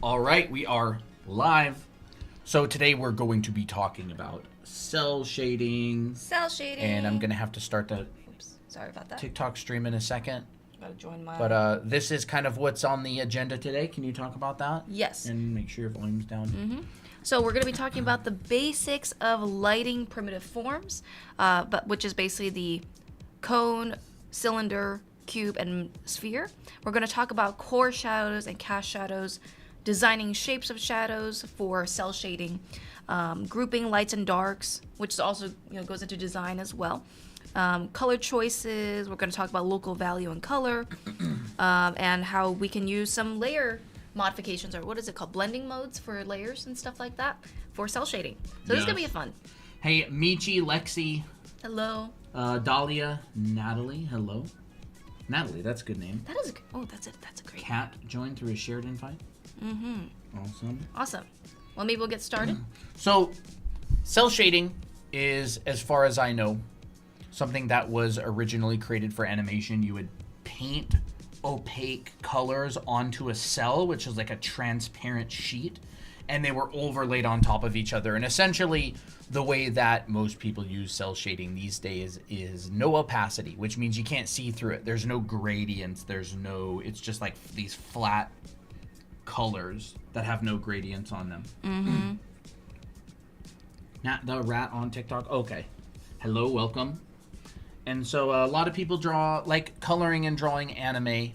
All right, we are live. So today we're going to be talking about cell shading. Cell shading. And I'm going to have to start the Oops, sorry about that. TikTok stream in a second. Gotta join my... But this is kind of what's on the agenda today. Can you talk about that? Yes. And make sure your volume's down. So we're going to be talking about the basics of lighting primitive forms, which is basically the cone, cylinder, cube, and sphere. We're going to talk about core shadows and cast shadows, designing shapes of shadows for cell shading, grouping lights and darks, which also goes into design as well. Color choices. We're going to talk about local value and color, and how we can use some layer modifications, or what is it called, blending modes for layers and stuff like that for cell shading. So this is gonna be fun. Hey, Michi, Lexi, Hello. Dahlia, Natalie, hello. Natalie, that's a good name. That is that's a great. Kat joined through a shared invite. Awesome. Well, maybe we'll get started. So, cell shading is, as far as I know, something that was originally created for animation. You would paint opaque colors onto a cell, which is like a transparent sheet, and they were overlaid on top of each other. And essentially, the way that most people use cell shading these days is no opacity, which means you can't see through it. There's no gradients. It's just like these flat colors that have no gradients on them. Not the rat on TikTok. Okay. Hello, welcome. And so a lot of people draw, like, coloring and drawing anime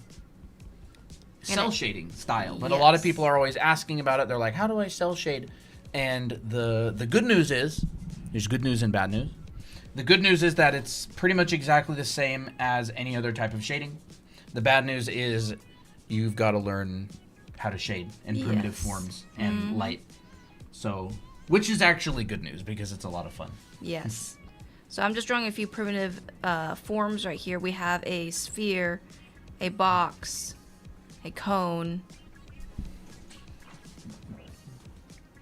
cell shading style. But a lot of people are always asking about it. They're like, how do I cell shade? And the good news is, there's good news and bad news. The good news is that it's pretty much exactly the same as any other type of shading. The bad news is you've got to learn how to shade in primitive forms and light. So, which is actually good news because it's a lot of fun. Yes. So I'm just drawing a few primitive forms right here. We have a sphere, a box, a cone,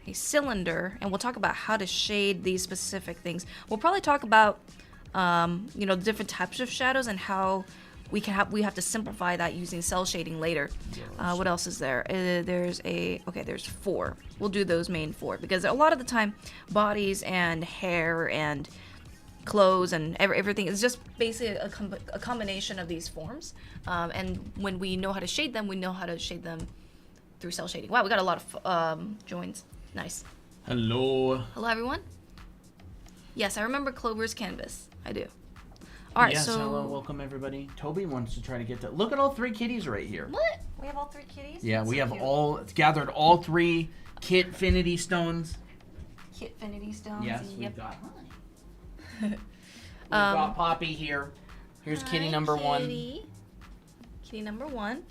a cylinder, and we'll talk about how to shade these specific things. We'll probably talk about different types of shadows and how we have to simplify that using cell shading later. Yes. What else is there? There's 4. We'll do those main 4 because a lot of the time bodies and hair and clothes and everything is just basically a combination of these forms, and when we know how to shade them, we know how to shade them through cell shading. Wow, we got a lot of joins. Nice. Hello everyone. Yes, I remember Clover's canvas. I do. All right. Yes, so hello, welcome everybody. Toby wants to try to get to look at all 3 kitties right here. What? We have all 3 kitties? Yeah, That's we so have cute. gathered all 3 Kitfinity stones. Kitfinity stones. Yes, Yep. we've got Poppy here. Here's kitty number 1. Kitty number 1.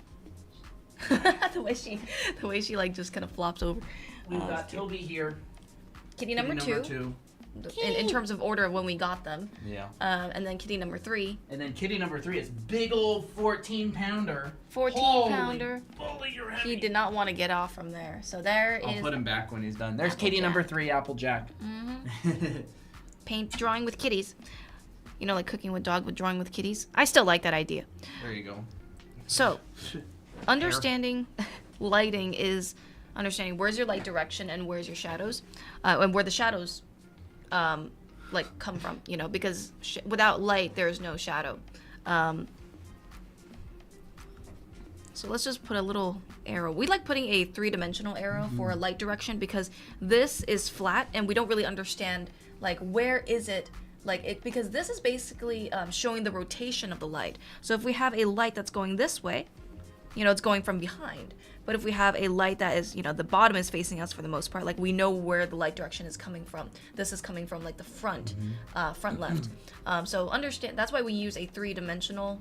the way she like just kind of flops over. We've got Toby here. Kitty number 2. In terms of order of when we got them. Yeah. And then kitty number 3. And then kitty number 3 is big old 14-pounder. 14-pounder. Holy, you're heavy. He did not want to get off from there. So I'll put him back when he's done. There's kitty number 3, Applejack. Drawing with kitties. Like cooking with dog, with drawing with kitties. I still like that idea. There you go. So, understanding lighting is understanding where's your light direction and where's your shadows, and where the shadows come from. Because without light there is no shadow. So let's just put a little arrow. We like putting a 3-dimensional arrow for a light direction because this is flat and we don't really understand where is it. Because this is basically showing the rotation of the light. So if we have a light that's going this way, it's going from behind. But if we have a light that is, the bottom is facing us for the most part, we know where the light direction is coming from. This is coming from the front, front left. So understand, that's why we use a 3-dimensional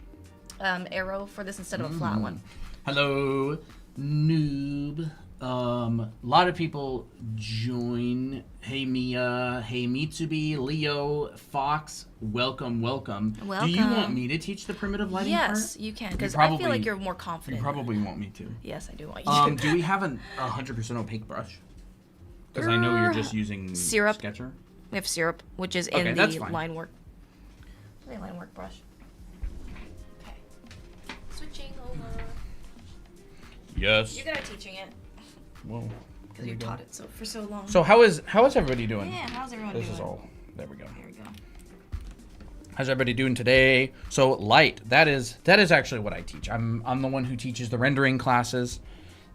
arrow for this instead of a flat one. Hello, noob. A lot of people join. Hey Mia, hey Mitsubi, Leo, Fox, welcome. Do you want me to teach the primitive lighting part? Yes, you can, because I feel like you're more confident. You probably want me to. Yes, I do want you to. Do we have a 100% opaque brush? Because I know you're just using syrup. Sketcher. We have syrup, which is in the line work. The line work brush. Okay. Switching over. Yes. You're good at teaching it. Whoa. Because you taught it for so long. So how is everybody doing? Yeah, how's everyone doing? This is all. There we go. Here we go. How's everybody doing today? So light, that is actually what I teach. I'm the one who teaches the rendering classes,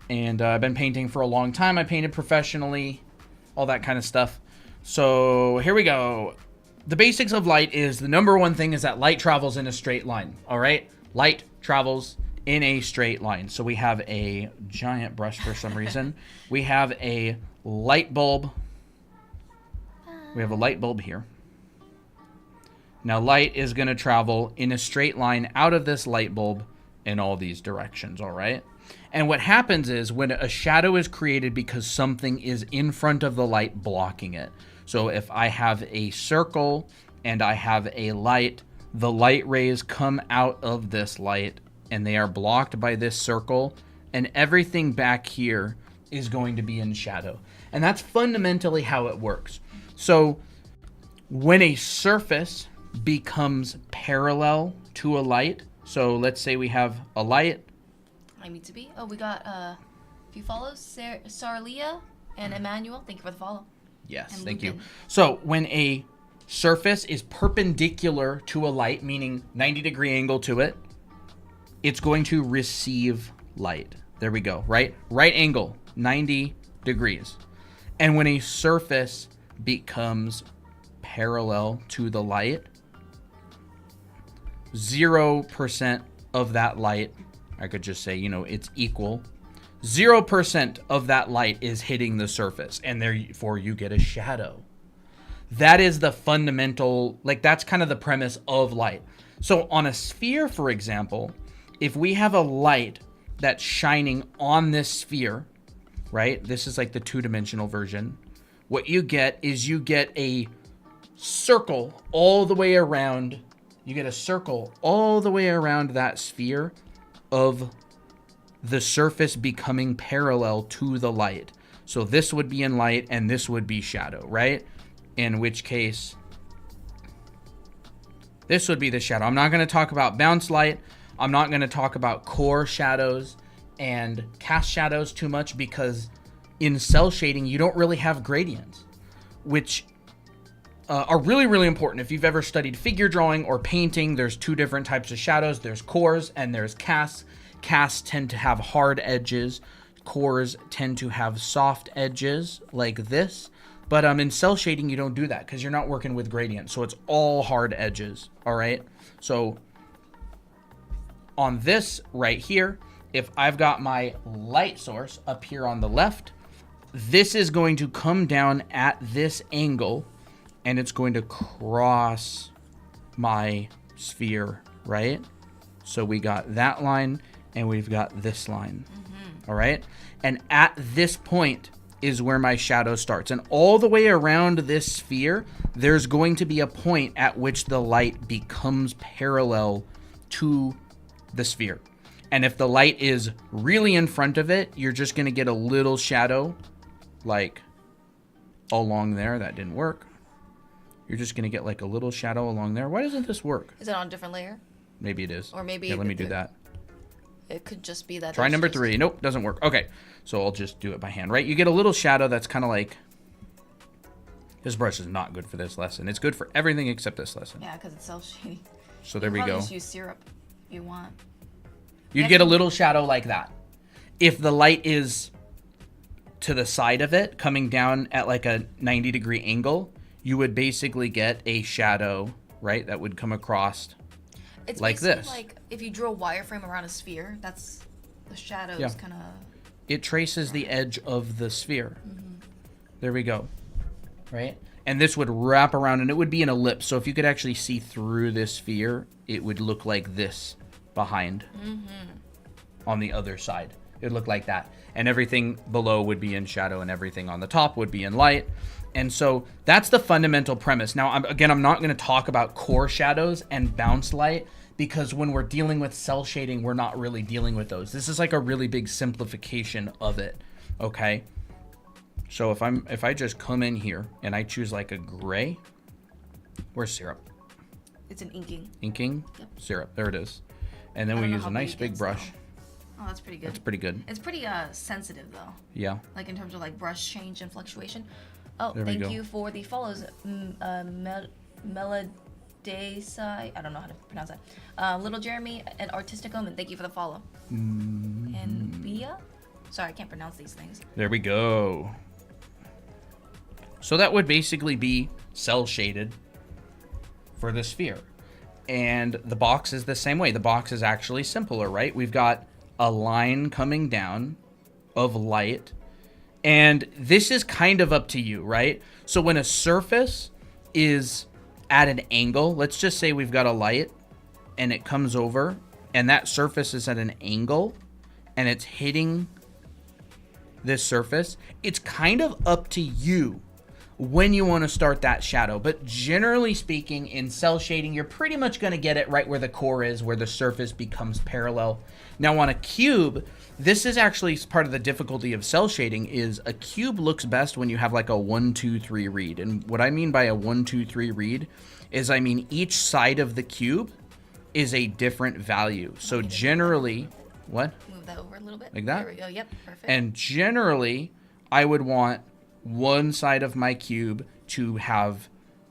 and I've been painting for a long time. I painted professionally, all that kind of stuff. So here we go. The basics of light is the number one thing is that light travels in a straight line. All right, light travels in a straight line. So we have a giant brush for some reason. We have a light bulb. We have a light bulb here. Now light is going to travel in a straight line out of this light bulb in all these directions, all right? And what happens is when a shadow is created because something is in front of the light blocking it. So if I have a circle and I have a light, the light rays come out of this light and they are blocked by this circle, and everything back here is going to be in shadow. And that's fundamentally how it works. So when a surface becomes parallel to a light, so let's say we have a light. I need to be. Oh, we got a few follows. Sarlia and Emmanuel. Thank you for the follow. Yes, and thank Lucan. you. So when a surface is perpendicular to a light, meaning 90-degree angle to it, it's going to receive light. There we go, right? Right angle, 90 degrees. And when a surface becomes parallel to the light, 0% of that light, I could just say, it's equal. 0% of that light is hitting the surface, and therefore you get a shadow. That is the fundamental, that's kind of the premise of light. So on a sphere, for example, if we have a light that's shining on this sphere, right? This is like the two-dimensional version. What you get is you get a circle all the way around. You get a circle all the way around that sphere of the surface becoming parallel to the light. So this would be in light and this would be shadow, right? In which case, this would be the shadow. I'm not going to talk about bounce light. I'm not going to talk about core shadows and cast shadows too much because in cell shading, you don't really have gradients, which are really, really important. If you've ever studied figure drawing or painting, there's two different types of shadows. There's cores and there's casts. Casts tend to have hard edges. Cores tend to have soft edges like this. But in cell shading, you don't do that because you're not working with gradients. So it's all hard edges, all right? So on this right here, if I've got my light source up here on the left, this is going to come down at this angle and it's going to cross my sphere, right? So we got that line and we've got this line, all right? And at this point is where my shadow starts. And all the way around this sphere, there's going to be a point at which the light becomes parallel to the sphere. And if the light is really in front of it, you're just going to get a little shadow like along there. That didn't work. You're just going to get like a little shadow along there. Why doesn't this work? Is it on a different layer? Maybe it is. Or maybe let me do that. It could just be that. Try number 3. Nope, doesn't work. Okay, so I'll just do it by hand, right? You get a little shadow that's kind of like... This brush is not good for this lesson. It's good for everything except this lesson. Yeah, because it's self-shading. So there we go. Just use syrup if you want. You'd get a little shadow like that. If the light is to the side of it, coming down at like a 90-degree angle, you would basically get a shadow, right? That would come across it's like this. Like if you drew a wireframe around a sphere, that's the shadows kind of... It traces the edge of the sphere. There we go. Right? And this would wrap around and it would be an ellipse. So if you could actually see through this sphere, it would look like this behind on the other side. It would look like that. And everything below would be in shadow and everything on the top would be in light. And so that's the fundamental premise. Now, I'm not going to talk about core shadows and bounce light because when we're dealing with cell shading, we're not really dealing with those. This is like a really big simplification of it, okay? So if I just come in here and I choose like a gray, where's syrup? It's an inking. Inking? Yep. Syrup, there it is. And then we use a nice big brush. Oh, that's pretty good. That's pretty good. It's pretty sensitive though. Yeah. Like in terms of like brush change and fluctuation. Oh, There we thank go. you for the follows. Melodesai. I don't know how to pronounce that. Little Jeremy and Artistic Omen. Thank you for the follow. And Bia. Sorry, I can't pronounce these things. There we go. So that would basically be cell shaded for the sphere. And the box is the same way. The box is actually simpler, right? We've got a line coming down of light. And this is kind of up to you, right? So when a surface is at an angle, let's just say we've got a light and it comes over and that surface is at an angle and it's hitting this surface, it's kind of up to you when you want to start that shadow. But generally speaking, in cell shading, you're pretty much going to get it right where the core is, where the surface becomes parallel. Now on a cube, this is actually part of the difficulty of cell shading, is a cube looks best when you have like a 1, 2, 3 read. And what I mean by a 1, 2, 3 read is I mean each side of the cube is a different value. So generally, what? Move that over a little bit. Like that? There we go. Yep, perfect. And generally, I would want one side of my cube to have,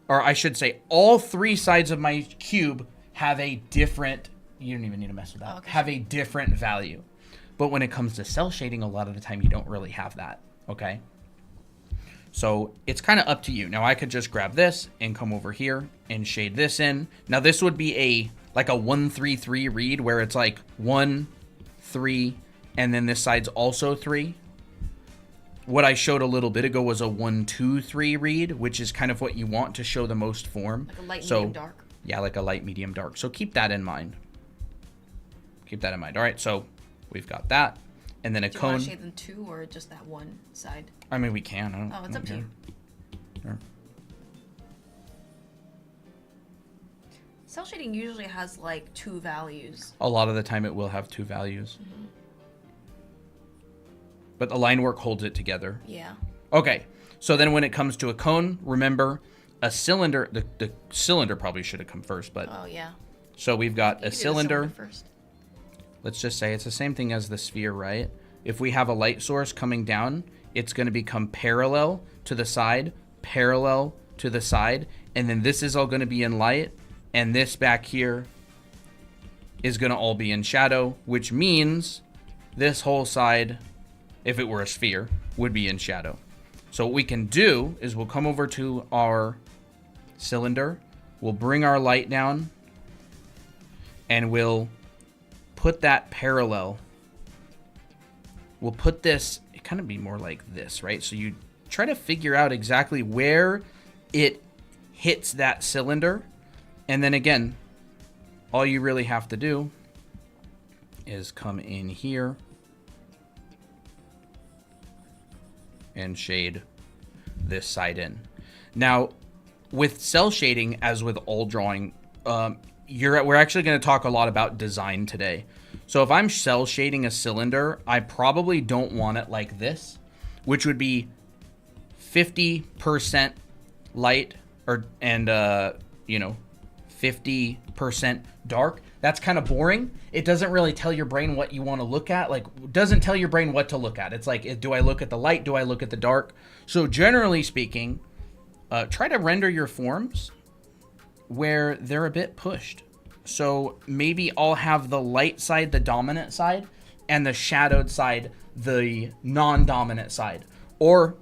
or I should say, all 3 sides of my cube have a different, you don't even need to mess with that, okay. have a different value. But when it comes to cell shading, a lot of the time you don't really have that, okay? So it's kind of up to you. Now I could just grab this and come over here and shade this in. Now this would be like a 1, 3, 3 read where it's like 1, 3, and then this side's also 3. What I showed a little bit ago was a 1, 2, 3 read, which is kind of what you want to show the most form. Like a light, medium, dark. Yeah, like a light, medium, dark. So keep that in mind. Keep that in mind. All right, so we've got that. And then a Do you cone. want to shade them 2 or just that one side? I mean, we can. Oh, it's up to you. Sure. Cell shading usually has like 2 values. A lot of the time it will have 2 values. Mm-hmm. But the line work holds it together. Yeah. Okay, so then when it comes to a cone, remember a cylinder, the cylinder probably should have come first, but... Oh, yeah. So we've got a cylinder cylinder. First. Let's just say it's the same thing as the sphere, right? If we have a light source coming down, it's going to become parallel to the side, parallel to the side, and then this is all going to be in light, and this back here is going to all be in shadow, which means this whole side, if it were a sphere, would be in shadow. So what we can do is we'll come over to our cylinder, we'll bring our light down, and we'll put that parallel. We'll put this, it kind of be more like this, right? So you try to figure out exactly where it hits that cylinder. And then again, all you really have to do is come in here and shade this side in. Now, with cell shading, as with all drawing, we're actually going to talk a lot about design today. So if I'm cell shading a cylinder, I probably don't want it like this, which would be 50% light and 50% dark. That's kind of boring. It doesn't really tell your brain what you want to look at. Like, it doesn't tell your brain what to look at. It's like, do I look at the light? Do I look at the dark? So generally speaking, try to render your forms where they're a bit pushed. So maybe I'll have the light side the dominant side and the shadowed side the non-dominant side. Or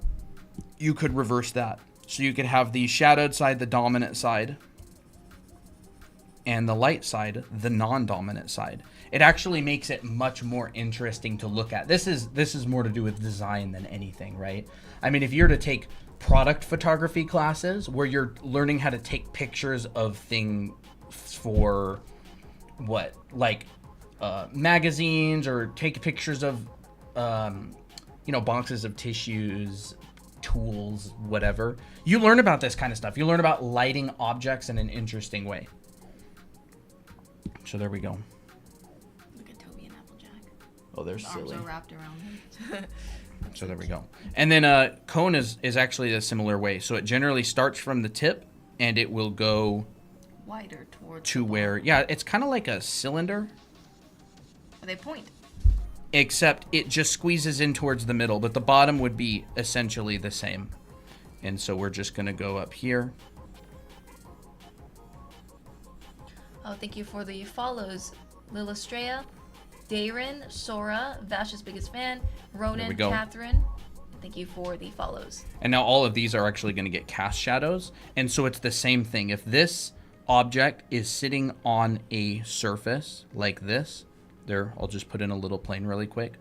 you could reverse that. So you could have the shadowed side the dominant side and the light side the non-dominant side. It actually makes it much more interesting to look at. This is more to do with design than anything, right? I mean, if you're to take product photography classes where you're learning how to take pictures of things for what, like magazines, or take pictures of boxes of tissues, tools, whatever, you learn about this kind of stuff. You learn about lighting objects in an interesting way. So there we go. Look at Toby and Applejack. Oh, they're The silly. arms are wrapped around him. So there we go. And then cone is actually a similar way. So it generally starts from the tip and it will go Wider towards to where, yeah, it's kind of like a cylinder. they point. except it just squeezes in towards the middle, but the bottom would be essentially the same. And so we're just going to go up here. Oh, thank you for the follows. Lilistrea, Darren, Sora, Vash's biggest fan, Ronan, go. Catherine. Thank you for the follows. And now all of these are actually going to get cast shadows. And so it's the same thing. If this object is sitting on a surface like this, there, I'll just put in a little plane really quick.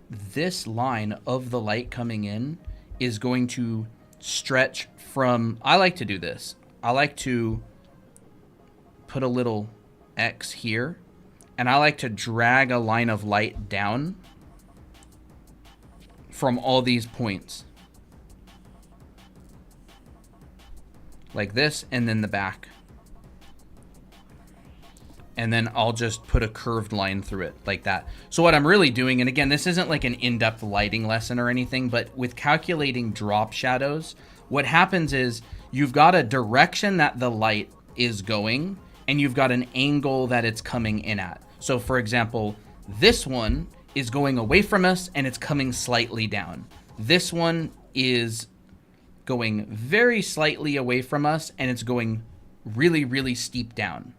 This line of the light coming in is going to stretch from, I like to do this. I like to put a little X here, and I like to drag a line of light down from all these points. Like this, and then the back. And then I'll just put a curved line through it like that. So what I'm really doing, and again, this isn't like an in-depth lighting lesson or anything, but with calculating drop shadows, what happens is you've got a direction that the light is going, and you've got an angle that it's coming in at. So for example, this one is going away from us and it's coming slightly down. This one is going very slightly away from us and it's going really, really steep down.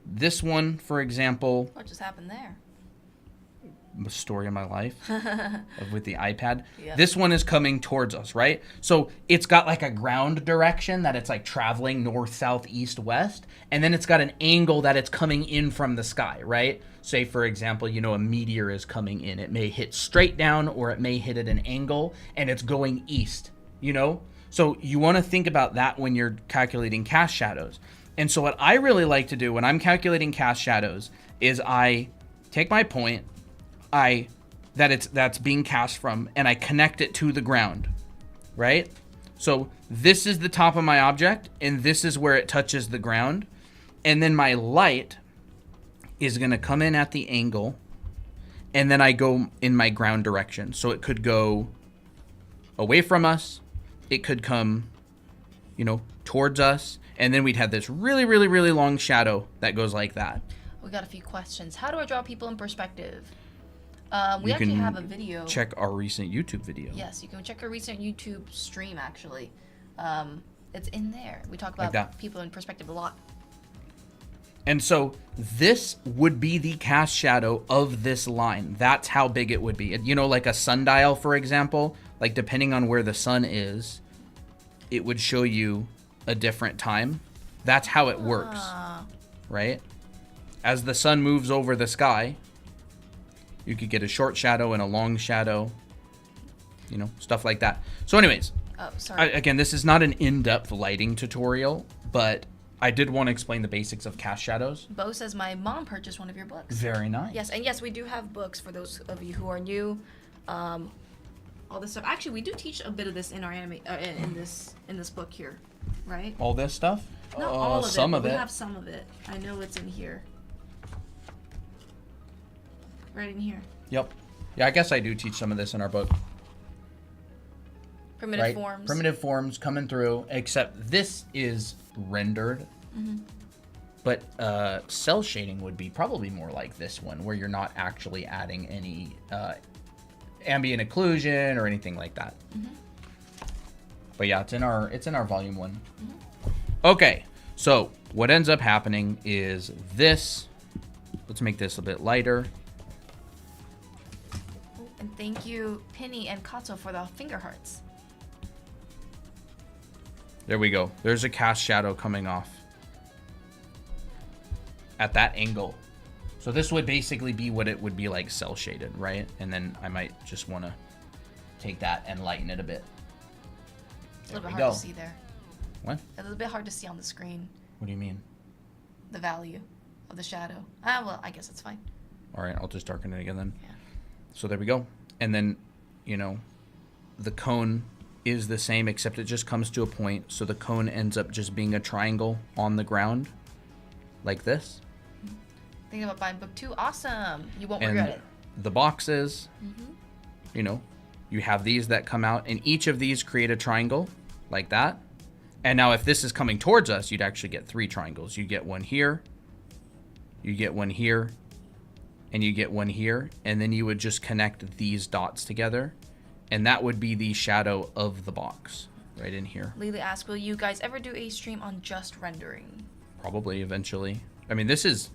This one, for example, What just happened there? the story of my life with the iPad. Yep. This one is coming towards us, right? So it's got like a ground direction that it's like traveling north, south, east, west. And then it's got an angle that it's coming in from the sky, right? Say, for example, you know, a meteor is coming in. It may hit straight down or it may hit at an angle and it's going east, you know? So you want to think about that when you're calculating cast shadows. And so what I really like to do when I'm calculating cast shadows is I take my point, that's being cast from, and I connect it to the ground, right? So this is the top of my object, and this is where it touches the ground. And then my light is going to come in at the angle, and then I go in my ground direction. So it could go away from us. It could come, you know, towards us. And then we'd have this really, really, really long shadow that goes like that. We got a few questions. How do I draw people in perspective? We You actually can have a video. Check our recent YouTube video. Yes, you can check our recent YouTube stream, actually. It's in there. We talk Like about that. people in perspective a lot. And so this would be the cast shadow of this line. That's how big it would be. You know, like a sundial, for example, like depending on where the sun is, it would show you a different time. That's how it works, right? As the sun moves over the sky, you could get a short shadow and a long shadow, you know, stuff like that. So anyways, Oh, sorry. again, this is not an in-depth lighting tutorial, but I did want to explain the basics of cast shadows. Bo says my mom purchased one of your books. Very nice. Yes, and yes, we do have books for those of you who are new. All this stuff. Actually, we do teach a bit of this in our anime in this book here, right? All this stuff? Not all of it. Some but of we it. have some of it. I know it's in here. Right in here. Yep. Yeah, I guess I do teach some of this in our book. Primitive Right? forms. Primitive forms coming through, except this is rendered. Mm-hmm. But cell shading would be probably more like this one, where you're not actually adding any ambient occlusion or anything like that. Mm-hmm. But yeah, it's in our volume 1. Mm-hmm. Okay, so what ends up happening is this. Let's make this a bit lighter. And thank you, Penny and Kato, for the finger hearts. There we go. There's a cast shadow coming off at that angle. So this would basically be what it would be like cell shaded, right? And then I might just want to take that and lighten it a bit. It's a little bit we hard go. to see there. What? A little bit hard to see on the screen, What do you mean? the value of the shadow. Well, I guess it's fine. All right, I'll just darken it again then. Yeah. So there we go. And then, you know, the cone is the same, except it just comes to a point. So the cone ends up just being a triangle on the ground, like this. Thinking about buying book 2. Awesome. You won't And regret it. the boxes, Mm-hmm. you know, you have these that come out, and each of these create a triangle, like that. And now if this is coming towards us, you'd actually get 3 triangles. You get one here, you get one here, and you get one here, and then you would just connect these dots together, and that would be the shadow of the box right in here. Lily asks, will you guys ever do a stream on just rendering? Probably eventually. I mean, this is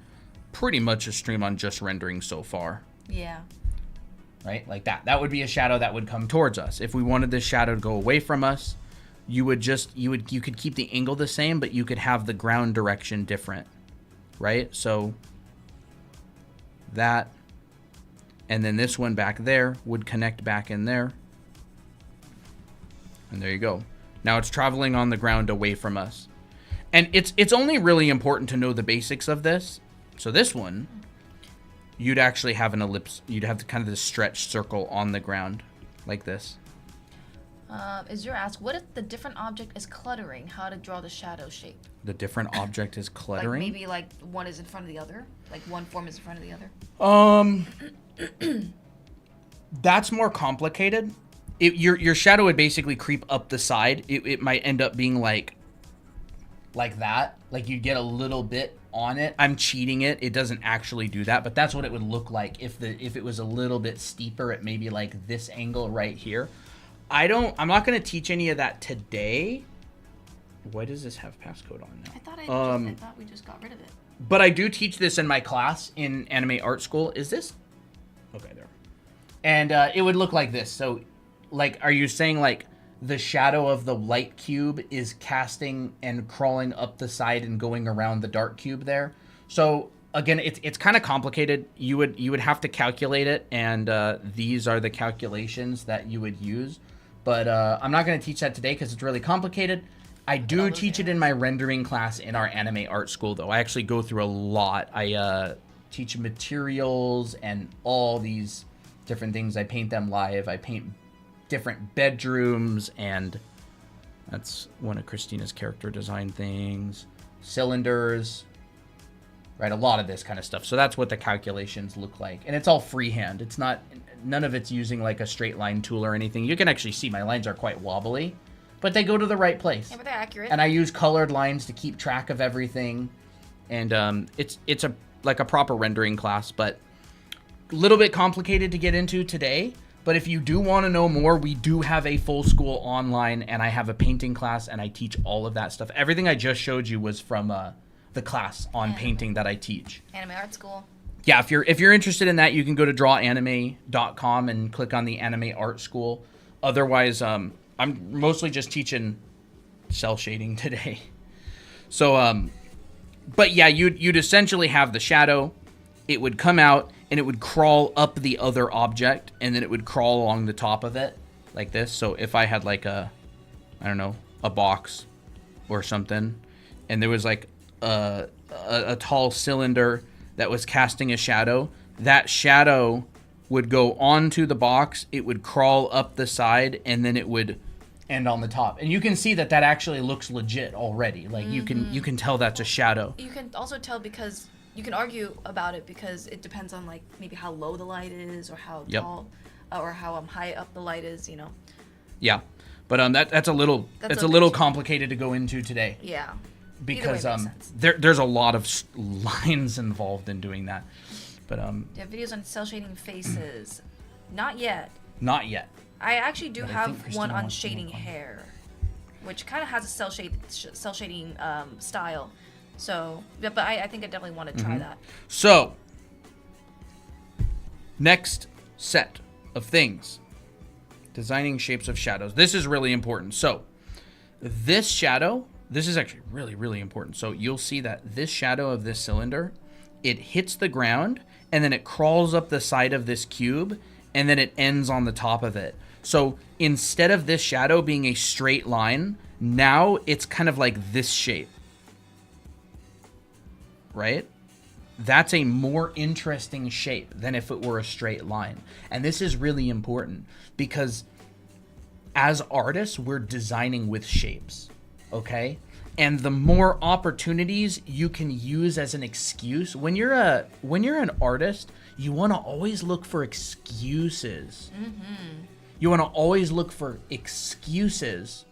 pretty much a stream on just rendering so far. Yeah. Right? Like that. That would be a shadow that would come towards us. If we wanted this shadow to go away from us, you could keep the angle the same, but you could have the ground direction different. Right? So that, and then this one back there would connect back in there. And there you go. Now it's traveling on the ground away from us. And it's only really important to know the basics of this. So this one, you'd actually have an ellipse. You'd have kind of this stretched circle on the ground like this. Azure asks, what if the different object is cluttering? How to draw the shadow shape? The different object is cluttering? Like maybe like one is in front of the other? Like one form is in front of the other? That's more complicated. Your shadow would basically creep up the side. It might end up being like that. Like you get a little bit on it. I'm cheating it. It doesn't actually do that, but that's what it would look like if it was a little bit steeper at maybe like this angle right here. I'm not going to teach any of that today. Why does this have passcode on now? I thought we just got rid of it. But I do teach this in my class in Anime Art School. Is this? Okay, there. And it would look like this. So, like, are you saying, like, the shadow of the light cube is casting and crawling up the side and going around the dark cube there? So, again, it's kind of complicated. You would have to calculate it, and these are the calculations that you would use. But I'm not going to teach that today because it's really complicated. I do teach it in my rendering class in our Anime Art School, though. I actually go through a lot. I teach materials and all these different things. I paint them live. I paint different bedrooms, and that's one of Christina's character design things. Cylinders, right? A lot of this kind of stuff. So that's what the calculations look like. And it's all freehand. It's not, none of it's using like a straight line tool or anything. You can actually see my lines are quite wobbly, but they go to the right place. Yeah, but they're accurate. And I use colored lines to keep track of everything. And it's a proper rendering class, but a little bit complicated to get into today. But if you do want to know more, we do have a full school online, and I have a painting class, and I teach all of that stuff. Everything I just showed you was from the class on painting that I teach. Anime Art School. Yeah, if you're interested in that, you can go to drawanime.com and click on the Anime Art School. Otherwise, I'm mostly just teaching cell shading today. So, but yeah, you'd essentially have the shadow. It would come out, and it would crawl up the other object, and then it would crawl along the top of it like this. So if I had like a box or something, and there was like a tall cylinder that was casting a shadow, that shadow would go onto the box, it would crawl up the side, and then it would end on the top. And you can see that actually looks legit already. Like you can tell that's a shadow. You can also tell because you can argue about it because it depends on like maybe how low the light is or how tall or how high up the light is, you know. Yeah. But that's a little complicated to go into today. Yeah. Because there's a lot of lines involved in doing that. But yeah, videos on cell shading faces. Not yet. Not yet. I actually do have one on shading hair, which kind of has a cell shading style. So, but I think I definitely want to try that. So, next set of things. Designing shapes of shadows. This is really important. So, this shadow, this is actually really, really important. So, you'll see that this shadow of this cylinder, it hits the ground, and then it crawls up the side of this cube, and then it ends on the top of it. So, instead of this shadow being a straight line, now it's kind of like this shape. Right? That's a more interesting shape than if it were a straight line. And this is really important because as artists, we're designing with shapes, okay? And the more opportunities you can use as an excuse, when you're an artist, you want to always look for excuses. You want to always look for excuses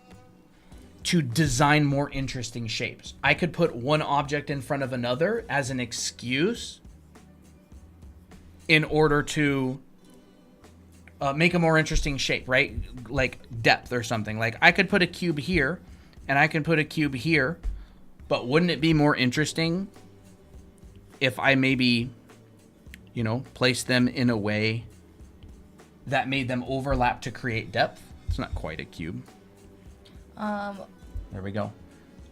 to design more interesting shapes. I could put one object in front of another as an excuse in order to make a more interesting shape, right? Like depth or something. Like I could put a cube here and I can put a cube here, but wouldn't it be more interesting if I maybe, you know, place them in a way that made them overlap to create depth? It's not quite a cube. There we go.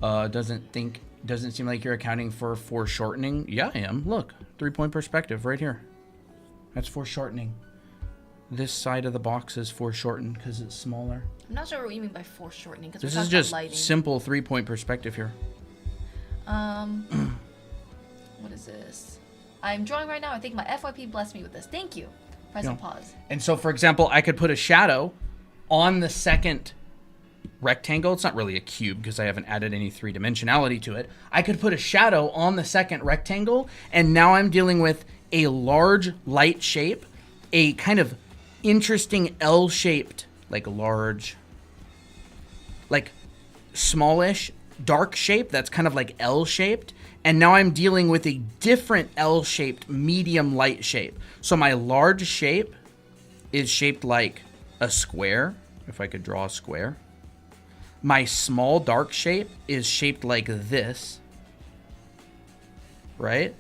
Doesn't seem like you're accounting for foreshortening. Yeah, I am. Look, 3-point perspective right here. That's foreshortening. This side of the box is foreshortened because it's smaller. I'm not sure what you mean by foreshortening. This is just simple 3-point perspective here. What is this? I'm drawing right now. I think my FYP blessed me with this. Thank you. Press and pause. And so, for example, I could put a shadow on the second rectangle. It's not really a cube because I haven't added any three-dimensionality to it. I could put a shadow on the second rectangle, and now I'm dealing with a large light shape, a kind of interesting L-shaped, like large, like smallish, dark shape that's kind of like L-shaped. And now I'm dealing with a different L-shaped medium light shape. So my large shape is shaped like a square, if I could draw a square. My small dark shape is shaped like this, right?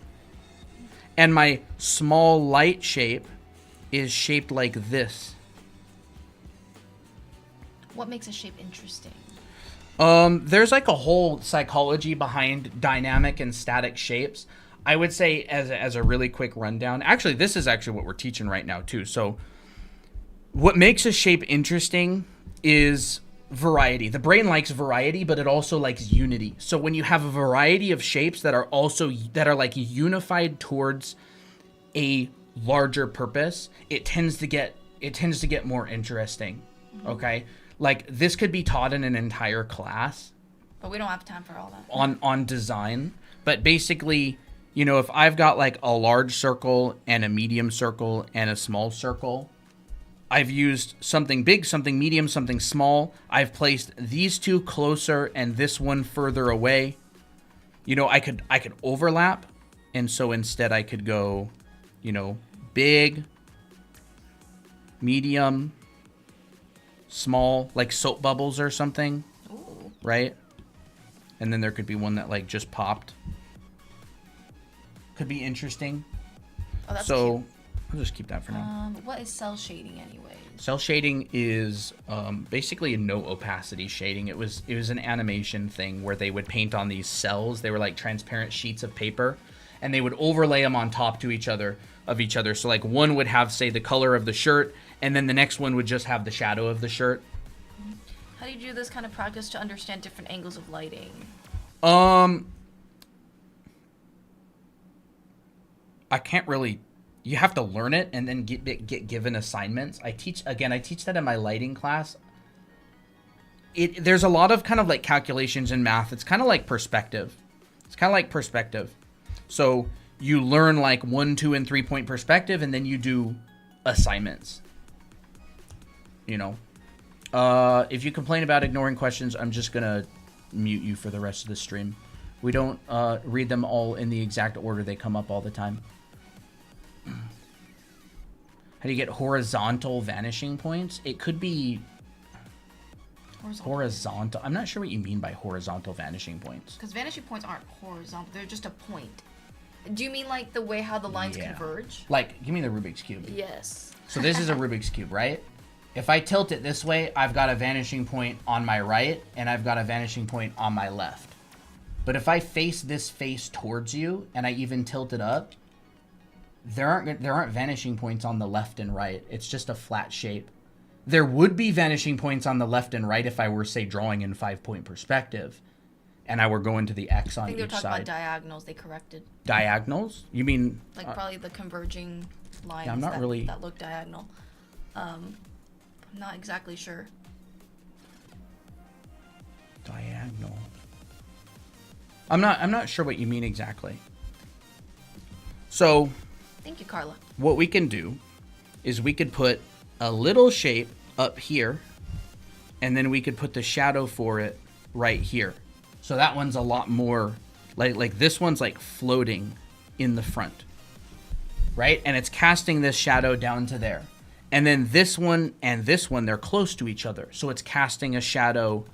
And my small light shape is shaped like this. What makes a shape interesting? There's like a whole psychology behind dynamic and static shapes. I would say as a really quick rundown, actually, this is actually what we're teaching right now too. So what makes a shape interesting is variety. The brain likes variety, but it also likes unity. So when you have a variety of shapes that are like unified towards a larger purpose, it tends to get more interesting. Mm-hmm. Okay? Like this could be taught in an entire class. But we don't have time for all that. On design. But basically, you know, if I've got like a large circle and a medium circle and a small circle, I've used something big, something medium, something small. I've placed these two closer and this one further away. You know, I could overlap. And so instead I could go, you know, big, medium, small, like soap bubbles or something. Ooh. Right? And then there could be one that like just popped. Could be interesting. Oh, that's so cute. I'll just keep that for now. What is cell shading anyway? Cell shading is basically a no opacity shading. It was an animation thing where they would paint on these cells. They were like transparent sheets of paper, and they would overlay them on top to each other. So like one would have, say, the color of the shirt, and then the next one would just have the shadow of the shirt. How do you do this kind of practice to understand different angles of lighting? I can't really. You have to learn it and then get given assignments. I teach that in my lighting class. There's a lot of kind of like calculations in math. It's kind of like perspective. So you learn like 1, 2, and 3-point perspective, and then you do assignments. You know, if you complain about ignoring questions, I'm just gonna mute you for the rest of the stream. We don't read them all in the exact order they come up all the time. How do you get horizontal vanishing points? It could be horizontal. I'm not sure what you mean by horizontal vanishing points. Because vanishing points aren't horizontal. They're just a point. Do you mean like the way how the lines converge? Like, give me the Rubik's Cube. Yes. So this is a Rubik's Cube, right? If I tilt it this way, I've got a vanishing point on my right, and I've got a vanishing point on my left. But if I face this face towards you, and I even tilt it up, there aren't vanishing points on the left and right. It's just a flat shape. There would be vanishing points on the left and right if I were, say, drawing in 5-point perspective, and I were going to the X on each side. I think they were talking about diagonals. They corrected. Diagonals? You mean like probably the converging lines that look diagonal. I'm not exactly sure. Diagonal. I'm not sure what you mean exactly. So, thank you, Carla. What we can do is we could put a little shape up here, and then we could put the shadow for it right here. So that one's a lot more like this one's like floating in the front, right? And it's casting this shadow down to there. And then this one and this one, they're close to each other. So it's casting a shadow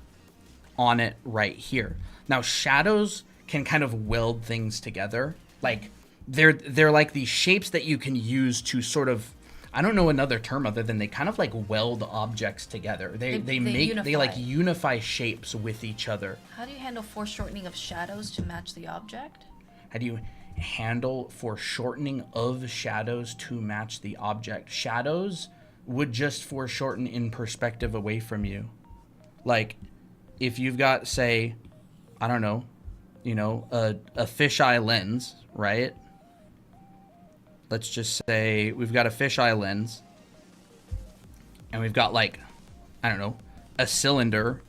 on it right here. Now, shadows can kind of weld things together. Like, they're like these shapes that you can use to sort of, I don't know another term other than they kind of like weld objects together. They like unify shapes with each other. How do you handle foreshortening of shadows to match the object? How do you handle foreshortening of shadows to match the object? Shadows would just foreshorten in perspective away from you. Like, if you've got, say, I don't know, a fisheye lens, right? Let's just say we've got a fisheye lens, and we've got, like, I don't know, a cylinder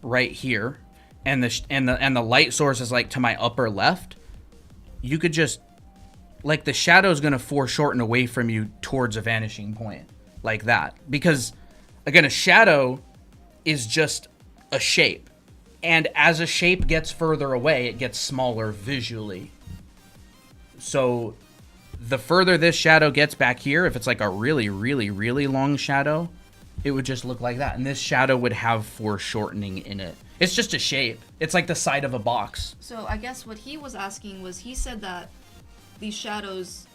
right here, and the light source is like to my upper left. You could just, like, the shadow is going to foreshorten away from you towards a vanishing point like that. Because, again, a shadow is just a shape. And as a shape gets further away, it gets smaller visually. So the further this shadow gets back here, if it's like a really, really, really long shadow, it would just look like that. And this shadow would have foreshortening in it. It's just a shape. It's like the side of a box. So I guess what he was asking was, he said that these shadows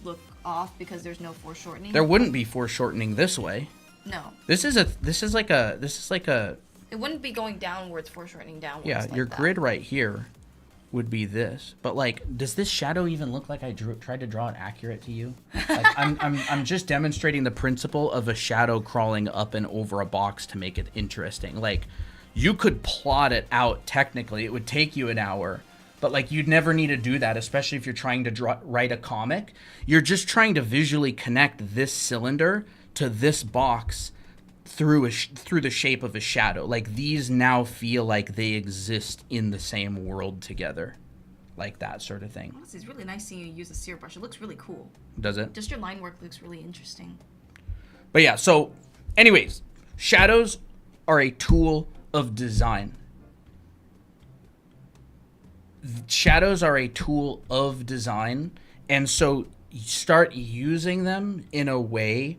look off because there's no foreshortening. There wouldn't be foreshortening this way. No. This is like a It wouldn't be going downwards, foreshortening downwards. yeah, like your that. grid right here would be this. But, like, does this shadow even look like I tried to draw it accurate to you? Like, I'm just demonstrating the principle of a shadow crawling up and over a box to make it interesting. Like, you could plot it out technically. It would take you an hour. But, like, you'd never need to do that, especially if you're trying to write a comic. You're just trying to visually connect this cylinder to this box through the shape of a shadow. Like, these now feel like they exist in the same world together. Like that sort of thing. Honestly, it's really nice seeing you use a sear brush. It looks really cool. Does it? Just your line work looks really interesting. But yeah, so anyways, shadows are a tool of design. Shadows are a tool of design, and so you start using them in a way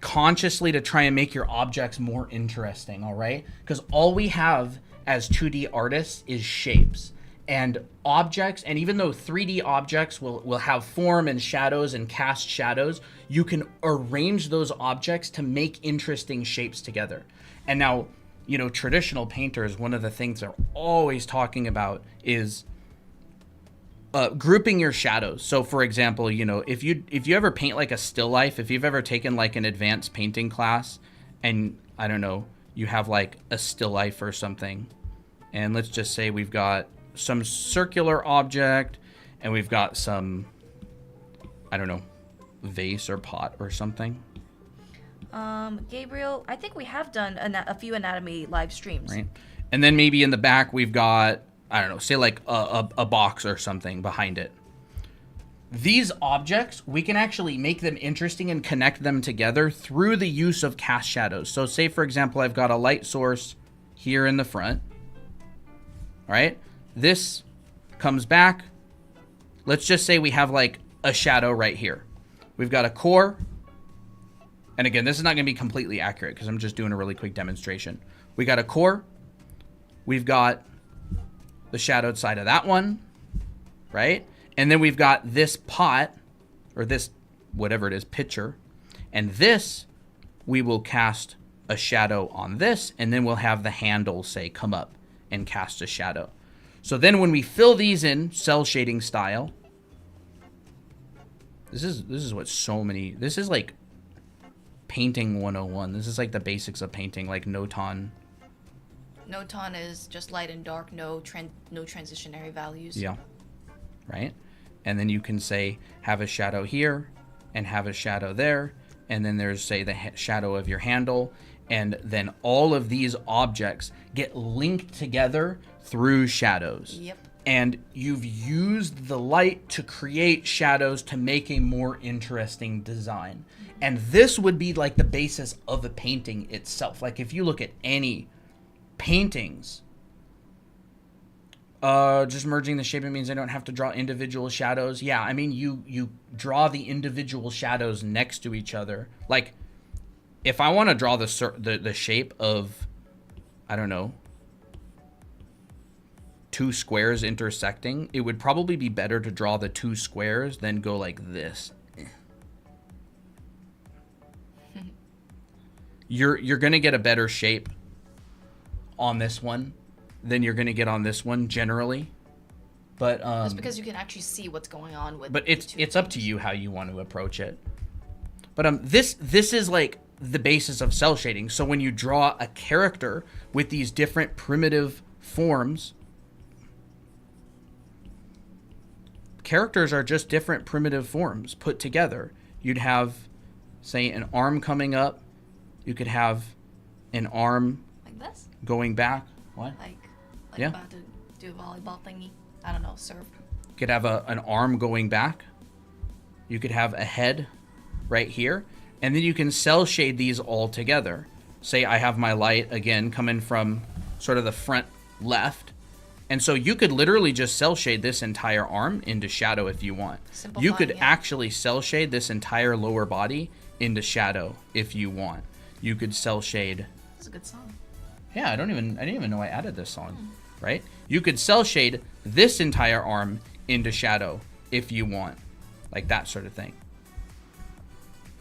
consciously to try and make your objects more interesting, all right? Because all we have as 2D artists is shapes and objects, and even though 3D objects will have form and shadows and cast shadows, you can arrange those objects to make interesting shapes together. And now, traditional painters, one of the things they're always talking about is grouping your shadows. So, for example, if you ever paint like a still life, if you've ever taken like an advanced painting class, and I don't know, you have like a still life or something, and let's just say we've got some circular object, and we've got some, I don't know, vase or pot or something. Gabriel, I think we have done a few anatomy live streams. Right. And then maybe in the back we've got, I don't know, say like a box or something behind it. These objects, we can actually make them interesting and connect them together through the use of cast shadows. So say, for example, I've got a light source here in the front. All right. This comes back. Let's just say we have like a shadow right here. We've got a core. And again, this is not going to be completely accurate because I'm just doing a really quick demonstration. We got a core. We've got the shadowed side of that one, right? And then we've got this pot, or this, whatever it is, pitcher. And this, we will cast a shadow on this, and then we'll have the handle, say, come up and cast a shadow. So then when we fill these in, cell shading style, this is what so many, this is like painting 101. This is like the basics of painting, like Noton. Noton is just light and dark, no transitionary values. Yeah. Right? And then you can say, have a shadow here and have a shadow there. And then there's, say, the shadow of your handle. And then all of these objects get linked together through shadows. Yep. And you've used the light to create shadows to make a more interesting design. And this would be like the basis of the painting itself. Like if you look at any paintings, Just merging the shape, it means I don't have to draw individual shadows. Yeah, I mean, you draw the individual shadows next to each other. Like, if I want to draw the shape of, I don't know, two squares intersecting, it would probably be better to draw the two squares than go like this. You're gonna get a better shape on this one than you're gonna get on this one generally, but Just because you can actually see what's going on with. but it's up to you how you want to approach it. But this is like the basis of cell shading. So when you draw a character with these different primitive forms, characters are just different primitive forms put together. You'd have, say, an arm coming up. You could have an arm like this, going back. What? like Yeah. about to do a volleyball thingy. I don't know, serve. You could have an arm going back. You could have a head right here. And then you can cell shade these all together. Say I have my light, again, coming from sort of the front left. And so you could literally just cell shade this entire arm into shadow if you want. You could actually cell shade this entire lower body into shadow if you want. You could cell shade. That's a good song. Yeah, I didn't even know I added this song, right? You could cell shade this entire arm into shadow if you want, like that sort of thing.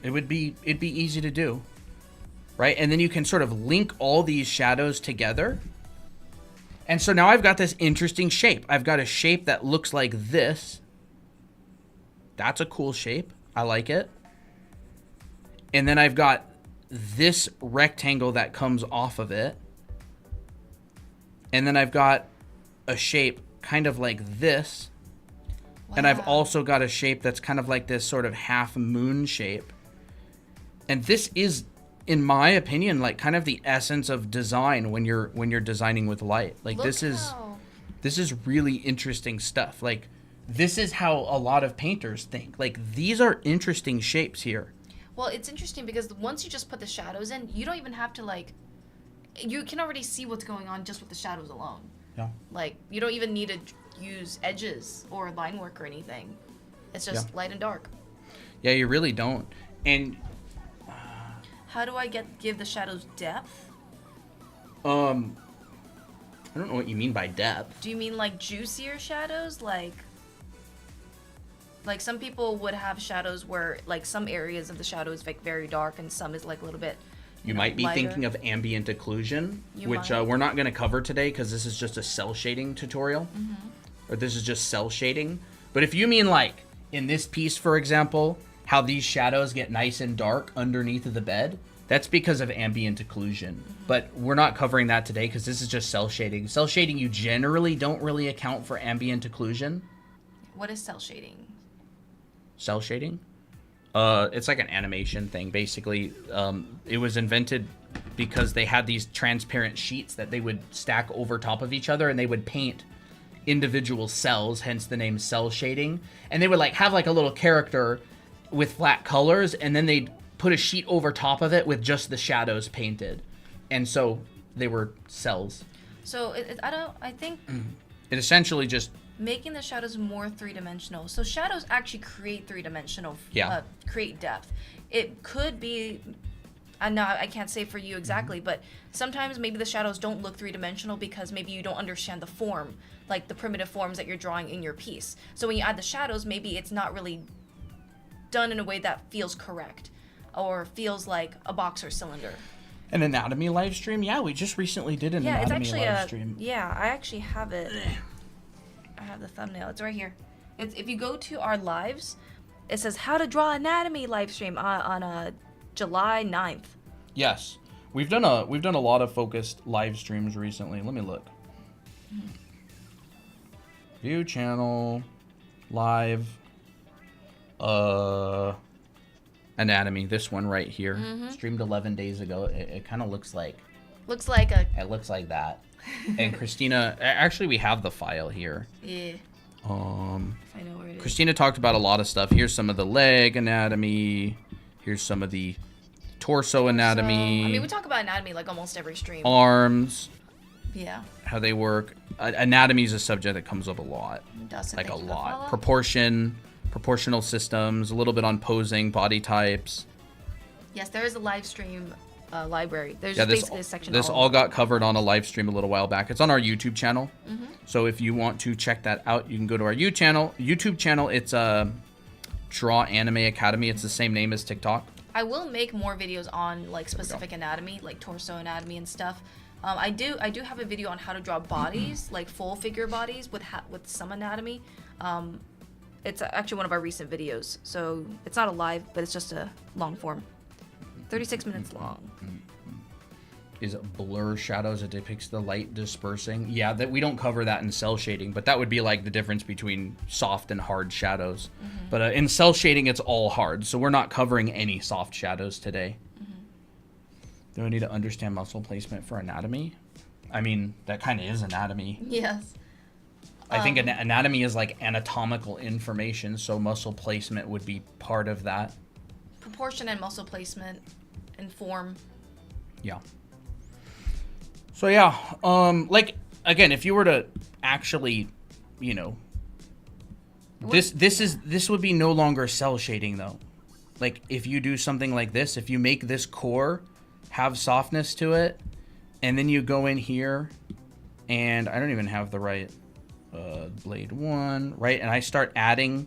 It'd be easy to do, right? And then you can sort of link all these shadows together. And so now I've got this interesting shape. I've got a shape that looks like this. That's a cool shape. I like it. And then I've got this rectangle that comes off of it. And then I've got a shape kind of like this. Wow. And I've also got a shape that's kind of like this sort of half moon shape. And this is, in my opinion, like kind of the essence of design when you're designing with light. Like this is really interesting stuff. Like this is how a lot of painters think. Like these are interesting shapes here. Well, it's interesting because once you just put the shadows in, you don't even have to like, you can already see what's going on just with the shadows alone. Yeah. Like you don't even need to use edges or line work or anything. It's just light and dark. Yeah, you really don't. And how do I give the shadows depth? I don't know what you mean by depth. Do you mean like juicier shadows? Like some people would have shadows where like some areas of the shadow is like very dark and some is like a little bit you might be lighter. Thinking of ambient occlusion, which we're not going to cover today because this is just a cell shading tutorial. Or this is just cell shading. But if you mean like in this piece, for example, how these shadows get nice and dark underneath of the bed, that's because of ambient occlusion. But we're not covering that today because this is just cell shading. Cell shading, you generally don't really account for ambient occlusion. What is cell shading? Cell shading? It's like an animation thing, basically. It was invented because they had these transparent sheets that they would stack over top of each other and they would paint individual cells, hence the name cell shading. And they would like have like a little character with flat colors, and then they'd put a sheet over top of it with just the shadows painted. And so they were cells. So I think it essentially just making the shadows more three-dimensional. So shadows actually create three-dimensional, create depth. It could be, I can't say for you exactly, but sometimes maybe the shadows don't look three-dimensional because maybe you don't understand the form, like the primitive forms that you're drawing in your piece. So when you add the shadows, maybe it's not really done in a way that feels correct or feels like a box or cylinder. An anatomy live stream? Yeah, we just recently did an anatomy live stream. Yeah, I actually have it. I have the thumbnail. It's right here. If you go to our lives, it says how to draw anatomy live stream on July 9th. Yes. We've done a lot of focused live streams recently. Let me look. View channel live anatomy, this one right here. Streamed 11 days ago. It kind of looks like it looks like that. And Christina, actually we have the file here. Yeah. If I know where it is. Christina talked about a lot of stuff. Here's some of the leg anatomy. Here's some of the torso anatomy. I mean, we talk about anatomy like almost every stream. Arms. Yeah. how they work. Anatomy is a subject that comes up a lot. Dustin, Like a thank you for the lot. follow. Proportional systems, a little bit on posing, body types. Yes, there is a live stream library. There's Yeah, basically a section. this all got covered on a live stream a little while back. It's on our YouTube channel. Mm-hmm. So if you want to check that out, you can go to our YouTube channel. It's Draw Anime Academy. It's the same name as TikTok. I will make more videos on like specific anatomy, like torso anatomy and stuff. I do have a video on how to draw bodies, like full figure bodies with some anatomy. It's actually one of our recent videos, so it's not a live, but it's just a long form, 36 minutes long. Is blur shadows. It depicts the light dispersing. Yeah, that we don't cover that in cell shading, but that would be like the difference between soft and hard shadows. But in cell shading, it's all hard, so we're not covering any soft shadows today. Do I need to understand muscle placement for anatomy? I mean, that kind of is anatomy. Yes. I think anatomy is like anatomical information, so muscle placement would be part of that. Proportion and muscle placement and form. Yeah. So yeah, like again, if you were to actually, you know, this would be no longer cell shading though. Like if you do something like this, if you make this core have softness to it, and then you go in here, and I don't even have the right blade 1, right? And I start adding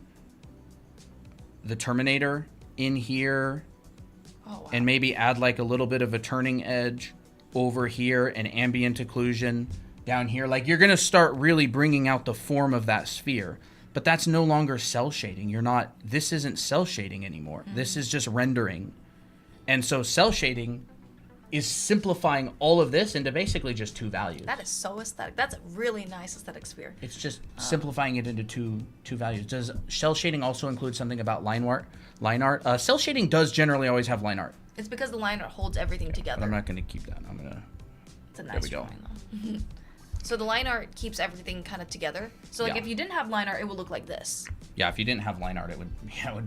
the Terminator in here, and maybe add like a little bit of a turning edge over here and ambient occlusion down here. Like you're going to start really bringing out the form of that sphere, but that's no longer cell shading. This isn't cell shading anymore. This is just rendering. And so cell shading is simplifying all of this into basically just two values. That is so aesthetic. That's a really nice aesthetic sphere. It's just simplifying it into two values. Does cell shading also include something about line art? Cell shading does generally always have line art. It's because the line art holds everything together. But I'm not going to keep that. It's a nice drawing though. So the line art keeps everything kind of together. So like if you didn't have line art, it would look like this. Yeah, if you didn't have line art, it would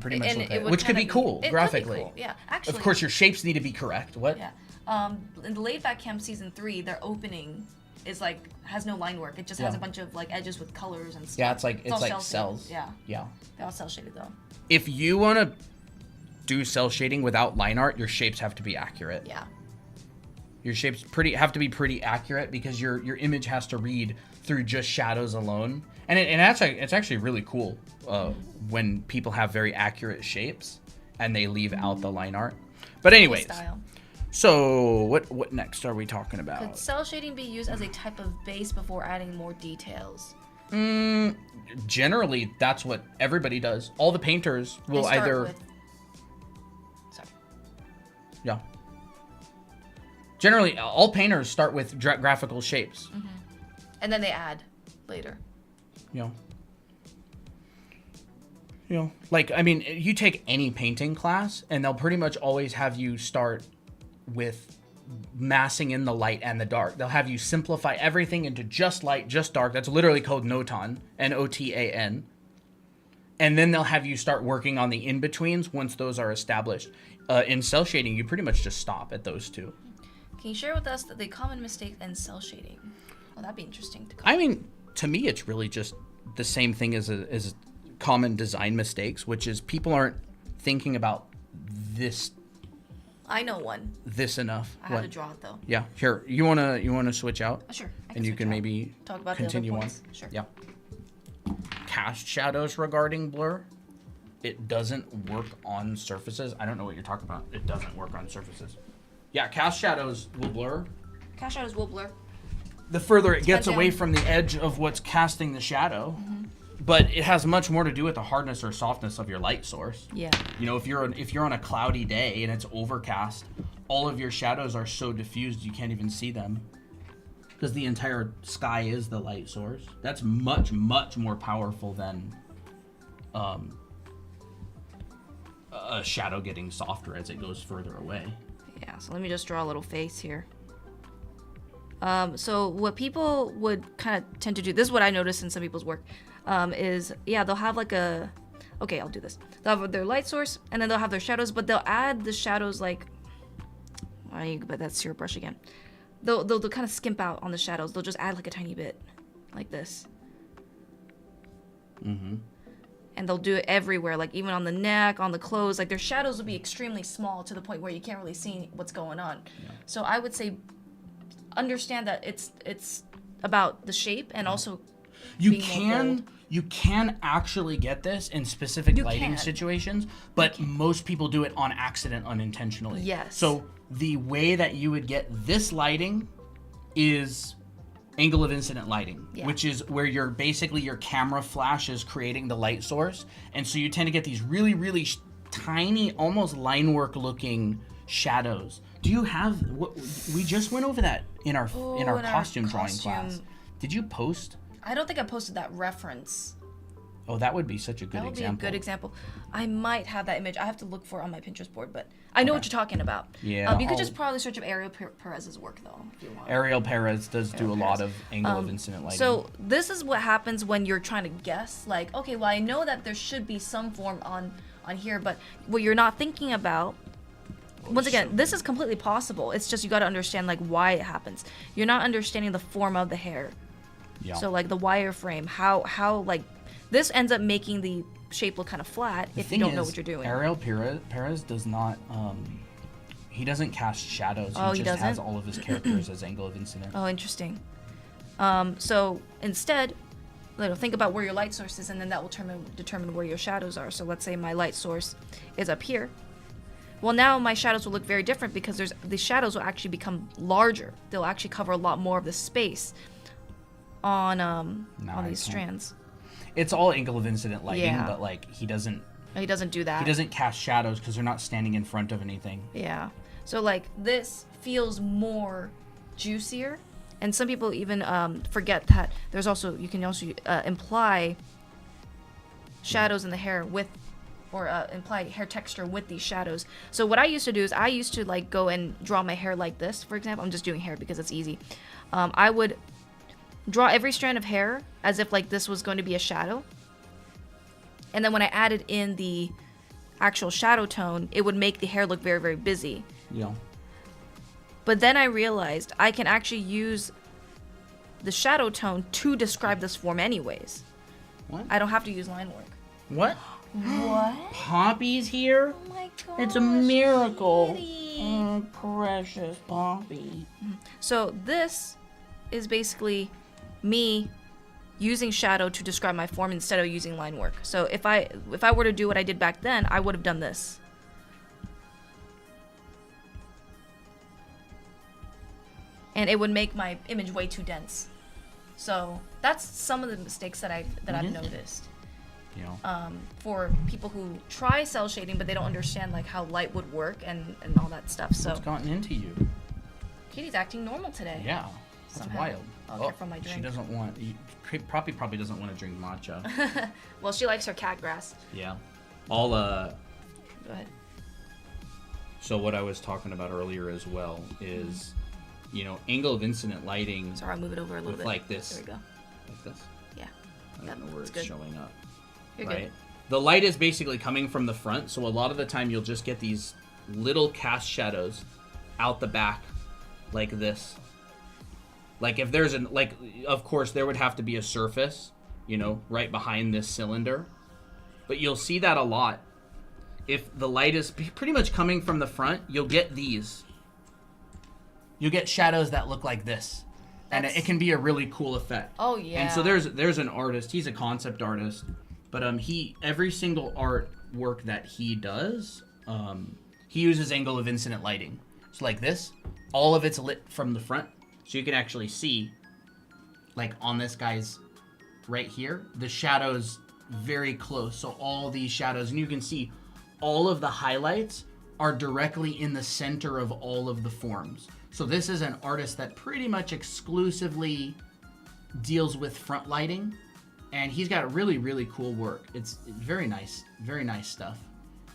pretty much look like it that. Which could be cool graphically. Cool. Yeah, actually. Of course, your shapes need to be correct. What? Yeah. In the Laid Back Camp season 3, their opening is like has no line work. It just has a bunch of like edges with colors and stuff. Yeah, it's like all cells. Yeah. Yeah. They're all cell shaded though. If you want to do cell shading without line art, your shapes have to be accurate. Yeah. Your shapes have to be pretty accurate because your image has to read through just shadows alone. And it's actually really cool when people have very accurate shapes and they leave out the line art. But anyways, so what next are we talking about? Could cell shading be used as a type of base before adding more details? Generally, that's what everybody does. All the painters will either... Yeah. Generally, all painters start with graphical shapes. And then they add later. You know, like, I mean, you take any painting class, and they'll pretty much always have you start with massing in the light and the dark. They'll have you simplify everything into just light, just dark. That's literally called Notan, Notan. And then they'll have you start working on the in-betweens once those are established. In cell shading, you pretty much just stop at those two. Can you share with us the common mistakes in cell shading? Well, that'd be interesting to I mean, to me, it's really just the same thing as common design mistakes, which is people aren't thinking about this. I know one. This enough. I have to draw it though. Yeah, here. You wanna switch out? Sure. And you can maybe talk about continue the other on. points. Sure. Yeah. Cast shadows regarding blur. It doesn't work on surfaces. I don't know what you're talking about. It doesn't work on surfaces. Yeah, cast shadows will blur. Cast shadows will blur. The further it gets away from the edge of what's casting the shadow. But it has much more to do with the hardness or softness of your light source. Yeah. You know, if you're on a cloudy day and it's overcast, all of your shadows are so diffused you can't even see them. Because the entire sky is the light source. That's much, much more powerful than a shadow getting softer as it goes further away. Yeah, so let me just draw a little face here. So what people would kind of tend to do, this is what I noticed in some people's work, is, yeah, they'll have like okay, I'll do this. They'll have their light source, and then they'll have their shadows, but they'll add the shadows like, but that's your brush again. they'll kind of skimp out on the shadows. They'll just add like a tiny bit, like this. Mm-hmm. And they'll do it everywhere, like even on the neck, on the clothes. Like their shadows will be extremely small to the point where you can't really see what's going on. Yeah. So I would say understand that it's about the shape and also you can actually get this in specific lighting situations, but most people do it on accident unintentionally. Yes. So the way that you would get this lighting is angle of incident lighting, which is where your camera flash is creating the light source, and so you tend to get these really, really tiny, almost line work looking shadows. Do you have what we just went over that in our costume drawing class? Did you post? I don't think I posted that reference. Oh, that would be such a good example. That would be a good example. I might have that image. I have to look for it on my Pinterest board, but I know what you're talking about. Yeah. You could just probably search up Ariel Perez's work, though, if you want. Ariel Perez does do a lot of angle of incident lighting. So this is what happens when you're trying to guess. Like, okay, well, I know that there should be some form on here, but what you're not thinking about, once again, this is completely possible. It's just you got to understand, like, why it happens. You're not understanding the form of the hair. Yeah. So, like, the wireframe, how like, this ends up making the shape look kind of flat if you don't know what you're doing. Ariel Perez does not, he doesn't cast shadows. He just has all of his characters as angle of incident. Oh, interesting. So instead, think about where your light source is, and then that will determine where your shadows are. So let's say my light source is up here. Well, now my shadows will look very different because the shadows will actually become larger. They'll actually cover a lot more of the space on these strands. It's all angle of incident lighting, but like he doesn't do that. He doesn't cast shadows because they're not standing in front of anything. Yeah. So like this feels more juicier, and some people even forget that you can also imply shadows in the hair or imply hair texture with these shadows. So what I used to do is I used to like go and draw my hair like this, for example. I'm just doing hair because it's easy. I would draw every strand of hair as if like this was going to be a shadow. And then when I added in the actual shadow tone, it would make the hair look very, very busy. Yeah. But then I realized I can actually use the shadow tone to describe this form anyways. What? I don't have to use line work. What? What? Poppy's here? Oh my gosh. It's a miracle. Kitty. Oh, precious Poppy. So this is basically me using shadow to describe my form instead of using line work. So if I were to do what I did back then, I would have done this. And it would make my image way too dense. So that's some of the mistakes that I've noticed. Yeah. For people who try cell shading but they don't understand like how light would work and all that stuff. So what's gotten into you? Kitty's acting normal today. Yeah. That's wild. From my drink. She doesn't want. Poppy probably doesn't want to drink matcha. Well, she likes her cat grass. Yeah. Go ahead. So what I was talking about earlier as well is, angle of incident lighting. Sorry, I'll move it over a little bit. Like this. There we go. Like this. Yeah. I don't know where it's good. showing up. You're right. Good. The light is basically coming from the front, so a lot of the time you'll just get these little cast shadows out the back, like this. Like if there's of course there would have to be a surface, right behind this cylinder. But you'll see that a lot. If the light is pretty much coming from the front, you'll get these. You'll get shadows that look like this. And it can be a really cool effect. Oh yeah. And so there's an artist, he's a concept artist, but every single artwork that he does, he uses angle of incident lighting. So like this, all of it's lit from the front. So you can actually see, like on this guy's right here, the shadows very close. So all these shadows, and you can see all of the highlights are directly in the center of all of the forms. So this is an artist that pretty much exclusively deals with front lighting, and he's got really, really cool work. It's very nice stuff.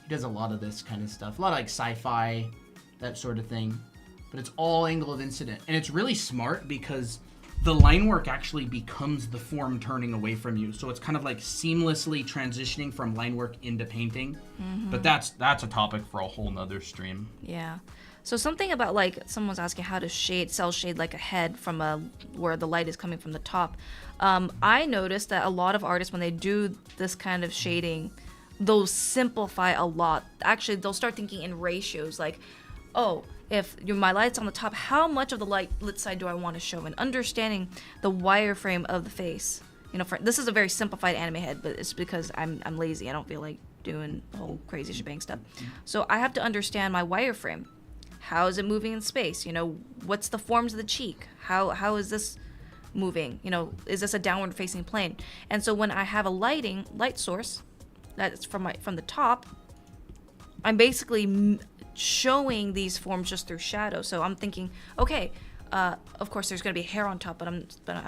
He does a lot of this kind of stuff, a lot of like sci-fi, that sort of thing. But it's all angle of incident. And it's really smart because the line work actually becomes the form turning away from you. So it's kind of like seamlessly transitioning from line work into painting. Mm-hmm. But that's a topic for a whole nother stream. Yeah. So something about like someone's asking how to cell shade like a head from where the light is coming from the top. I noticed that a lot of artists, when they do this kind of shading, they'll simplify a lot. Actually, they'll start thinking in ratios, like, oh, if my light's on the top, how much of the lit side do I want to show? And understanding the wireframe of the face. You know, this is a very simplified anime head, but it's because I'm lazy. I don't feel like doing the whole crazy shebang stuff. So I have to understand my wireframe. How is it moving in space? You know, what's the forms of the cheek? How is this moving? You know, is this a downward facing plane? And so when I have a light source that's from the top, I'm basically showing these forms just through shadow. So I'm thinking, okay, of course there's going to be hair on top, but I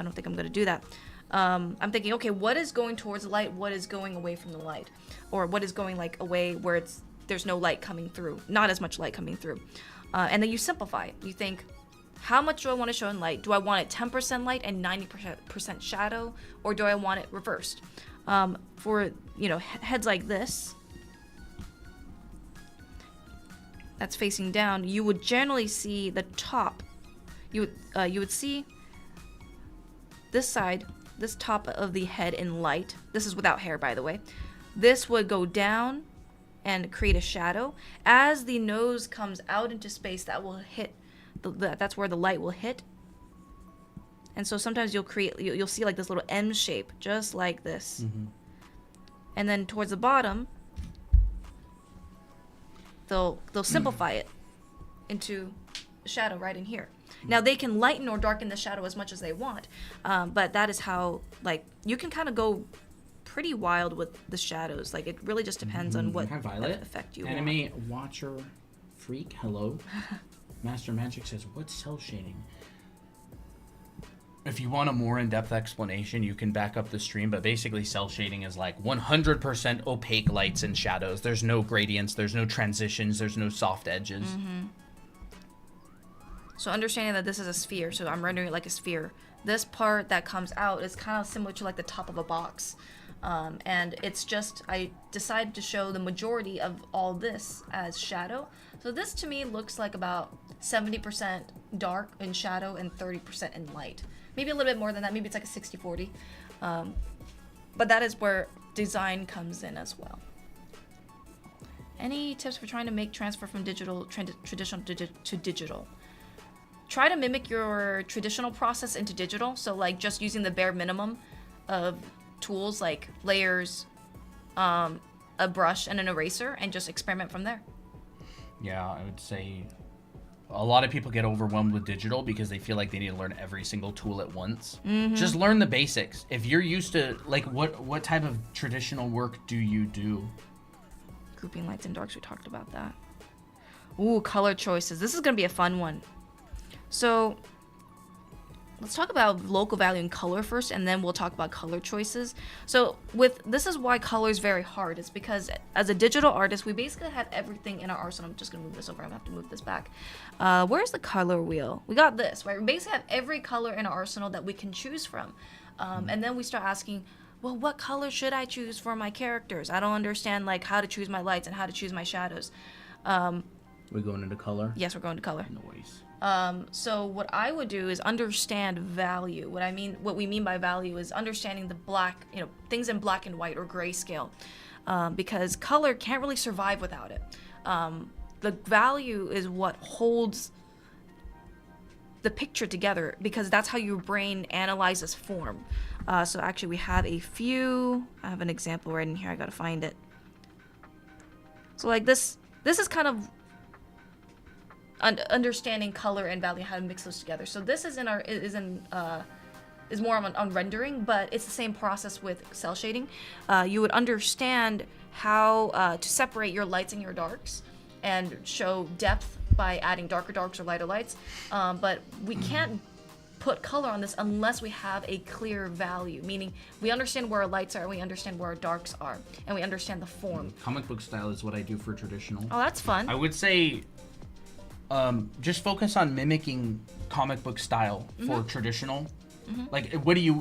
don't think I'm going to do that. I'm thinking, okay, what is going towards the light? What is going away from the light? Or what is going like away where there's no light coming through, not as much light coming through. And then you simplify. You think, how much do I want to show in light? Do I want it 10% light and 90% shadow? Or do I want it reversed? For, you know, heads like this, that's facing down, you would generally see the top. You would see this side, this top of the head in light. This is without hair, by the way. This would go down and create a shadow. As the nose comes out into space, that will hit, that's where the light will hit. And so sometimes you'll see like this little M shape, just like this. Mm-hmm. And then towards the bottom, they'll simplify it into a shadow right in here. Now they can lighten or darken the shadow as much as they want, but that is how, like, you can kind of go pretty wild with the shadows. Like, it really just depends on what effect you want. Anime watcher freak, hello. Master Magic says, what's cell shading? If you want a more in-depth explanation, you can back up the stream, but basically cell shading is like 100% opaque lights and shadows. There's no gradients, there's no transitions, there's no soft edges. Mm-hmm. So understanding that this is a sphere, so I'm rendering it like a sphere. This part that comes out is kind of similar to like the top of a box. And it's just, I decided to show the majority of all this as shadow. So this to me looks like about 70% dark in shadow and 30% in light. Maybe a little bit more than that, maybe it's like a 60-40. But that is where design comes in as well. Any tips for trying to make transfer from traditional to digital? Try to mimic your traditional process into digital. So like just using the bare minimum of tools like layers, a brush, and an eraser, and just experiment from there. Yeah, I would say a lot of people get overwhelmed with digital because they feel like they need to learn every single tool at once. Mm-hmm. Just learn the basics. If you're used to, like, what type of traditional work do you do? Grouping lights and darks, we talked about that. Ooh, color choices. This is going to be a fun one. So let's talk about local value and color first, and then we'll talk about color choices. So this is why color is very hard. It's because as a digital artist, we basically have everything in our arsenal. I'm just gonna move this over. I'm gonna have to move this back. Where's the color wheel? We got this, right? We basically have every color in our arsenal that we can choose from. And then we start asking, well, what color should I choose for my characters? I don't understand like how to choose my lights and how to choose my shadows. We're going into color? Yes, we're going to color. Noise. So what I would do is understand value. What we mean by value is understanding the black, things in black and white or grayscale, because color can't really survive without it. The value is what holds the picture together, because that's how your brain analyzes form. So actually we have I have an example right in here. I gotta find it. So like this is kind of understanding color and value, how to mix those together. So this is more on rendering, but it's the same process with cell shading. You would understand how to separate your lights and your darks and show depth by adding darker darks or lighter lights. But we can't put color on this unless we have a clear value, meaning we understand where our lights are, we understand where our darks are, and we understand the form. Comic book style is what I do for traditional. Oh, that's fun. I would say just focus on mimicking comic book style for traditional. Mm-hmm. Like, what do you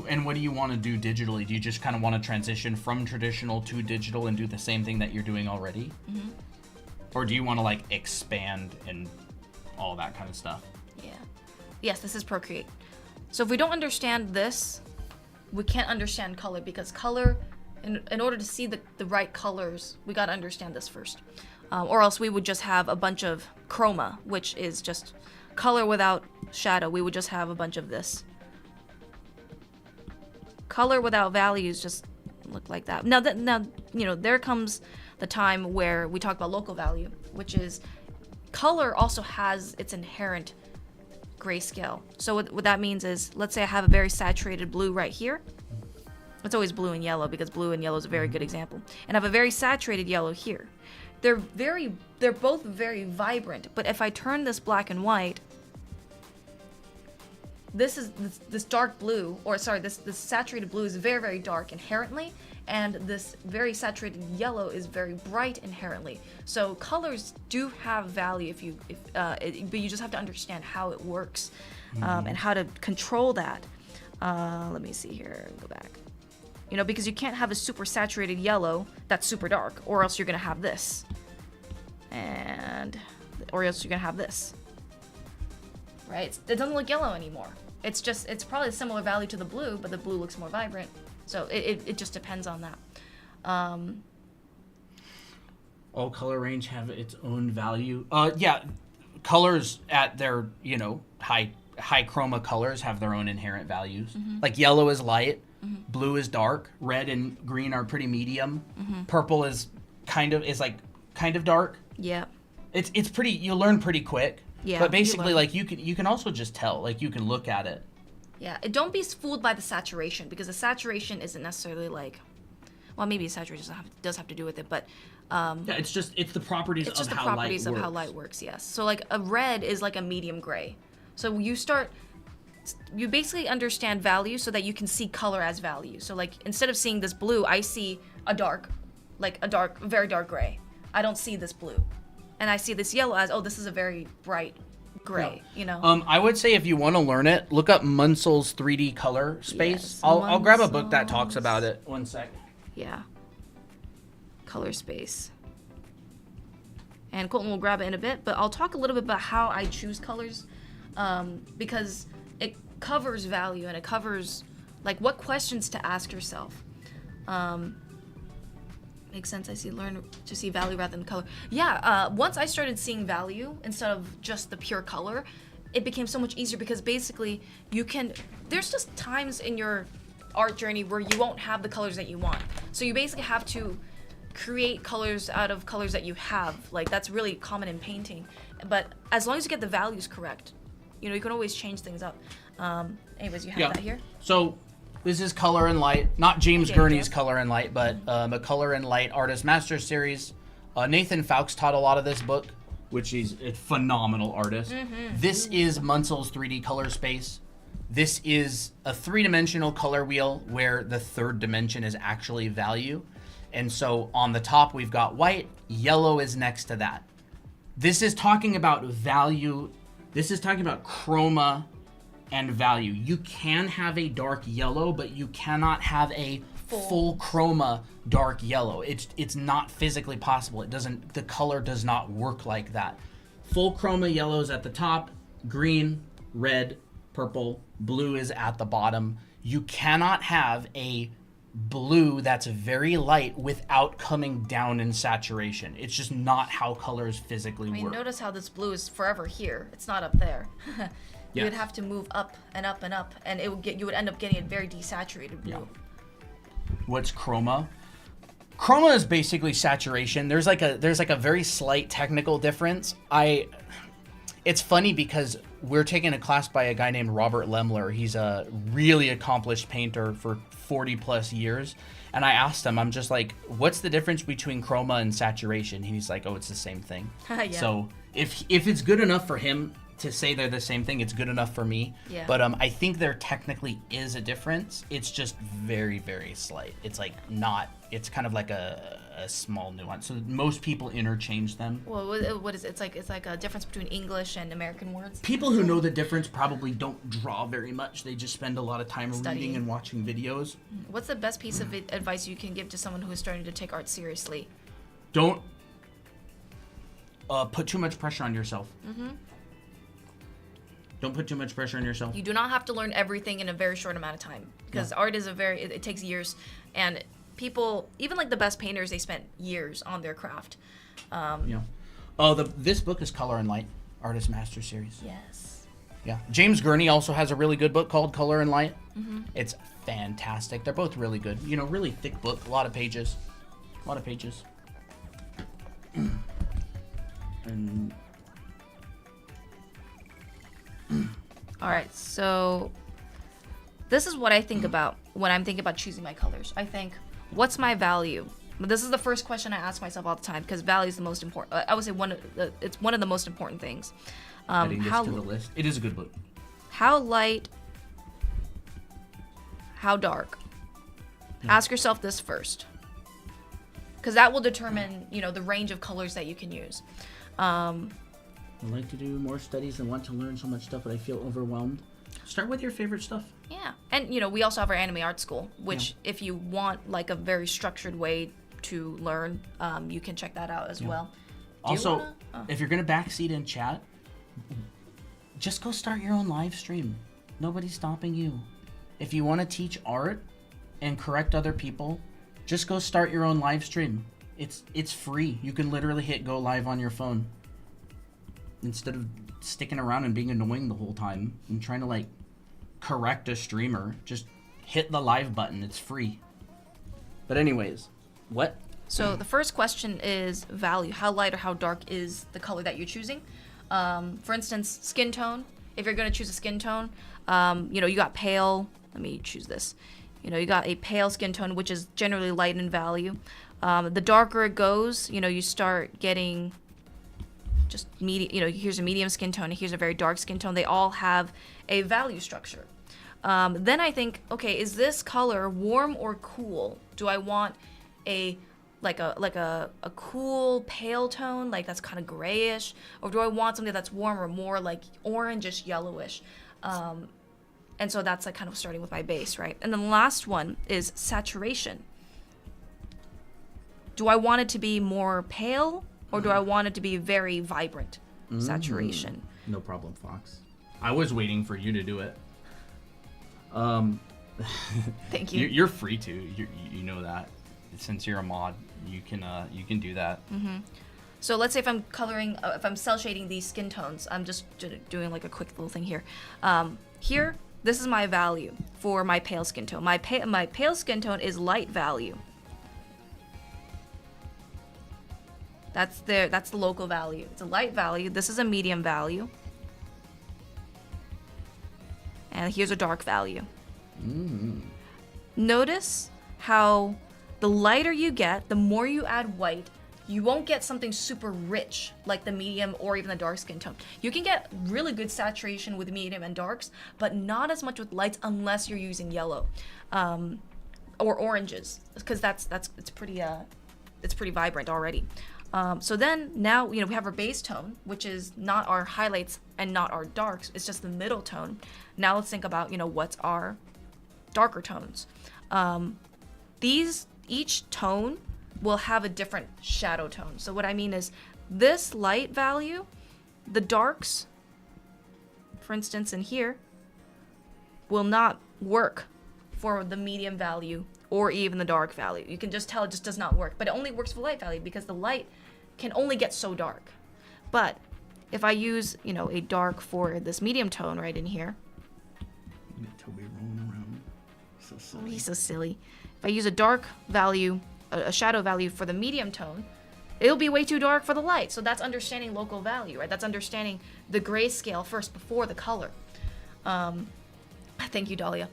want to do digitally? Do you just kind of want to transition from traditional to digital and do the same thing that you're doing already? Mm-hmm. Or do you want to like expand and all that kind of stuff. Yeah. Yes, this is Procreate. So if we don't understand this, we can't understand color, because color, in order to see the right colors, we got to understand this first. Or else we would just have a bunch of chroma, which is just color without shadow. We would just have a bunch of this. Color without values just look like that. Now, there comes the time where we talk about local value, which is color also has its inherent grayscale. So what that means is, let's say I have a very saturated blue right here. It's always blue and yellow because blue and yellow is a very good example. And I have a very saturated yellow here. They're both very vibrant, but if I turn this black and white, this dark blue, this saturated blue is very, very dark inherently, and this very saturated yellow is very bright inherently. So colors do have value but you just have to understand how it works, and how to control that. Let me see here, go back. Because you can't have a super saturated yellow that's super dark, or else you're gonna have this, or else you're gonna have this. Right? It doesn't look yellow anymore. It's probably a similar value to the blue, but the blue looks more vibrant. So it just depends on that. All color range have its own value. Yeah, colors at their high chroma colors have their own inherent values. Like yellow is light, blue is dark, red and green are pretty medium. Purple is kind of dark. Yeah. It's pretty. You learn pretty quick. Yeah. But basically, like you can also just tell. Like you can look at it. Yeah. Don't be fooled by the saturation, because the saturation isn't necessarily like, well, maybe saturation does have to do with it, but yeah, it's the properties it's just of the how properties light of works. how light works. Yes. So like a red is like a medium gray. So you basically understand value so that you can see color as value. So like instead of seeing this blue, I see a very dark gray. I don't see this blue. And I see this yellow as, oh, this is a very bright gray, I would say if you want to learn it, look up Munsel's 3D color space. Yes, I'll grab a book that talks about it. One sec. Yeah. Color space. And Colton will grab it in a bit, but I'll talk a little bit about how I choose colors, because it covers value and it covers like what questions to ask yourself. Makes sense. I see. Learn to see value rather than color. Yeah. Once I started seeing value instead of just the pure color, it became so much easier, because basically there's just times in your art journey where you won't have the colors that you want. So you basically have to create colors out of colors that you have. Like that's really common in painting. But as long as you get the values correct, you can always change things up. Anyways, you have that here. So this is Color and Light, not James Gurney's Color and Light, but a Color and Light Artist Master Series. Nathan Fowkes taught a lot of this book, which is a phenomenal artist. This is Munsel's 3D color space. This is a 3-dimensional color wheel where the third dimension is actually value. And so on the top we've got white, yellow is next to that. This is talking about value. This is talking about chroma and value. You can have a dark yellow, but you cannot have a full chroma dark yellow. It's not physically possible. The color does not work like that. Full chroma yellow is at the top, green, red, purple, blue is at the bottom. You cannot have a blue that's very light without coming down in saturation. It's just not how colors physically work. Notice how this blue is forever here. It's not up there. You would have to move up and up and up, and you would end up getting a very desaturated blue. Yeah. What's chroma? Chroma is basically saturation. There's like a very slight technical difference. It's funny because we're taking a class by a guy named Robert Lemler. He's a really accomplished painter for 40 plus years. And I asked him, I'm just like, what's the difference between chroma and saturation? And he's like, oh, it's the same thing. Yeah. So if it's good enough for him to say they're the same thing, it's good enough for me. Yeah. But I think there technically is a difference. It's just very, very slight. It's like not, it's kind of like a small nuance. So most people interchange them. Well, what is it? It's like a difference between English and American words. People who know the difference probably don't draw very much. They just spend a lot of time Studying. reading and watching videos. What's the best piece of advice you can give to someone who is starting to take art seriously? Don't put too much pressure on yourself. Don't put too much pressure on yourself. You do not have to learn everything in a very short amount of time, because art is it takes years, and people, even like the best painters, they spent years on their craft. Yeah. Oh, this book is Color and Light, Artist Master Series. Yes. Yeah. James Gurney also has a really good book called Color and Light. It's fantastic. They're both really good. You know, really thick book, a lot of pages. A lot of pages. And All right, so this is what I think about when I'm thinking about choosing my colors. I think, what's my value? This is the first question I ask myself all the time, because value is the most important. I would say it's one of the most important things. adding this to the list. It is a good book. How light, how dark? Ask yourself this first, because that will determine, the range of colors that you can use. I like to do more studies and want to learn so much stuff, but I feel overwhelmed. Start with your favorite stuff. Yeah, and we also have our anime art school, which if you want like a very structured way to learn, you can check that out as well. Also, if you're gonna backseat in chat, just go start your own live stream. Nobody's stopping you. If you want to teach art and correct other people, just go start your own live stream. It's free. You can literally hit go live on your phone instead of sticking around and being annoying the whole time and trying to like correct a streamer. Just hit the live button. It's free. But anyways, what? So the first question is value. How light or how dark is the color that you're choosing? For instance, skin tone. If you're going to choose a skin tone, you got pale. Let me choose this. You got a pale skin tone, which is generally light in value. The darker it goes, you start getting just medium. Here's a medium skin tone, and here's a very dark skin tone. They all have a value structure. Then I think, okay, is this color warm or cool? Do I want a cool pale tone, like that's kind of grayish, or do I want something that's warmer, more like orangish, yellowish? And so that's like kind of starting with my base, right? And then the last one is saturation. Do I want it to be more pale, or do I want it to be very vibrant saturation? No problem, Fox. I was waiting for you to do it. Thank you. You're free to. You know that. Since you're a mod, you can do that. So let's say if I'm coloring, if I'm cell shading these skin tones, I'm just doing like a quick little thing here. Here, this is my value for my pale skin tone. My pale skin tone is light value. That's the local value. It's a light value. This is a medium value. And here's a dark value. Notice how the lighter you get, the more you add white, you won't get something super rich like the medium or even the dark skin tone. You can get really good saturation with medium and darks, but not as much with lights unless you're using yellow or oranges, because it's pretty vibrant already. So then now we have our base tone, which is not our highlights and not our darks. It's just the middle tone. Now let's think about what's our darker tones. Each tone will have a different shadow tone. So what I mean is this light value, the darks, for instance in here, will not work for the medium value or even the dark value. You can just tell it just does not work, but it only works for light value because the light can only get so dark. But if I use, a dark for this medium tone right in here. Toby rolling around. So silly. Oh, he's so silly. If I use a dark value, a shadow value for the medium tone, it'll be way too dark for the light. So that's understanding local value, right? That's understanding the grayscale first before the color. Thank you, Dahlia.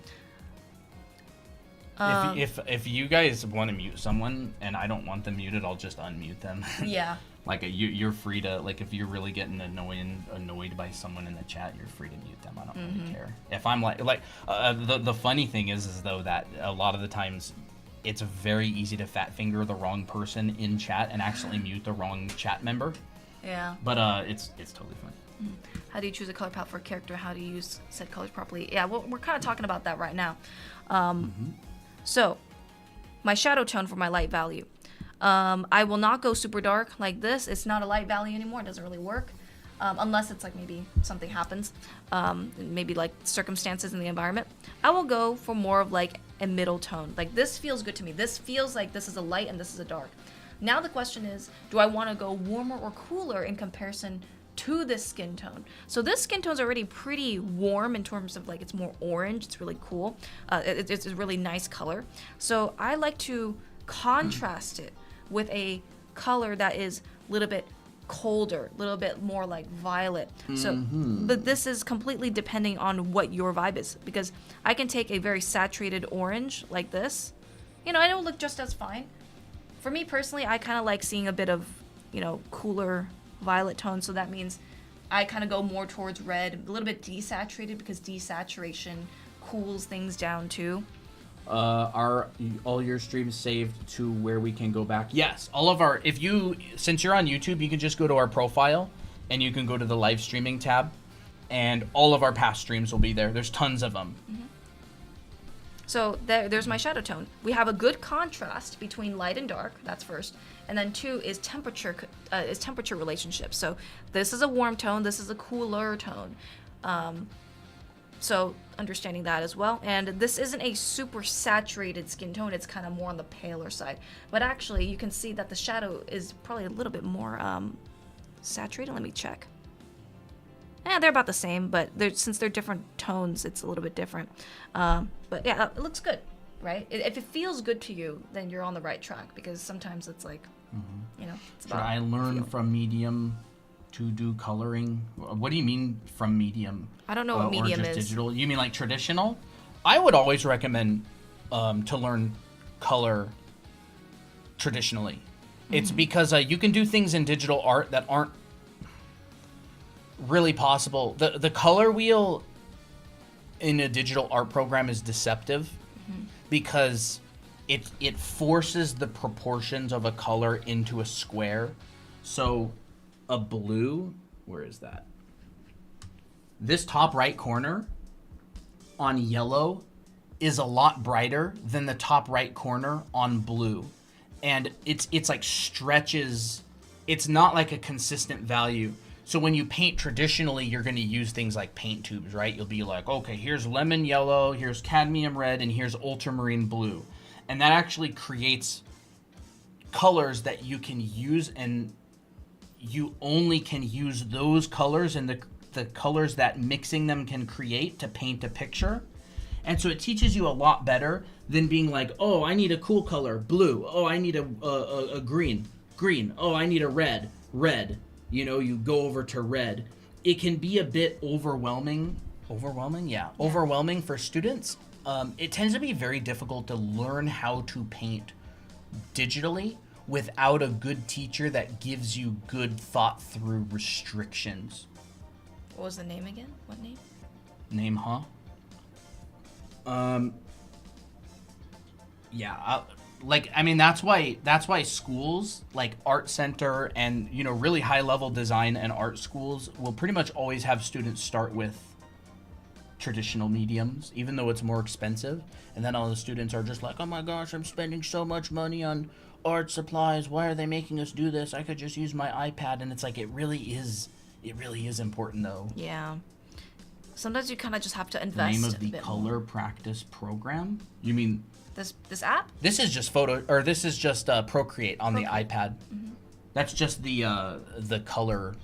If you guys want to mute someone and I don't want them muted, I'll just unmute them. Yeah. Like you're free to, like, if you're really getting annoyed by someone in the chat, you're free to mute them. I don't really care. If I'm the funny thing is though that a lot of the times it's very easy to fat finger the wrong person in chat and accidentally mute the wrong chat member. Yeah. But it's totally fine. How do you choose a color palette for a character? How do you use said colors properly? Yeah, well, we're kind of talking about that right now. So, my shadow tone for my light value. I will not go super dark like this. It's not a light value anymore. It doesn't really work. unless it's like maybe something happens, maybe like circumstances in the environment. I will go for more of like a middle tone. Like this feels good to me. This feels like this is a light and this is a dark. Now the question is, do I want to go warmer or cooler in comparison to this skin tone? So this skin tone is already pretty warm in terms of like it's more orange. It's really cool. It's a really nice color. So I like to contrast it with a color that is a little bit colder, a little bit more like violet. So, but this is completely depending on what your vibe is, because I can take a very saturated orange like this, and it'll look just as fine. For me personally, I kind of like seeing a bit of, cooler violet tone. So that means I kind of go more towards red, a little bit desaturated, because desaturation cools things down too. Are all your streams saved to where we can go back? Yes, all of our, since you're on YouTube, you can just go to our profile and you can go to the live streaming tab and all of our past streams will be there. There's tons of them. So there's my shadow tone. We have a good contrast between light and dark. That's first, and then two is temperature relationship. So this is a warm tone. This is a cooler tone. So understanding that as well. And this isn't a super saturated skin tone. It's kind of more on the paler side. But actually, you can see that the shadow is probably a little bit more saturated. Let me check. They're about the same, but since they're different tones, it's a little bit different. But yeah, it looks good, right? If it feels good to you, then you're on the right track, because sometimes it's like, it's about Should I learn from medium to do coloring? What do you mean from medium? I don't know what medium or just is. Digital? You mean like traditional? I would always recommend to learn color traditionally. It's because you can do things in digital art that aren't really possible. The color wheel in a digital art program is deceptive because it forces the proportions of a color into a square. So a blue, where is that? This top right corner on yellow is a lot brighter than the top right corner on blue. And it's like stretches. It's not like a consistent value. So when you paint traditionally, you're going to use things like paint tubes, right? You'll be like, okay, here's lemon yellow, here's cadmium red, and here's ultramarine blue. And that actually creates colors that you can use, and you only can use those colors and the colors that mixing them can create to paint a picture. And so it teaches you a lot better than being like, oh, I need a cool color, blue. Oh, I need a green. Oh, I need a red. You go over to red. It can be a bit overwhelming. Overwhelming for students. It tends to be very difficult to learn how to paint digitally without a good teacher that gives you good thought through restrictions. What was the name again? What name? Name, huh? That's why schools like Art Center and, really high level design and art schools will pretty much always have students start with traditional mediums, even though it's more expensive. And then all the students are just like, oh my gosh, I'm spending so much money on art supplies. Why are they making us do this? I could just use my iPad. And it's like, it really is important though. Yeah. Sometimes you kind of just have to invest. Name of the color practice program? You mean this app? This is just Procreate on the iPad. Mm-hmm. That's just the color.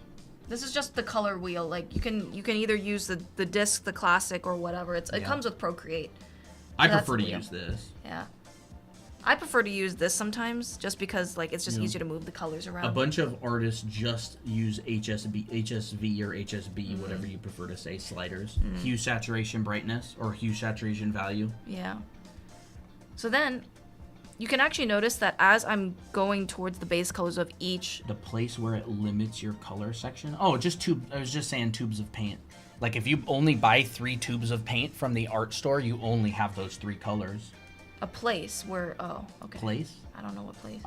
This is just the color wheel. Like you can either use the disc, the classic, or whatever. It comes with Procreate. I prefer to use this. Yeah. I prefer to use this sometimes just because it's just easier to move the colors around. A bunch of artists just use HSV or HSB, whatever you prefer to say, sliders. Hue, saturation, brightness, or hue, saturation, value. Yeah. So then you can actually notice that as I'm going towards the base colors of each... The place where it limits your color section? Oh, I was just saying tubes of paint. Like if you only buy 3 tubes of paint from the art store, you only have those 3 colors. A place where, oh, okay. Place? I don't know what place.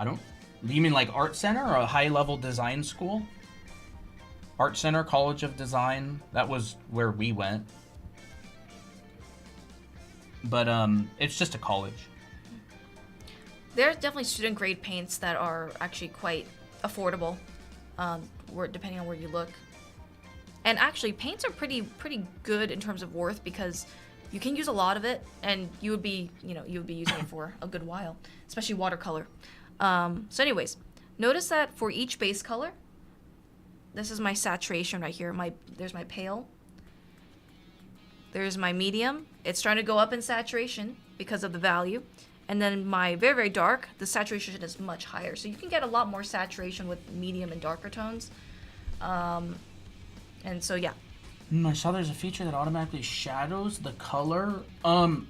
You mean like Art Center or a high-level design school? Art Center, College of Design, that was where we went. But it's just a college. There's definitely student-grade paints that are actually quite affordable, depending on where you look. And actually, paints are pretty good in terms of worth because you can use a lot of it, and you would be using it for a good while, especially watercolor. So anyways, notice that for each base color, this is my saturation right here. There's my pale. There's my medium. It's trying to go up in saturation because of the value. And then my very, very dark, the saturation is much higher. So you can get a lot more saturation with medium and darker tones. And so, yeah. I saw there's a feature that automatically shadows the color. I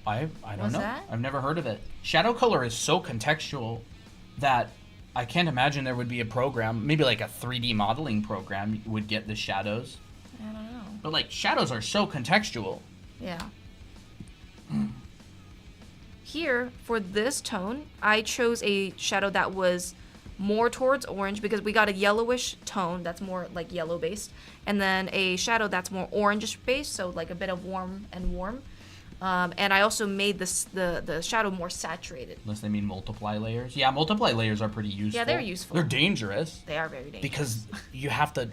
don't What's know. that? I've never heard of it. Shadow color is so contextual that I can't imagine there would be a program, maybe like a 3D modeling program would get the shadows. I don't know. But like shadows are so contextual. Yeah. Here, for this tone, I chose a shadow that was more towards orange because we got a yellowish tone that's more like yellow based, and then a shadow that's more orangish based, so like a bit of warm. And I also made the shadow more saturated. Unless they mean multiply layers. Yeah, multiply layers are pretty useful. Yeah, they're useful. They're dangerous. They are very dangerous. Because you have to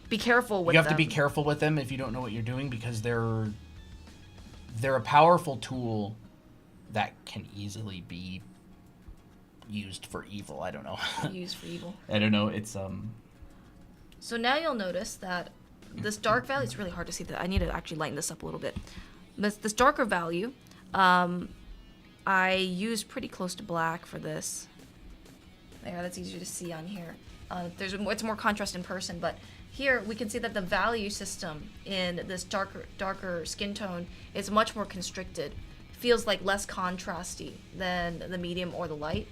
be careful with them. You have them. to be careful with them if you don't know what you're doing because they're a powerful tool that can easily be used for evil. I don't know. Used for evil. I don't know. It's So now you'll notice that this dark value, it's really hard to see that. I need to actually lighten this up a little bit. This darker value, I used pretty close to black for this. There, that's easier to see on here. It's more contrast in person, but here we can see that the value system in this darker skin tone is much more constricted. Feels like less contrasty than the medium or the light.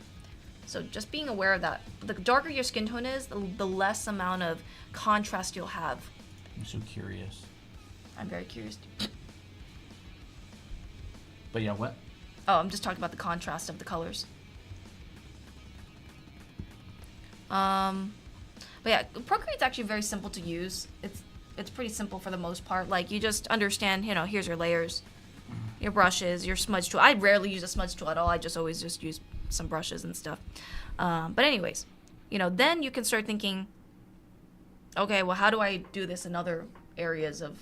So just being aware of that. The darker your skin tone is, the less amount of contrast you'll have. I'm so curious. I'm very curious. But yeah, what? Oh, I'm just talking about the contrast of the colors. But yeah, Procreate's actually very simple to use. It's pretty simple for the most part. Like, you just understand, here's your layers, your brushes, your smudge tool. I rarely use a smudge tool at all. I always just use some brushes and stuff. But anyways, then you can start thinking, okay, well, how do I do this in other areas of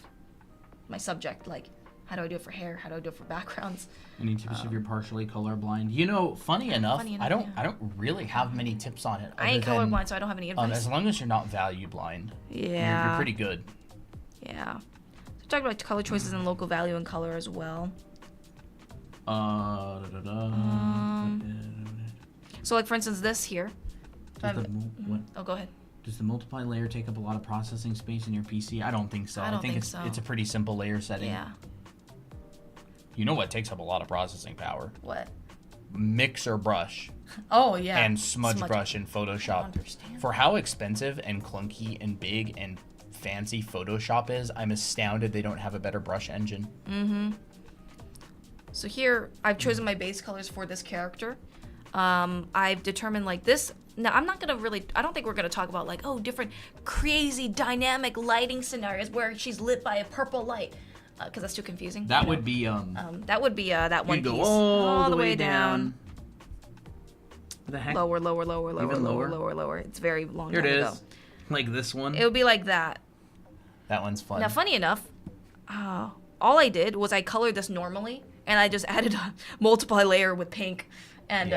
my subject? Like, how do I do it for hair? How do I do it for backgrounds? Any tips if you're partially colorblind? Funny enough, I don't really have many tips on it. I ain't colorblind, so I don't have any advice. As long as you're not value blind, yeah, you're pretty good. Yeah. So talk about color choices and local value and color as well. So like for instance, this here. Oh, go ahead. Does the multiply layer take up a lot of processing space in your PC? I don't think so. I think it's a pretty simple layer setting. Yeah. You know what takes up a lot of processing power? What? Mixer brush. Oh, yeah. And smudge brush in Photoshop. I don't understand. For how expensive and clunky and big and fancy Photoshop is, I'm astounded they don't have a better brush engine. Mm-hmm. So here, I've chosen my base colors for this character. I've determined like this. Now, I don't think we're going to talk about like, different crazy dynamic lighting scenarios where she's lit by a purple light. Because that's too confusing. That would be that would be that one piece. Go all the way down. What the heck? Lower. It's very long. Here it is. Like this one. It would be like that. That one's fun. Now, funny enough, all I did was I colored this normally, and I just added a multiply layer with pink. And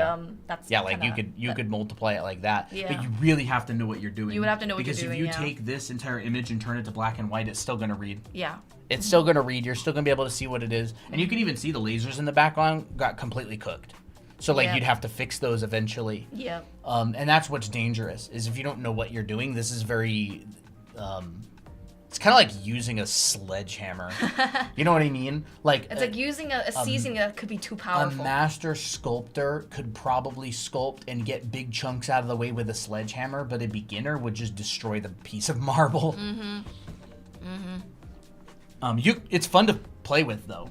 that's you could multiply it like that. Yeah. But you really have to know what you're doing. You would have to know what you're doing. Because if you take this entire image and turn it to black and white, it's still gonna read. Yeah. It's still gonna read. You're still gonna be able to see what it is, and you can even see the lasers in the background got completely cooked. So you'd have to fix those eventually. Yeah. And that's what's dangerous is if you don't know what you're doing. This is very. It's kind of like using a sledgehammer. You know what I mean? Like it's like using a seasoning that could be too powerful. A master sculptor could probably sculpt and get big chunks out of the way with a sledgehammer, but a beginner would just destroy the piece of marble. Mm-hmm. Mm-hmm. It's fun to play with though.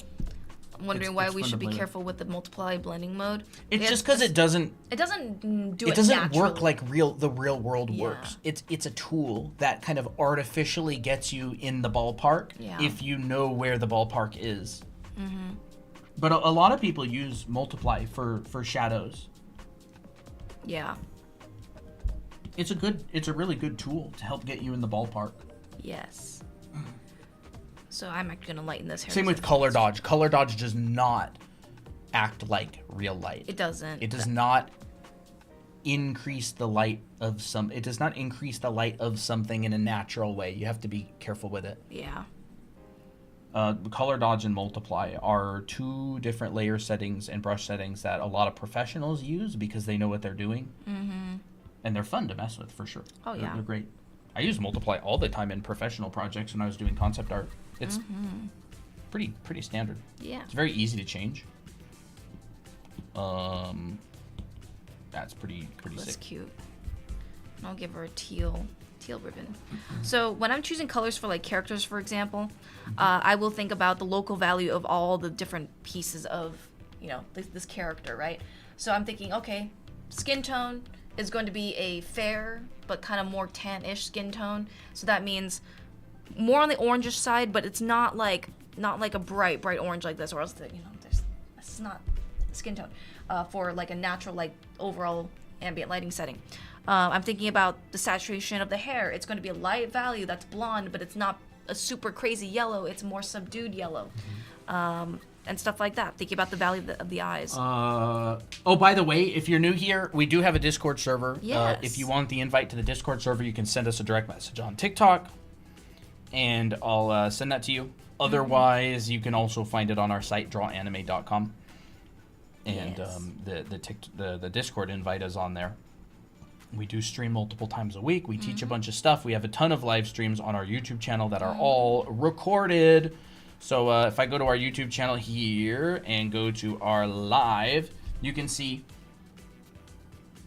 I'm wondering why we should be careful with the multiply blending mode. It's just because it doesn't. It doesn't do it. It doesn't naturally. work like the real world works. It's a tool that kind of artificially gets you in the ballpark if you know where the ballpark is. Mm-hmm. But a lot of people use multiply for shadows. Yeah. It's a really good tool to help get you in the ballpark. Yes. So I'm actually gonna lighten this hair. Same with color dodge. Color dodge does not act like real light. It doesn't. It does not increase the light of it does not increase the light of something in a natural way. You have to be careful with it. Yeah. Color dodge and multiply are two different layer settings and brush settings that a lot of professionals use because they know what they're doing. Mm-hmm. And they're fun to mess with for sure. Oh, yeah. They're great. I use multiply all the time in professional projects when I was doing concept art. It's pretty standard. Yeah. It's very easy to change. That's pretty That's sick. cute. And I'll give her a teal ribbon. So when I'm choosing colors for like characters, for example, I will think about the local value of all the different pieces of, this character, right? So I'm thinking, okay, skin tone is going to be a fair but kind of more tan-ish skin tone. So that means more on the orangish side, but it's not like a bright orange like this, or else this is not skin tone for like a natural like overall ambient lighting setting. I'm thinking about the saturation of the hair. It's going to be a light value that's blonde, but it's not a super crazy yellow. It's more subdued yellow, and stuff like that. Thinking about the value of the eyes. Oh, by the way, if you're new here, we do have a Discord server. Yes. If you want the invite to the Discord server, you can send us a direct message on TikTok, and I'll send that to you. Otherwise, you can also find it on our site, drawanime.com. And Yes. The Discord invite is on there. We do stream multiple times a week. We teach a bunch of stuff. We have a ton of live streams on our YouTube channel that are all recorded. So if I go to our YouTube channel here and go to our live, you can see,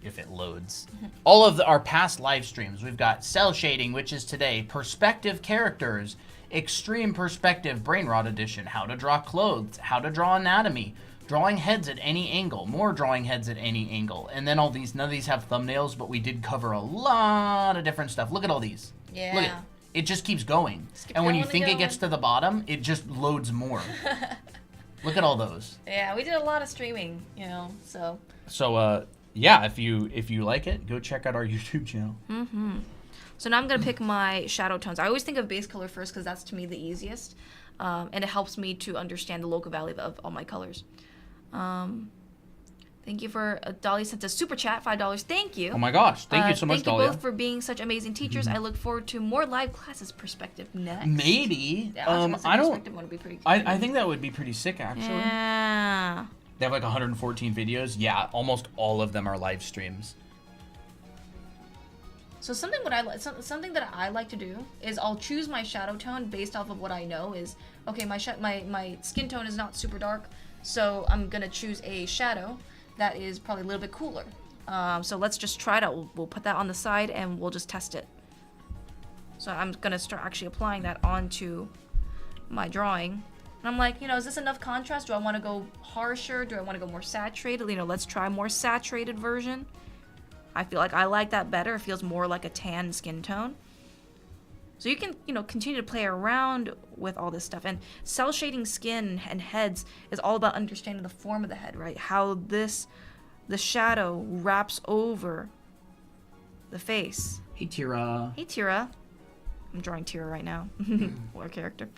if it loads, all of our past live streams. We've got cell shading, which is today, perspective characters, extreme perspective brain rot edition, how to draw clothes, how to draw anatomy, drawing heads at any angle, more drawing heads at any angle, and then all these. None of these have thumbnails, but we did cover a lot of different stuff. Look at all these. Yeah. Look at it. Just keeps going. keep And when you going and think it going. gets to the bottom, it just loads more. Look at all those. Yeah, we did a lot of streaming, so. So yeah, if you like it, go check out our YouTube channel. So now I'm going to pick my shadow tones. I always think of base color first because that's to me the easiest. And it helps me to understand the local value of all my colors. Thank you for Dolly sent a super chat, $5. Thank you. Oh my gosh, thank you so much, thank Dahlia. you both for being such amazing teachers. I look forward to more live classes perspective next. Maybe. The I don't. perspective one would be pretty I think that would be pretty sick, actually. Yeah. They have like 114 videos. Yeah, almost all of them are live streams. So something that I like to do is I'll choose my shadow tone based off of what I know is, okay, my skin tone is not super dark, so I'm gonna choose a shadow that is probably a little bit cooler. So let's just try it out. We'll put that on the side and we'll just test it. So I'm gonna start actually applying that onto my drawing. And I'm like, is this enough contrast? Do I want to go harsher? Do I want to go more saturated? Let's try a more saturated version. I feel like I like that better. It feels more like a tan skin tone. So you can, continue to play around with all this stuff. And cell shading skin and heads is all about understanding the form of the head, right? How the shadow wraps over the face. Hey, Tira. Hey, Tira. I'm drawing Tira right now. Our character.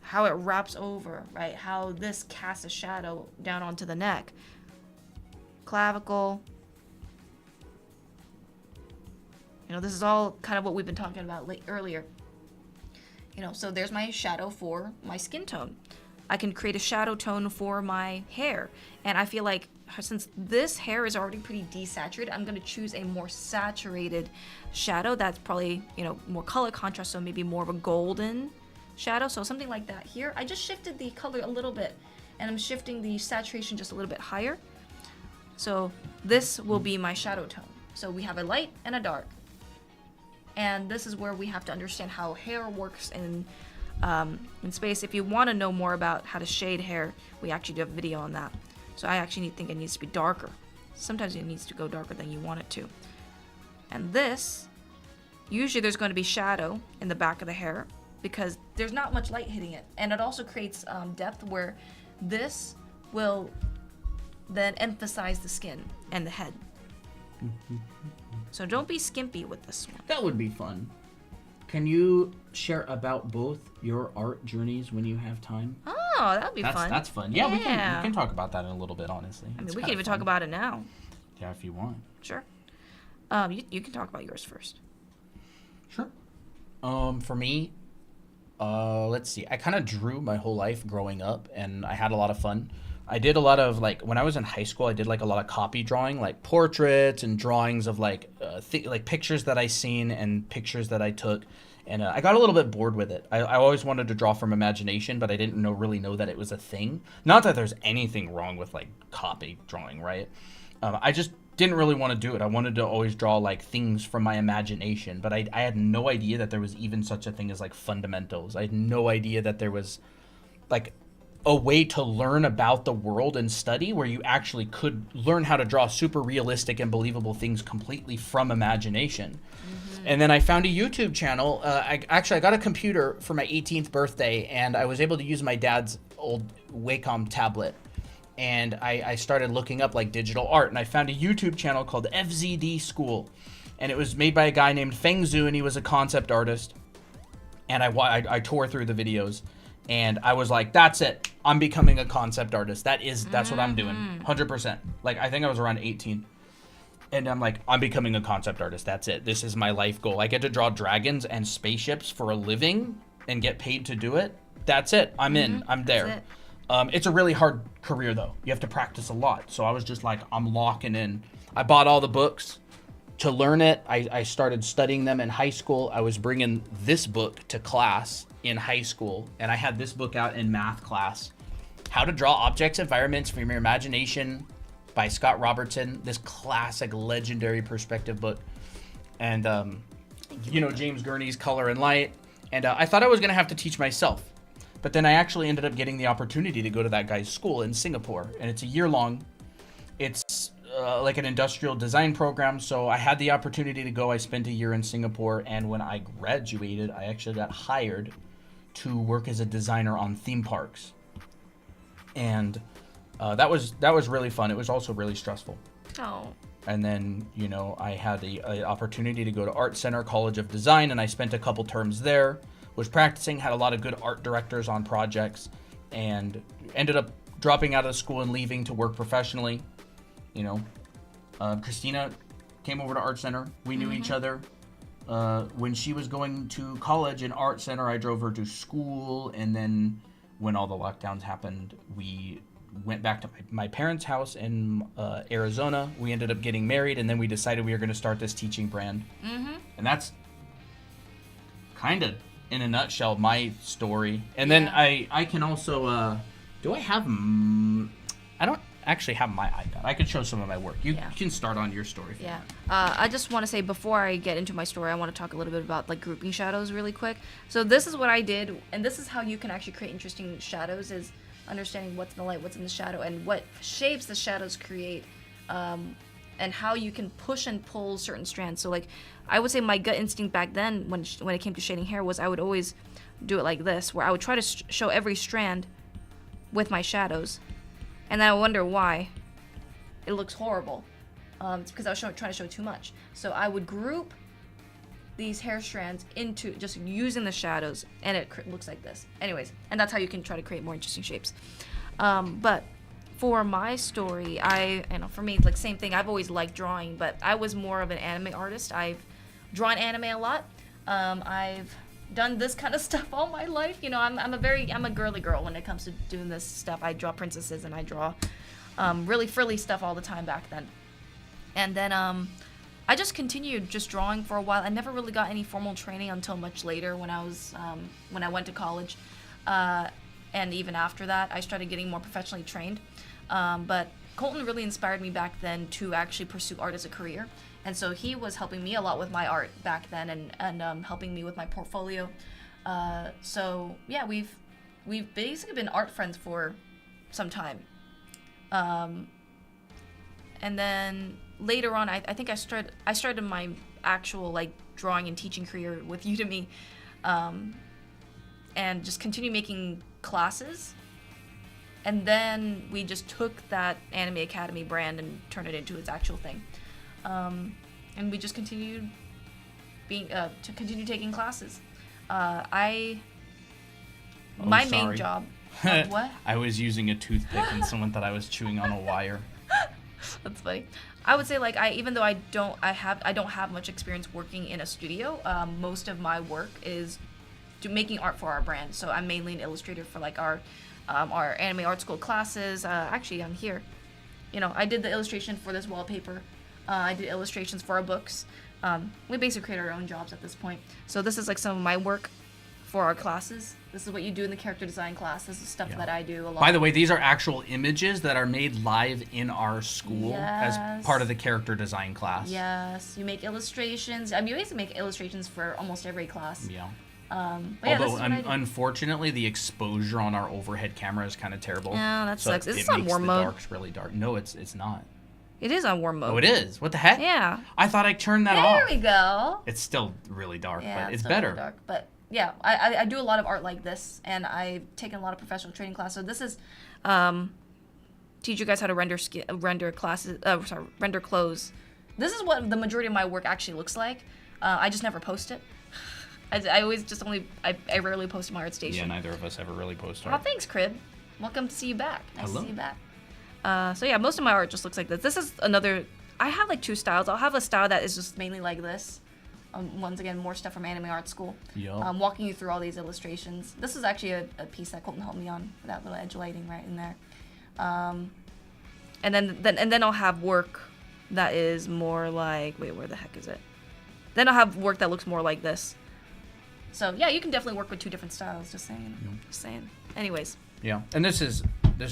How it wraps over, right? How this casts a shadow down onto the neck. Clavicle. This is all kind of what we've been talking about earlier. So there's my shadow for my skin tone. I can create a shadow tone for my hair. And I feel like since this hair is already pretty desaturated, I'm going to choose a more saturated shadow that's probably, more color contrast, so maybe more of a golden shadow. So something like that here. I just shifted the color a little bit, and I'm shifting the saturation just a little bit higher. So this will be my shadow tone. So we have a light and a dark. And this is where we have to understand how hair works in space. If you want to know more about how to shade hair, we actually do have a video on that. So I actually think it needs to be darker. Sometimes it needs to go darker than you want it to. And this, usually there's going to be shadow in the back of the hair because there's not much light hitting it. And it also creates depth where this will then emphasize the skin and the head. So don't be skimpy with this one. That would be fun. Can you share about both your art journeys when you have time? Oh, that would be fun. That's fun. Yeah, we can talk about that in a little bit, honestly. I mean, we can even talk about it now. Yeah, if you want. Sure. You can talk about yours first. Sure. For me, let's see. I kind of drew my whole life growing up, and I had a lot of fun. I did a lot of, like, when I was in high school, I did, like, a lot of copy drawing, like portraits and drawings of, like, like pictures that I seen and pictures that I took. And I got a little bit bored with it. I always wanted to draw from imagination, but I didn't really know that it was a thing. Not that there's anything wrong with, like, copy drawing, right? I just didn't really want to do it. I wanted to always draw, like, things from my imagination, but I had no idea that there was even such a thing as, like, fundamentals. I had no idea that there was, like, a way to learn about the world and study where you actually could learn how to draw super realistic and believable things completely from imagination. Mm-hmm. And then I found a YouTube channel. I got a computer for my 18th birthday, and I was able to use my dad's old Wacom tablet. And I started looking up, like, digital art, and I found a YouTube channel called FZD School. And it was made by a guy named Feng Zhu, and he was a concept artist. And I tore through the videos. And I was like, that's it. I'm becoming a concept artist. That's what I'm doing. 100%. Like, I think I was around 18. And I'm like, I'm becoming a concept artist. That's it. This is my life goal. I get to draw dragons and spaceships for a living and get paid to do it. That's it. I'm in. I'm there. It's a really hard career, though. You have to practice a lot. So I was just like, I'm locking in. I bought all the books to learn it. I started studying them in high school. I was bringing this book to class in high school, and I had this book out in math class, How to Draw Objects, Environments from Your Imagination by Scott Robertson, this classic legendary perspective book. And James Gurney's Color and Light. And I thought I was gonna have to teach myself, but then I actually ended up getting the opportunity to go to that guy's school in Singapore, and it's a year long. It's like an industrial design program, so I had the opportunity to go. I spent a year in Singapore, and when I graduated, I actually got hired to work as a designer on theme parks, and that was really fun. It was also really stressful. Oh. And then I had the opportunity to go to Art Center College of Design, and I spent a couple terms there. Was practicing, had a lot of good art directors on projects, and ended up dropping out of the school and leaving to work professionally. Christina came over to Art Center. We knew each other. When she was going to college in Art Center, I drove her to school, and then when all the lockdowns happened, we went back to my parents' house in Arizona. We ended up getting married, and then we decided we were going to start this teaching brand. Mm-hmm. And that's kind of, in a nutshell, my story. And then I can also, do I have, I don't actually have my iPad. I could show some of my work. You can start on your story. Yeah. I just want to say, before I get into my story, I want to talk a little bit about, like, grouping shadows really quick. So this is what I did, and this is how you can actually create interesting shadows, is understanding what's in the light, what's in the shadow, and what shapes the shadows create, and how you can push and pull certain strands. So, like, I would say my gut instinct back then, when it came to shading hair, was I would always do it like this, where I would try to show every strand with my shadows, and then I wonder why it looks horrible. It's because I was trying to show too much. So I would group these hair strands into just using the shadows, and it looks like this. Anyways, and that's how you can try to create more interesting shapes. But for my story, for me, it's like same thing. I've always liked drawing, but I was more of an anime artist. I've drawn anime a lot. I've done this kind of stuff all my life. I'm a girly girl when it comes to doing this stuff. I draw princesses, and I draw really frilly stuff all the time back then. And then I just continued just drawing for a while. I never really got any formal training until much later when I went to college. And even after that, I started getting more professionally trained. But Colton really inspired me back then to actually pursue art as a career. And so he was helping me a lot with my art back then, and helping me with my portfolio. So yeah, we've basically been art friends for some time. And then later on, I think I started my actual, like, drawing and teaching career with Udemy, and just continue making classes. And then we just took that Anime Academy brand and turned it into its actual thing. and we just continued to continue taking classes. Oh, My sorry. main job. What? I was using a toothpick and someone thought I was chewing on a wire. That's funny. I would say like even though I don't have much experience working in a studio. Most of my work is making art for our brand. So I'm mainly an illustrator for like our anime art school classes. Actually, I'm here. You know, I did the illustration for this wallpaper. I did illustrations for our books. We basically create our own jobs at this point. So this is like some of my work for our classes. This is what you do in the character design class. This is stuff that I do a lot. By the way, these are actual images that are made live in our school Yes. as part of the character design class. Yes, you make illustrations. I mean, you basically make illustrations for almost every class. Yeah. But yeah, this Although, is what I do. unfortunately, the exposure on our overhead camera is kind of terrible. Yeah, that sucks. Is It this on makes warm the mode? darks really dark. No, it's not. It is on warm mode. Oh, it is. What the heck? Yeah. I thought I turned that There off. we go. It's still really dark, Yeah, but it's still better. really dark. But yeah, I do a lot of art like this, and I've taken a lot of professional training classes. So this is teach you guys how to render clothes. This is what the majority of my work actually looks like. I just never post it. I always just I rarely post to my art station. Yeah, neither of us ever really post Oh, art. thanks, Crib. Welcome to see you back. Nice Hello. to see you back. So yeah, most of my art just looks like this. This is another. I have like two styles. I'll have a style that is just mainly like this. Once again, more stuff from Anime Art School. Yup. Walking you through all these illustrations. This is actually a piece that Colton helped me on, with that little edge lighting right in there. And then I'll have work that is more like, wait, where the heck is it? Then I'll have work that looks more like this. So yeah, you can definitely work with two different styles. Just saying. Yep. Just saying. Anyways. Yeah, and this is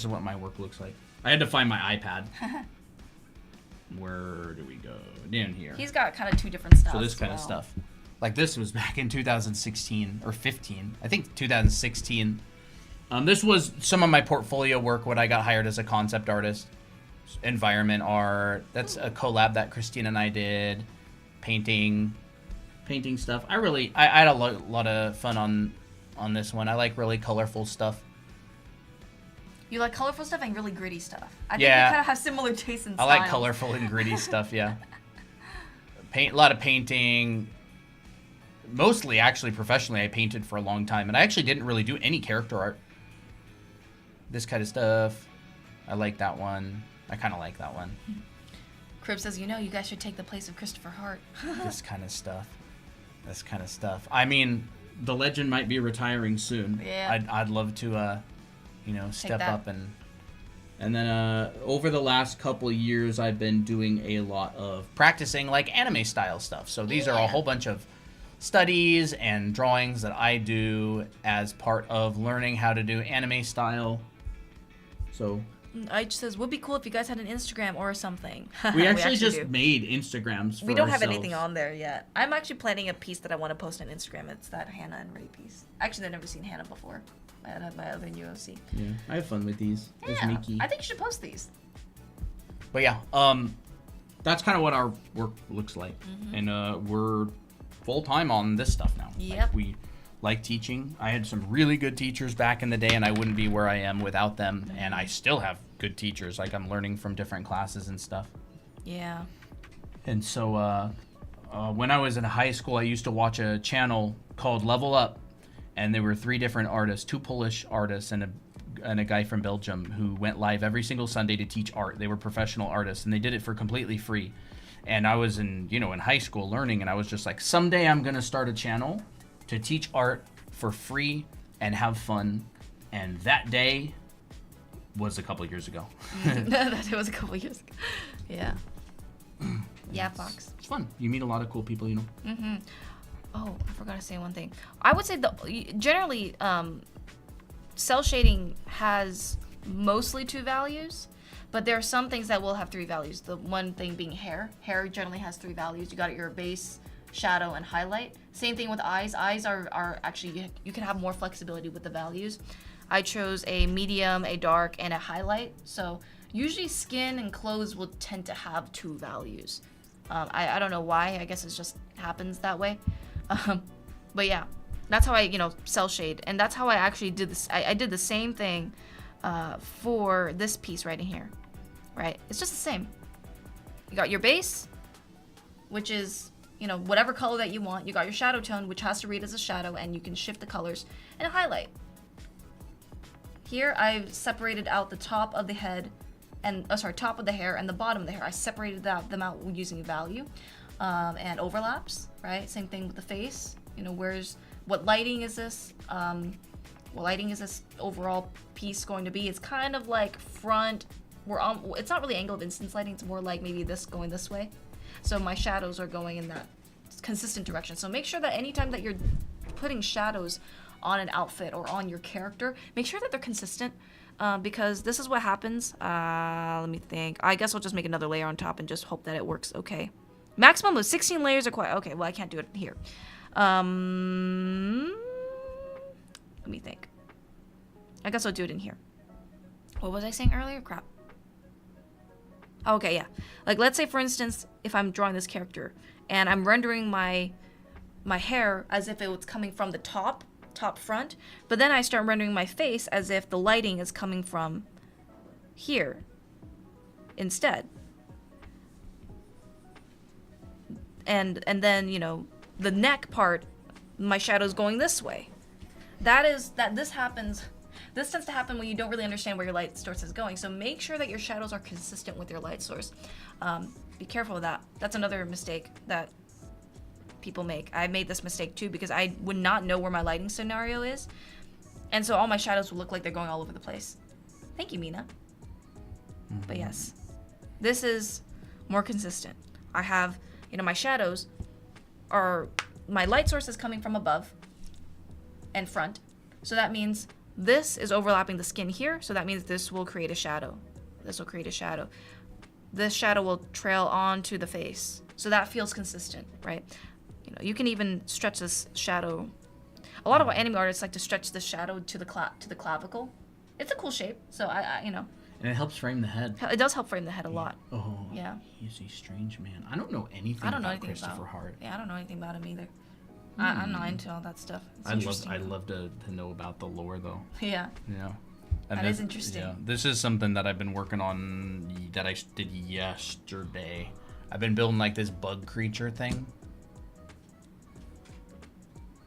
what my work looks like. I had to find my iPad. Where do we go? Down here. He's got kind of two different styles. So this as kind of well. stuff. Like this was back in 2016 or 15. I think 2016. This was some of my portfolio work when I got hired as a concept artist. Environment art. That's a collab that Christine and I did. Painting stuff. I had a lot of fun on this one. I like really colorful stuff. You like colorful stuff and really gritty stuff. I think Yeah. we kind of have similar tastes and I styles. like colorful and gritty stuff, yeah. A lot of painting. Mostly, actually, professionally, I painted for a long time. And I actually didn't really do any character art. This kind of stuff. I like that one. I kind of like that one. Crib says, you guys should take the place of Christopher Hart. This kind of stuff. This kind of stuff. I mean, the legend might be retiring soon. Yeah. I'd love to, step that. up and then over the last couple of years, I've been doing a lot of practicing like anime style stuff. So these are a Yeah. whole bunch of studies and drawings that I do as part of learning how to do anime style. So It says, would be cool if you guys had an Instagram or something. we actually just do. made Instagrams for We don't have ourselves. anything on there yet. I'm actually planning a piece that I want to post on Instagram. It's that Hannah and Ray piece. Actually, I've never seen Hannah before. At my other UOC. Yeah, I have fun with these. There's Yeah, Miki. I think you should post these. But yeah, that's kind of what our work looks like, and we're full time on this stuff now. Yep. Like, we like teaching. I had some really good teachers back in the day, and I wouldn't be where I am without them. And I still have good teachers. Like I'm learning from different classes and stuff. Yeah. And so when I was in high school, I used to watch a channel called Level Up, and there were 3 different artists, 2 Polish artists and a guy from Belgium who went live every single Sunday to teach art. They were professional artists, and they did it for completely free. And I was in high school learning, and I was just like, someday I'm going to start a channel to teach art for free and have fun. And that day was a couple years ago. That was a couple years ago. Yeah. Yeah, Fox. It's fun. You meet a lot of cool people, Oh, I forgot to say one thing. I would say generally, cell shading has mostly 2 values, but there are some things that will have 3 values. The one thing being hair. Hair generally has 3 values. You got your base, shadow, and highlight. Same thing with eyes. Eyes are actually, you can have more flexibility with the values. I chose a medium, a dark, and a highlight. So usually skin and clothes will tend to have 2 values. I don't know why. I guess it just happens that way. But yeah, that's how I, cell shade. And that's how I actually did this. I did the same thing for this piece right in here. Right? It's just the same. You got your base, which is, you know, whatever color that you want. You got your shadow tone, which has to read as a shadow, and you can shift the colors and highlight. Here I've separated out the top of the head and top of the hair and the bottom of the hair. I separated them out using value and overlaps, right? Same thing with the face. You know, what lighting is this? What lighting is this overall piece going to be? It's kind of like front. It's not really angle of incidence lighting. It's more like maybe this going this way. So my shadows are going in that consistent direction. So make sure that anytime that you're putting shadows on an outfit or on your character, make sure that they're consistent, because this is what happens. Let me think. I guess I'll just make another layer on top and just hope that it works okay. Maximum of 16 layers are quite okay. Well, I can't do it here. Let me think. I guess I'll do it in here. What was I saying earlier? Crap. Okay, yeah. Like, let's say, for instance, if I'm drawing this character and I'm rendering my hair as if it was coming from the top front, but then I start rendering my face as if the lighting is coming from here instead. And then, you know, the neck part, my shadow's going this way. This tends to happen when you don't really understand where your light source is going. So make sure that your shadows are consistent with your light source. Be careful of that. That's another mistake that people make. I made this mistake too because I would not know where my lighting scenario is. And so all my shadows will look like they're going all over the place. Thank you, Mina. Mm-hmm. But yes, this is more consistent. I have, you know, my shadows are, my light source is coming from above and front. So that means this is overlapping the skin here. So that means this will create a shadow. This will create a shadow. This shadow will trail onto the face. So that feels consistent, right? You know, you can even stretch this shadow. A lot of anime artists like to stretch the shadow to the clavicle. It's a cool shape. So I you know. And it helps frame the head. It does help frame the head a lot. Oh, yeah. He's a strange man. I don't know anything about Christopher Hart. Yeah, I don't know anything about him either. I'm not into all that stuff. I'd love to know about the lore, though. Yeah. Yeah. That is interesting. Yeah. This is something that I've been working on that I did yesterday. I've been building like this bug creature thing.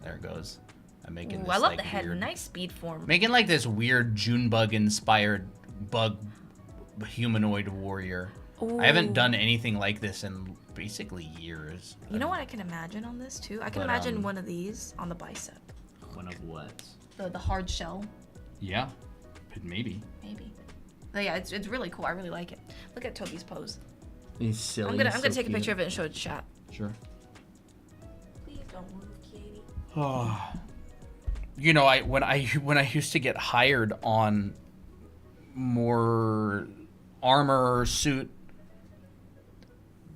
There it goes. I'm making this, I love like, the head. weird, Nice speed form. making like this weird Junebug inspired bug humanoid warrior. Ooh. I haven't done anything like this in basically years. You know what I can imagine on this too? I can imagine one of these on the bicep. One of what? The hard shell. Yeah, maybe. Maybe. But yeah, it's really cool. I really like it. Look at Toby's pose. He's silly. I'm gonna take a picture of it and show it to chat. Sure. Please don't move, Katie. Oh. You know, when I used to get hired on more armor suit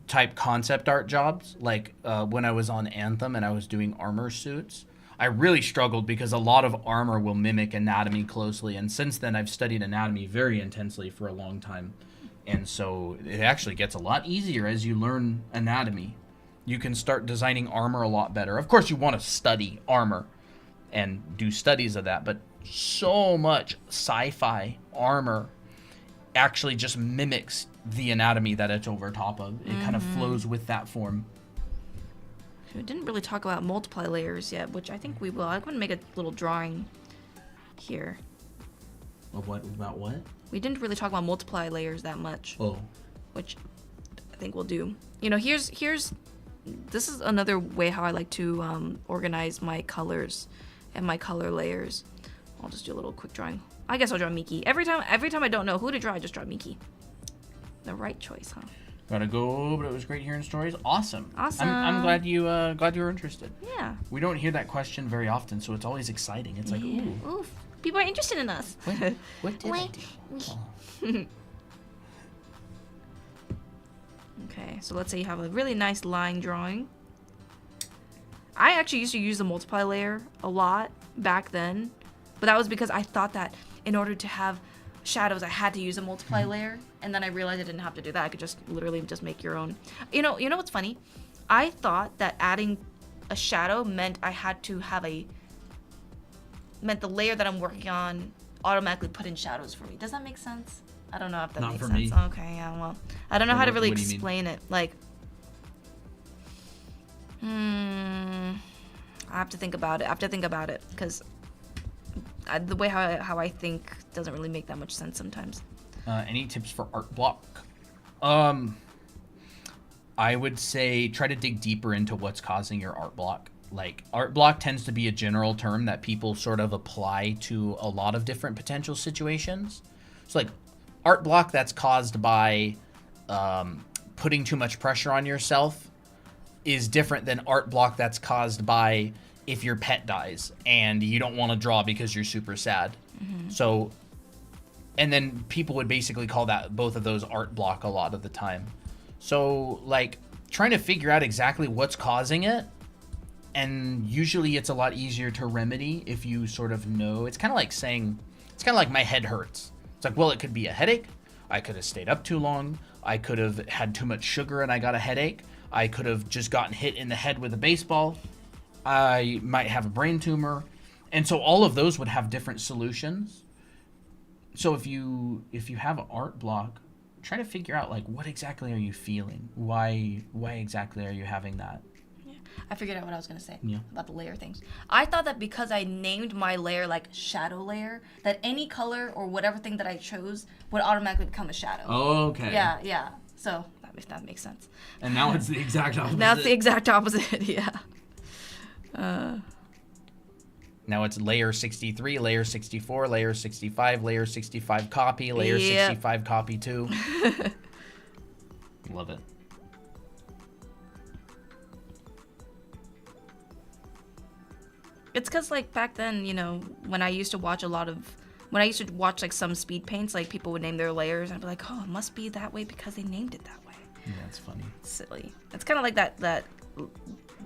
type concept art jobs, like when I was on Anthem and I was doing armor suits, I really struggled because a lot of armor will mimic anatomy closely, and since then I've studied anatomy very intensely for a long time, and so it actually gets a lot easier as you learn anatomy. You can start designing armor a lot better. Of course you want to study armor and do studies of that, but so much sci-fi armor actually just mimics the anatomy that it's over top of. It kind of flows with that form. We didn't really talk about multiply layers yet, which I think we will. I'm going to make a little drawing here. Of what? About what? We didn't really talk about multiply layers that much. Oh. Which I think we'll do. You know, here's this is another way how I like to organize my colors and my color layers. I'll just do a little quick drawing. I guess I'll draw Miki. Every time I don't know who to draw, I just draw Miki. The right choice, huh? Gotta go, but it was great hearing stories. Awesome. Awesome. I'm glad you were interested. Yeah. We don't hear that question very often, so it's always exciting. It's like, ooh. Oof. People are interested in us. What did I do? Oh. Okay, so let's say you have a really nice line drawing. I actually used to use the multiply layer a lot back then, but that was because I thought that in order to have shadows, I had to use a multiply layer, and then I realized I didn't have to do that. I could just literally just make your own. You know what's funny? I thought that adding a shadow meant I had to have meant the layer that I'm working on automatically put in shadows for me. Does that make sense? I don't know if that makes sense. Me. Okay, yeah, well, I don't know how to really explain it. Like, I have to think about it. Because the way how I think doesn't really make that much sense sometimes. Any tips for art block? I would say try to dig deeper into what's causing your art block. Like, art block tends to be a general term that people sort of apply to a lot of different potential situations. So, like, art block that's caused by putting too much pressure on yourself is different than art block that's caused by if your pet dies and you don't want to draw because you're super sad. So, and then people would basically call that both of those art block a lot of the time. So, like, trying to figure out exactly what's causing it, and usually it's a lot easier to remedy if you sort of know. It's kind of like saying, it's kind of like my head hurts. It's like, well, it could be a headache. I could have stayed up too long. I could have had too much sugar and I got a headache. I could have just gotten hit in the head with a baseball. I might have a brain tumor. And so all of those would have different solutions. So if you have an art block, try to figure out, like, what exactly are you feeling? Why exactly are you having that? I figured out what I was going to say Yeah. about the layer things. I thought that because I named my layer like shadow layer, that any color or whatever thing that I chose would automatically become a shadow. Okay. Yeah. So that makes sense. And now it's the exact opposite. Now it's the exact opposite, yeah. Now it's layer 63, layer 64, layer 65, layer 65 copy, layer Yep. 65 copy 2. Love it. It's because, like, back then, you know, when I used to watch like some speed paints, like, people would name their layers, and I'd be like, oh, it must be that way because they named it that way. Yeah, that's funny. Silly. It's kind of like that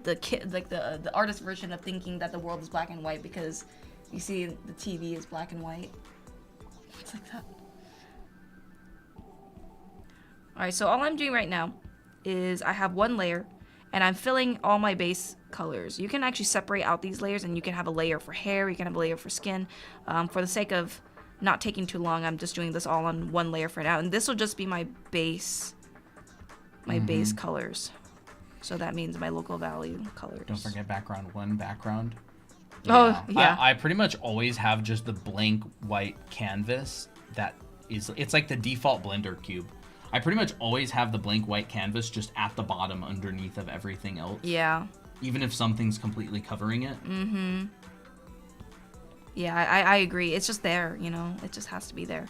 the kid, like the artist version of thinking that the world is black and white because you see the TV is black and white. It's like that. All right, so all I'm doing right now is I have one layer, and I'm filling all my base colors. You can actually separate out these layers, and you can have a layer for hair, you can have a layer for skin. For the sake of not taking too long, I'm just doing this all on one layer for now, and this will just be my base colors. So that means my local value colors. Don't forget background 1, background. Oh, yeah. I pretty much always have just the blank white canvas that is, it's like the default Blender cube. I pretty much always have the blank white canvas just at the bottom underneath of everything else. Yeah. Even if something's completely covering it. Mm-hmm. Yeah, I agree. It's just there, you know? It just has to be there.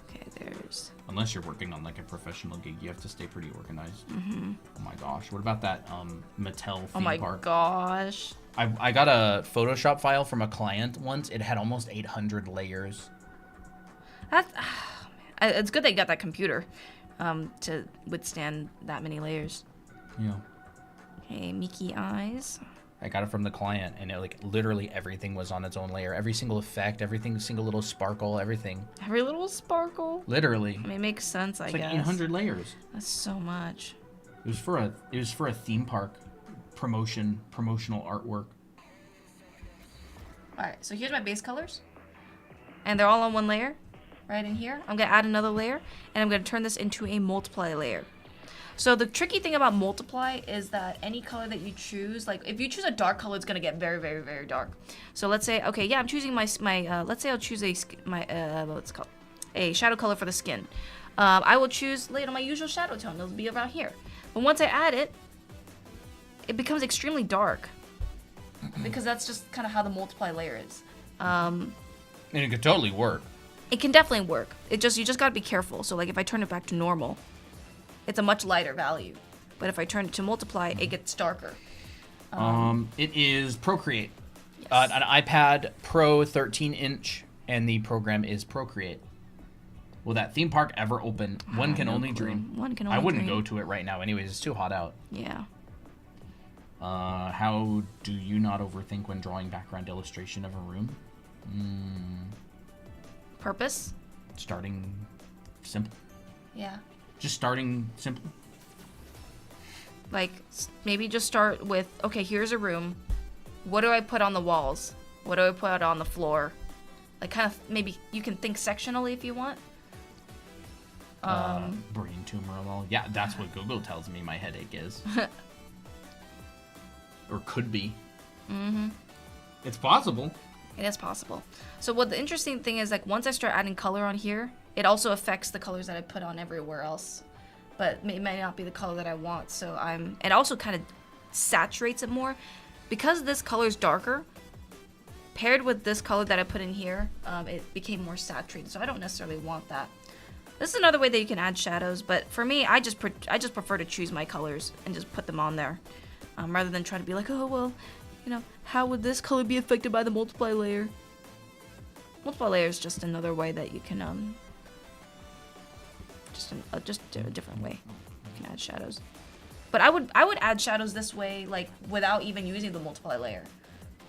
Okay, there's... Unless you're working on, like, a professional gig, you have to stay pretty organized. Oh my gosh. What about that Mattel theme Oh my park? gosh. I got a Photoshop file from a client once. It had almost 800 layers. That's... man. It's good they got that computer to withstand that many layers. Yeah. Okay, Mickey eyes. I got it from the client, and it, like, literally everything was on its own layer. Every single effect, everything, single little sparkle, everything. Every little sparkle. Literally. I mean, it makes sense, I It's like guess. 800 layers. That's so much. It was for a theme park promotional artwork. Alright, so here's my base colors. And they're all on one layer. Right in here. I'm going to add another layer. And I'm going to turn this into a multiply layer. So the tricky thing about multiply is that any color that you choose, like if you choose a dark color, it's going to get very, very, very dark. So let's say, okay, yeah, I'm choosing let's say I'll choose what's it called? A shadow color for the skin. I will choose, my usual shadow tone. It'll be around here. But once I add it, it becomes extremely dark. Because that's just kind of how the multiply layer is. And it could totally work. It can definitely work. You just gotta be careful. So like if I turn it back to normal, it's a much lighter value. But if I turn it to multiply, it gets darker. It is Procreate. Yes. An iPad Pro 13-inch, and the program is Procreate. Will that theme park ever open? One can no only clue. dream. One can only I wouldn't dream. go to it right now anyways. It's too hot out. Yeah. How do you not overthink when drawing background illustration of a room? Purpose? Starting simple. Yeah. Just starting simple. Like maybe just start with, okay, here's a room. What do I put on the walls? What do I put on the floor? Like kind of maybe you can think sectionally if you want. Brain tumor and all. Yeah, that's what Google tells me my headache is. Or could be. Mm-hmm. It's possible. It is possible. So what the interesting thing is, like, once I start adding color on here, it also affects the colors that I put on everywhere else. But it may not be the color that I want. So it also kind of saturates it more. Because this color is darker, paired with this color that I put in here, it became more saturated. So I don't necessarily want that. This is another way that you can add shadows, but for me, I just prefer to choose my colors and just put them on there, rather than try to be like, oh well, you know, how would this color be affected by the multiply layer? Multiply layer is just another way that you can just a different way you can add shadows. But I would add shadows this way, like without even using the multiply layer.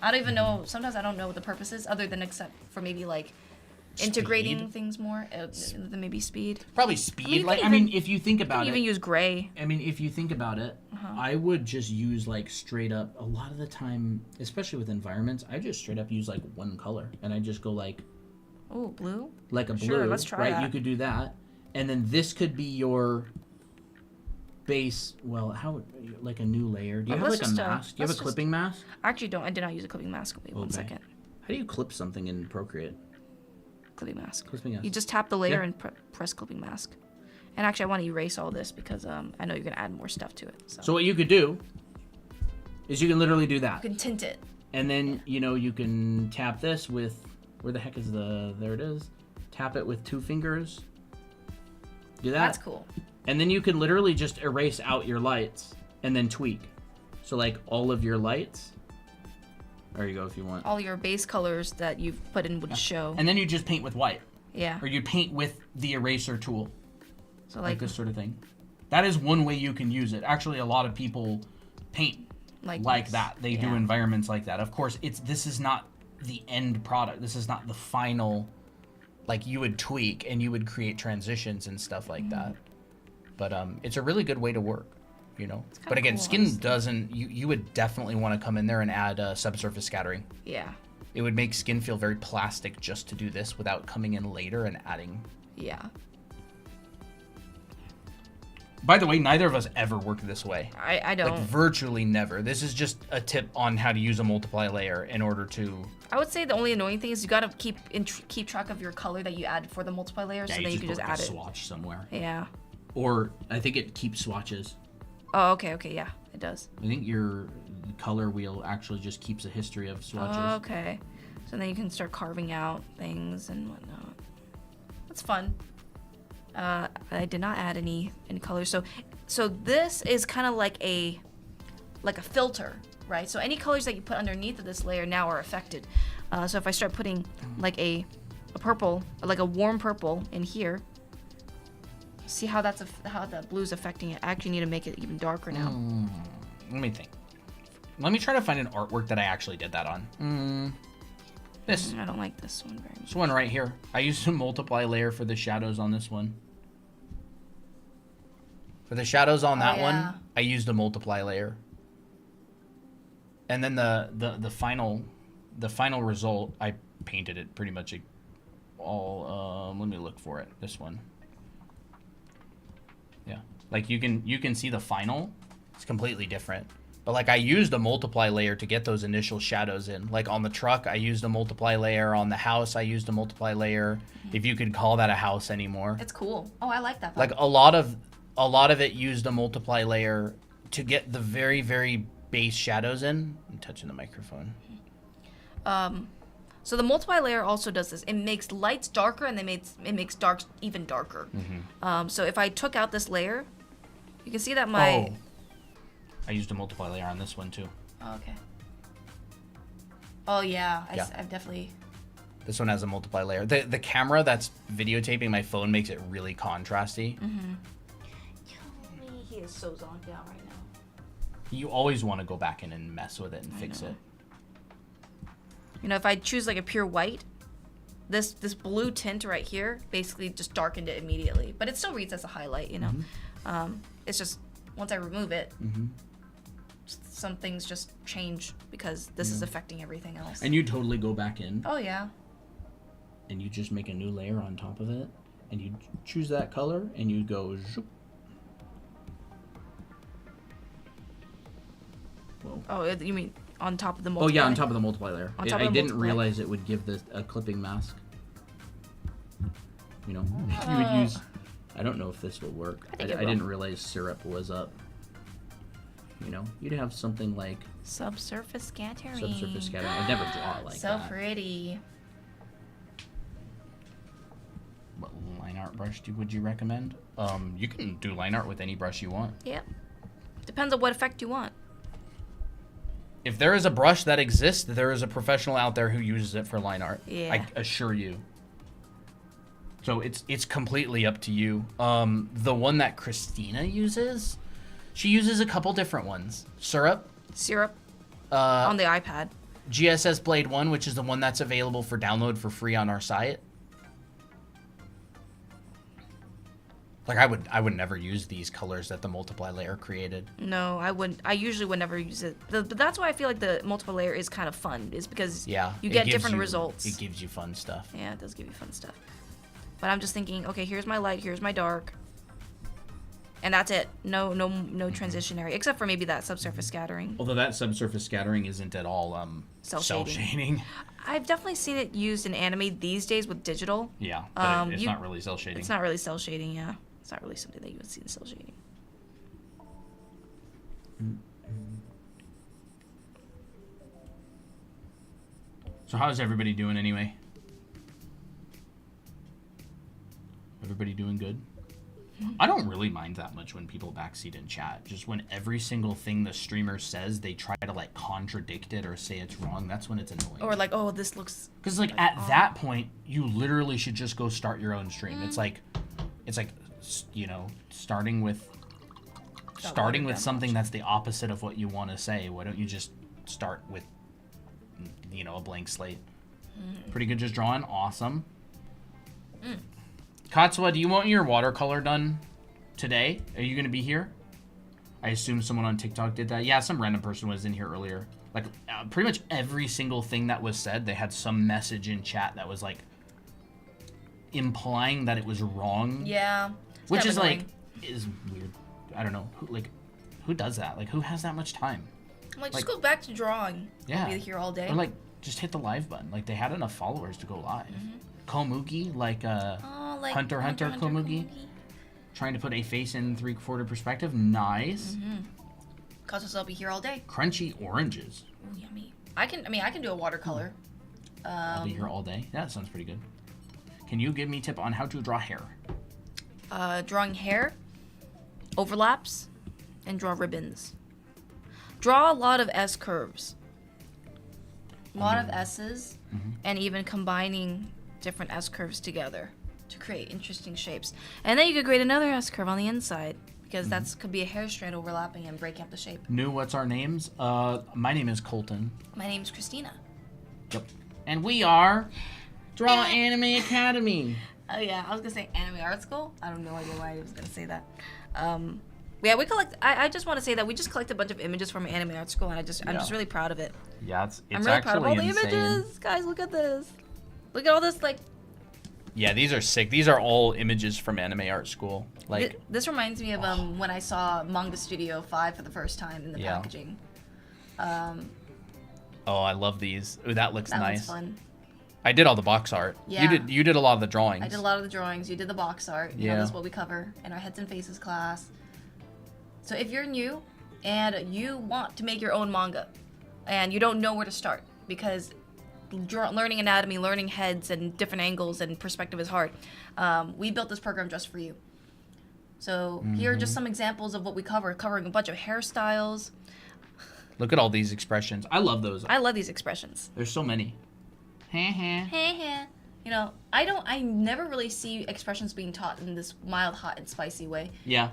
I don't even know. Sometimes I don't know what the purpose is, other than except for maybe like integrating Speed? things more, than maybe speed. Probably speed. I mean, If you think about You can even use gray. I mean, if you think about it, I would just use like straight up. A lot of the time, especially with environments, I just straight up use like one color, and I just go like Oh, blue. a blue. Sure, let's try right? that. You could do that, and then this could be your base. Well, how like a new layer? Do you have let's like a just, mask? Do you have a let's just- clipping mask? I actually don't. I did not use a clipping mask. Wait, one Okay. second. How do you clip something in Procreate? Clipping mask. Clipping mask. You just tap the layer Yeah. and press clipping mask. And actually, I want to erase all this because I know you're gonna add more stuff to it. So, So what you could do is you can literally do that. you can tint it. And then, you can tap this with, where the heck is there it is. Tap it with 2 fingers. Do that. That's cool. And then you can literally just erase out your lights and then tweak. So like all of your lights. There you go if you want. All your base colors that you've put in would show. And then you just paint with white. Yeah. Or you paint with the eraser tool. So Like like this sort of thing. That is one way you can use it. Actually, a lot of people paint like this. that. They do Yeah. environments like that. Of course, this is not the end product. This is not the final. Like you would tweak and you would create transitions and stuff like that. But it's a really good way to work, But again, cool, skin honestly. doesn't. You would definitely want to come in there and add subsurface scattering. Yeah. It would make skin feel very plastic just to do this without coming in later and adding. Yeah. By the way, neither of us ever work this way. I don't. Like virtually never. This is just a tip on how to use a multiply layer in order to. I would say the only annoying thing is you gotta keep track of your color that you add for the multiply layer, so then you can just go add like a it. swatch somewhere. Yeah. Or I think it keeps swatches. Oh, okay, yeah, it does. I think your color wheel actually just keeps a history of swatches. Oh, okay. So then you can start carving out things and whatnot. That's fun. I did not add any colors. So this is kind of like a filter, right? So any colors that you put underneath of this layer now are affected. So if I start putting like a purple, like a warm purple in here, see how how the blue's affecting it. I actually need to make it even darker now. Let me think. Let me try to find an artwork that I actually did that on. This I don't like this one very much. one right here. I used a multiply layer for the shadows on this one. For the shadows on that yeah. one, I used a multiply layer. And then the final result, I painted it pretty much all. Let me look for it. This one. Yeah, like you can see the final. It's completely different. But like I used a multiply layer to get those initial shadows in. Like on the truck, I used a multiply layer. On the house, I used a multiply layer. If you could call that a house anymore. It's cool. Oh, I like that. Like a lot of it used a multiply layer to get the very, very base shadows in. I'm touching the microphone. So the multiply layer also does this. It makes lights darker and it makes darks even darker. So if I took out this layer, you can see that my... I used a multiply layer on this one too. Oh, okay. Oh yeah, Yeah. I've definitely... This one has a multiply layer. The camera that's videotaping my phone makes it really contrasty. He is so zonked out right now. You always want to go back in and mess with it and fix know. it. You know, if I choose like a pure white, this blue tint right here basically just darkened it immediately. But it still reads as a highlight, you know. It's just, once I remove it, some things just change because this is affecting everything else. And you totally go back in Oh yeah. and you just make a new layer on top of it. and you choose that color, and you go zoop. Whoa. Oh, you mean on top of the Oh multiply? yeah, on top of the multiply layer. On top I of the didn't multiply. realize it would give this a clipping mask. You know, you would use. I don't know if this will work. I think I it will. didn't realize syrup was up. You know, you'd have something like Subsurface scattering. subsurface scattering. I'd never draw it like so that. pretty. What line art brush would you recommend? You can do line art with any brush you want. Yep. Depends on what effect you want. If there is a brush that exists, there is a professional out there who uses it for line art. Yeah. I assure you. So it's completely up to you. The one that Christina uses, she uses a couple different ones. Syrup, Syrup on the iPad. GSS Blade 1, which is the one that's available for download for free on our site. Like I would never use these colors that the multiply layer created. No, I wouldn't. I usually would never use it. But that's why I feel like the multiple layer is kind of fun, is because Yeah, you it get gives different you- results. It gives you fun stuff. Yeah, it does give you fun stuff. But I'm just thinking, okay, here's my light, here's my dark. And that's it. No transition area, except for maybe that subsurface scattering. Although that subsurface scattering isn't at all Cell cell shading. shading. I've definitely seen it used in anime these days with digital. Yeah, but it's you- not really cell shading. It's not really cell shading, yeah. It's not really something that you would see in cell shading. So how's everybody doing anyway? Everybody doing good? I don't really mind that much when people backseat in chat. Just when every single thing the streamer says, they try to like contradict it or say it's wrong. That's when it's annoying. Or like, oh, this looks... Because like at that point, you literally should just go start your own stream. It's like, you know, starting with watered down something that's the opposite of what you want to say. Why don't you just start with, you know, a blank slate? Pretty good, just drawing. Awesome. Katsuwa, do you want your watercolor done today? Are you gonna be here? I assume someone on TikTok did that. Yeah, some random person was in here earlier. Like, pretty much every single thing that was said, they had some message in chat that was like implying that it was wrong. Yeah. It's Which kind is of like, annoying. is weird. I don't know. Who does that? Like, who has that much time? I'm like, just like- go back to drawing. Yeah. I'll be here all day. Or like, just hit the live button. Like, they had enough followers to go live. Komugi, like, oh, like Hunter Komugi. Trying to put a face in 3/4 perspective. Nice. Cause I'll be here all day. Crunchy oranges. Ooh, yummy. I can do a watercolor. I'll be here all day. That sounds pretty good. Can you give me a tip on how to draw hair? Drawing hair, overlaps, and draw ribbons. Draw a lot of S curves. A lot of S's, and even combining different S curves together to create interesting shapes. And then you could create another S curve on the inside, because that's could be a hair strand overlapping and breaking up the shape. New, what's our names? My name is Colton. My name's Christina. Yep. And we are Draw Anime Academy. Oh yeah, I was gonna say Anime Art School. I have no idea why I was gonna say that. Yeah, we collect. I just want to say that we just collect a bunch of images from Anime Art School, and I'm just really proud of it. Yeah, it's I'm really proud of all the insane. images, guys. Look at this. Look at all this. Like, Yeah, these are sick. These are all images from Anime Art School. Like, this reminds me of when I saw Manga Studio 5 for the first time in the Yeah. packaging. oh, I love these. Ooh, that looks That nice. was fun. I did all the box art. Yeah. You did a lot of the drawings. I did a lot of the drawings. You did the box art. You know, Yeah. that's what we cover in our Heads and Faces class. So if you're new and you want to make your own manga and you don't know where to start because learning anatomy, learning heads and different angles and perspective is hard, we built this program just for you. So here are just some examples of what we cover, covering a bunch of hairstyles. Look at all these expressions. I love those. I love these expressions. There's so many. Hey. You know, I never really see expressions being taught in this mild, hot, and spicy way. Yeah.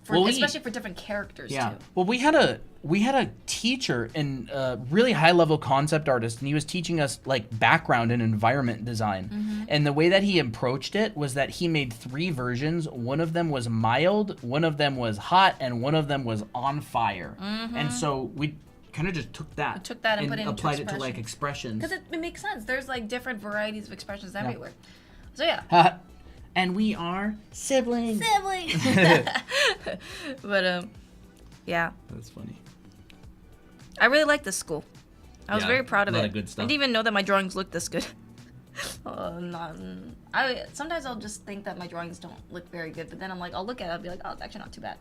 For, especially for different characters Yeah. too. Well, we had a teacher and really high level concept artist, and he was teaching us like background and environment design. And the way that he approached it was that he made 3 versions. One of them was mild, one of them was hot, and one of them was on fire. And so we kind of just took that, and put it into applied it to like expressions. Because it makes sense. There's like different varieties of expressions everywhere. So yeah. And we are siblings. But yeah, That's funny. I really like this school. I was Yeah, very proud of a lot it. of good stuff. I didn't even know that my drawings looked this good. Sometimes I'll just think that my drawings don't look very good, but then I'm like, I'll look at it, I'll be like, oh, it's actually not too bad.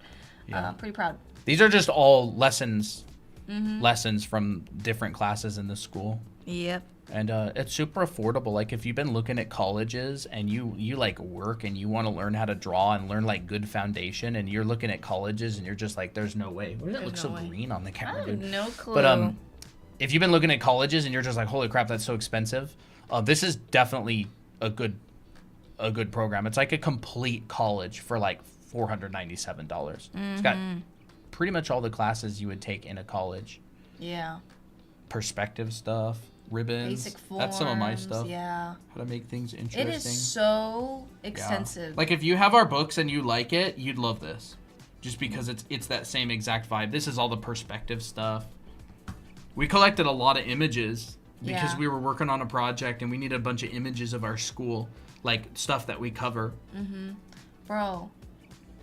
Yeah. I'm pretty proud. These are just all lessons Mm-hmm. from different classes in the school. Yep. And it's super affordable. Like if you've been looking at colleges and you like work and you want to learn how to draw and learn like good foundation, and you're looking at colleges and you're just like, there's no way. Why does it look There's so no way. green on the I camera, have dude? no clue. But if you've been looking at colleges and you're just like, holy crap, that's so expensive, this is definitely a good program. It's like a complete college for like $497. It's got pretty much all the classes you would take in a college. Yeah. Perspective stuff, ribbons. Basic forms. That's some of my stuff. Yeah. How to make things interesting. It is so Yeah. extensive. Like if you have our books and you like it, you'd love this. Just because it's that same exact vibe. This is all the perspective stuff. We collected a lot of images because Yeah. we were working on a project and we needed a bunch of images of our school, like stuff that we cover. Bro,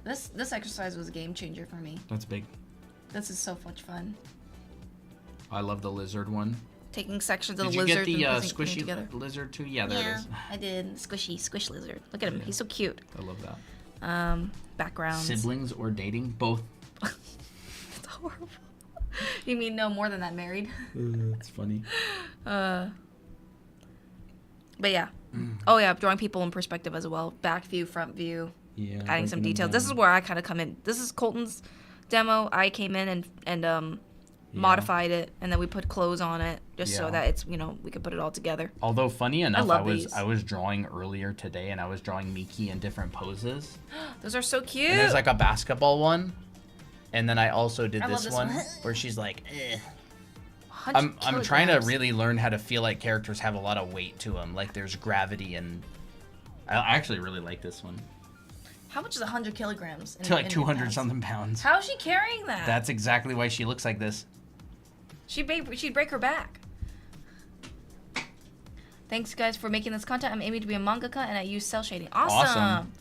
this exercise was a game changer for me. That's big. This is so much fun. I love the lizard one. Taking sections of Did the you lizard get the and putting it squishy together. lizard too? Yeah, there it is. I did. Squish lizard. Look at him. Yeah. He's so cute. I love that. Backgrounds. Siblings or dating? Both. It's horrible. You mean no more than that married? That's funny. But yeah. Oh yeah, drawing people in perspective as well. Back view, front view, Yeah. adding some breaking them details. This is down. where I kind of come in. This is Colton's demo. I came in and modified it, and then we put clothes on it just so Yeah. that it's we could put it all together. Although funny enough, love I these. was drawing earlier today, and I was drawing Miki in different poses. Those are so cute. And there's like a basketball one, and then I also did I love this this one one. where she's like, eh. 100 I'm trying to kilograms. really learn how to feel like characters have a lot of weight to them, like there's gravity, and I actually really like this one. How much is 100 kilograms? To like in 200 pounds? something pounds. How is she carrying that? That's exactly why she looks like this. She'd break her back. Thanks, guys, for making this content. I'm aiming to be a mangaka, and I use cell shading. Awesome.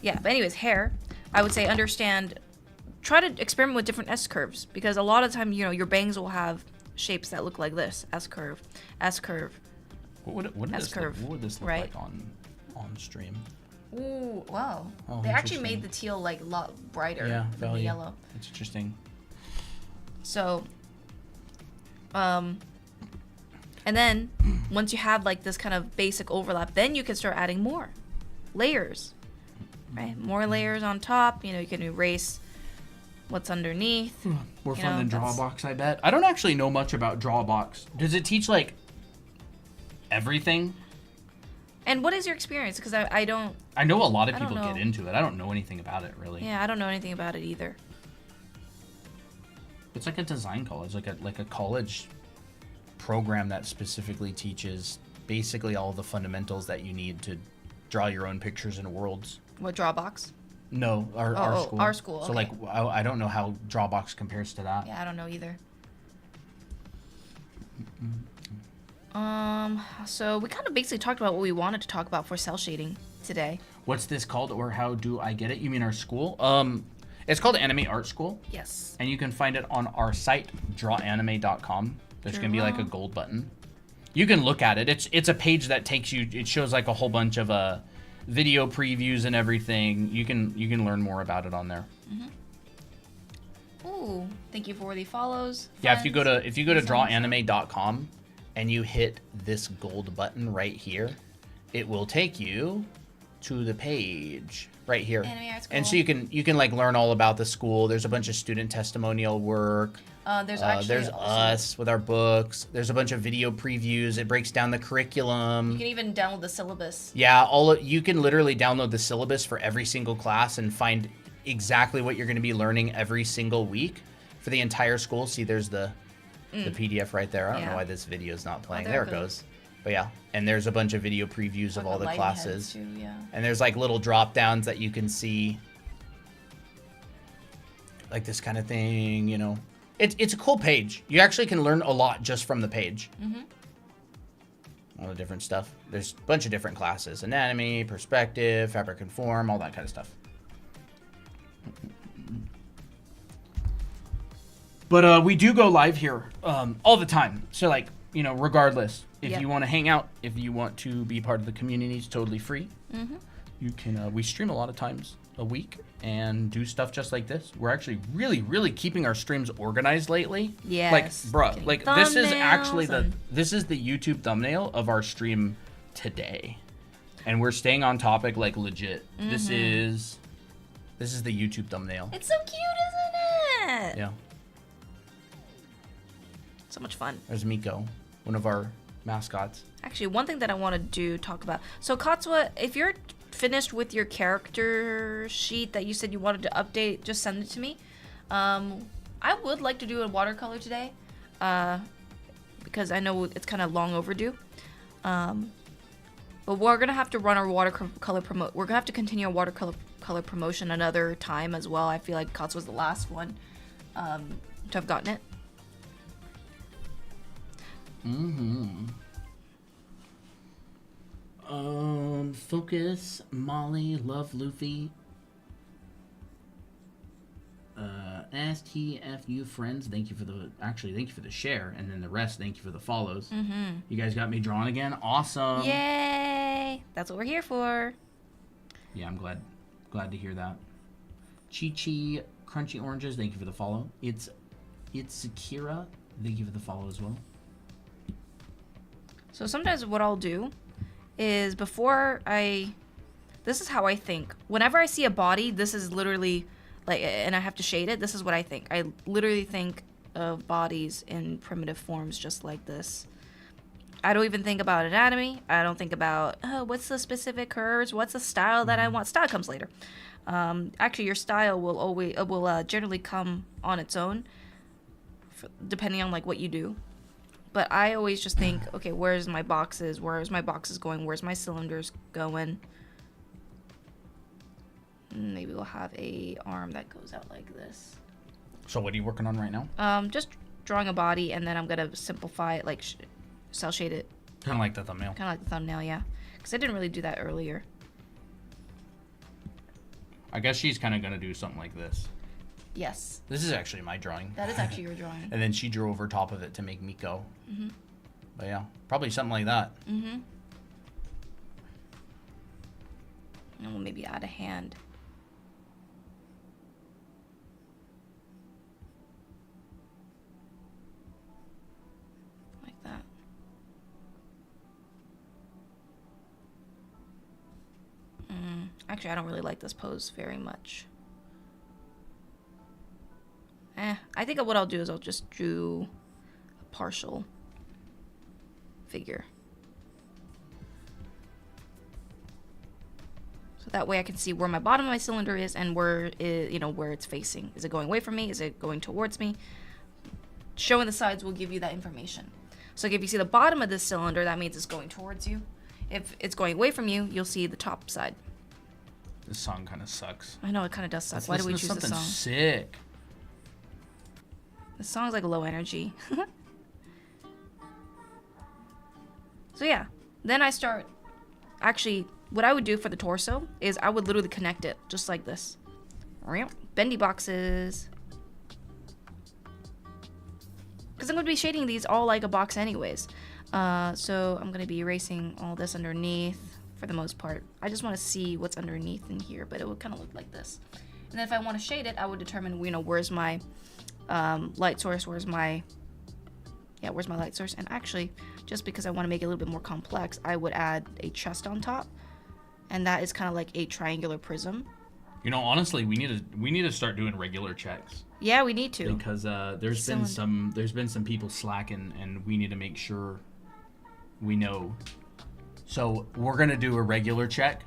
Yeah, but anyways, hair. I would say try to experiment with different S curves, because a lot of the time, your bangs will have shapes that look like this: S curve, S curve. What would this S-curve, look, what would this look right? like on stream? Ooh, wow. Oh, They actually interesting. made the teal like a lot brighter Yeah, than the value. yellow. It's interesting. So, and then once you have like this kind of basic overlap, then you can start adding more layers, right? More layers on top. You can erase what's underneath. More You fun know, than that's- Drawbox, I bet. I don't actually know much about Drawbox. Does it teach like everything? And what is your experience? Because I don't. I know a lot of I don't people get know. into it. I don't know anything about it really. Yeah, I don't know anything about it either. It's like a design college, like a college program that specifically teaches basically all the fundamentals that you need to draw your own pictures and worlds. What Drawbox? No, our school. our school, So okay. like, I don't know how Drawbox compares to that. Yeah, I don't know either. So we kind of basically talked about what we wanted to talk about for cell shading today. What's this called, or how do I get it? You mean our school? It's called Anime Art School, Yes. and you can find it on our site, drawanime.com. There's gonna be like a Draw. gold button. You can look at it. It's a page that takes you. It shows like a whole bunch of video previews and everything. You can learn more about it on there. Ooh, thank you for the follows. Yeah, if you go to friends. drawanime.com and you hit this gold button right here, it will take you to the page right here. Anime Art And so School. you can like learn all about the school. There's a bunch of student testimonial work. There's actually There's us with our books. There's a bunch of video previews. It breaks down the curriculum. You can even download the syllabus. Yeah, you can literally download the syllabus for every single class and find exactly what you're going to be learning every single week for the entire school. See, there's the PDF right there. I don't know Yeah. why this video is not playing. there there it it goes. But yeah, and there's a bunch of video previews of Like all the lighting classes. heads too, yeah. And there's like little drop downs that you can see. Like this kind of thing, It's a cool page. You actually can learn a lot just from the page. all the different stuff. There's a bunch of different classes: anatomy, perspective, fabric and form, all that kind of stuff. But we do go live here all the time. So, like, you know, regardless, if you want to hang out, if you want to be part of the community, it's totally free. You can. We stream a lot of times a week and do stuff just like this. We're actually really keeping our streams organized lately. Yes. Like, bruh, like this is actually and- this is the YouTube thumbnail of our stream today, and we're staying on topic like legit. This is the YouTube thumbnail. It's so cute, isn't it? Yeah. So much fun. There's Miko, one of our mascots. Actually, one thing that I want to talk about. So, Katsua, if you're finished with your character sheet that you said you wanted to update, just send it to me. I would like to do a watercolor today, because I know it's kind of long overdue. But we're gonna have to run our watercolor promote. We're gonna have to continue our watercolor promotion another time as well. I feel like Katsua was the last one to have gotten it. Focus, Molly, Love, Luffy, STFU friends, thank you for the share, and then the rest, thank you for the follows. You guys got me drawn again. Awesome. Yay! That's what we're here for. Yeah, I'm glad to hear that. Chi Crunchy Oranges, thank you for the follow. It's Kira, thank you for the follow as well. So sometimes what I'll do is this is how I think. Whenever I see a body, this is literally like, and I have to shade it, this is what I think. I literally think of bodies in primitive forms just like this. I don't even think about anatomy. I don't think about, what's the specific curves? What's the style that I want? Style comes later. Actually, your style will generally come on its own, depending on like what you do. But I always just think, okay, where's my boxes? Where's my boxes going? Where's my cylinders going? Maybe we'll have a arm that goes out like this. So what are you working on right now? Just drawing a body, and then I'm gonna simplify it, like cell shade it. Kind of like the thumbnail. Kind of like the thumbnail, yeah. Because I didn't really do that earlier. I guess she's kind of gonna do something like this. Yes. This is actually my drawing. That is actually your drawing. And then she drew over top of it to make Miko. But yeah, probably something like that. And we'll maybe add a hand. Like that. Actually, I don't really like this pose very much. I think what I'll do is I'll just do a partial figure. So that way I can see where my bottom of my cylinder is and where it's facing. Is it going away from me? Is it going towards me? Showing the sides will give you that information. So if you see the bottom of this cylinder, that means it's going towards you. If it's going away from you, you'll see the top side. This song kind of sucks. I know, it kind of does suck. Let's Why do we listen to choose this something song? sick. The song's like low energy. So yeah, then I start, actually, what I would do for the torso is I would literally connect it just like this. Bendy boxes. Because I'm going to be shading these all like a box anyways. So I'm going to be erasing all this underneath for the most part. I just want to see what's underneath in here, but it would kind of look like this. And then if I want to shade it, I would determine, where's my light source, where's my light source. And actually, just because I want to make it a little bit more complex, I would add a chest on top, and that is kind of like a triangular prism. You know, honestly, we need to start doing regular checks. Yeah, we need to. Because there's been some people slacking, and we need to make sure we know. So we're gonna do a regular check.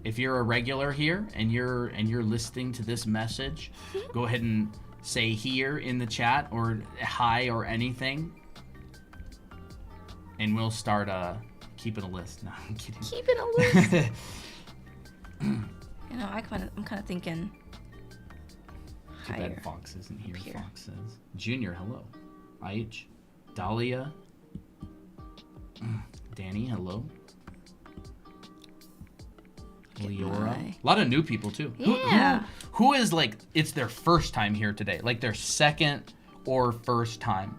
If you're a regular here and you're listening to this message, go ahead and say here in the chat or hi or anything, and we'll start keeping a list. No, I'm kidding. Keeping a list. You know, I'm kind of thinking. Too Higher. bad Fox isn't here. Here. Fox says, Junior, hello. Aich, Dahlia. Danny, hello. Get Leora. my- A lot of new people too. Yeah. Who is like, it's their first time here today, like their second or first time.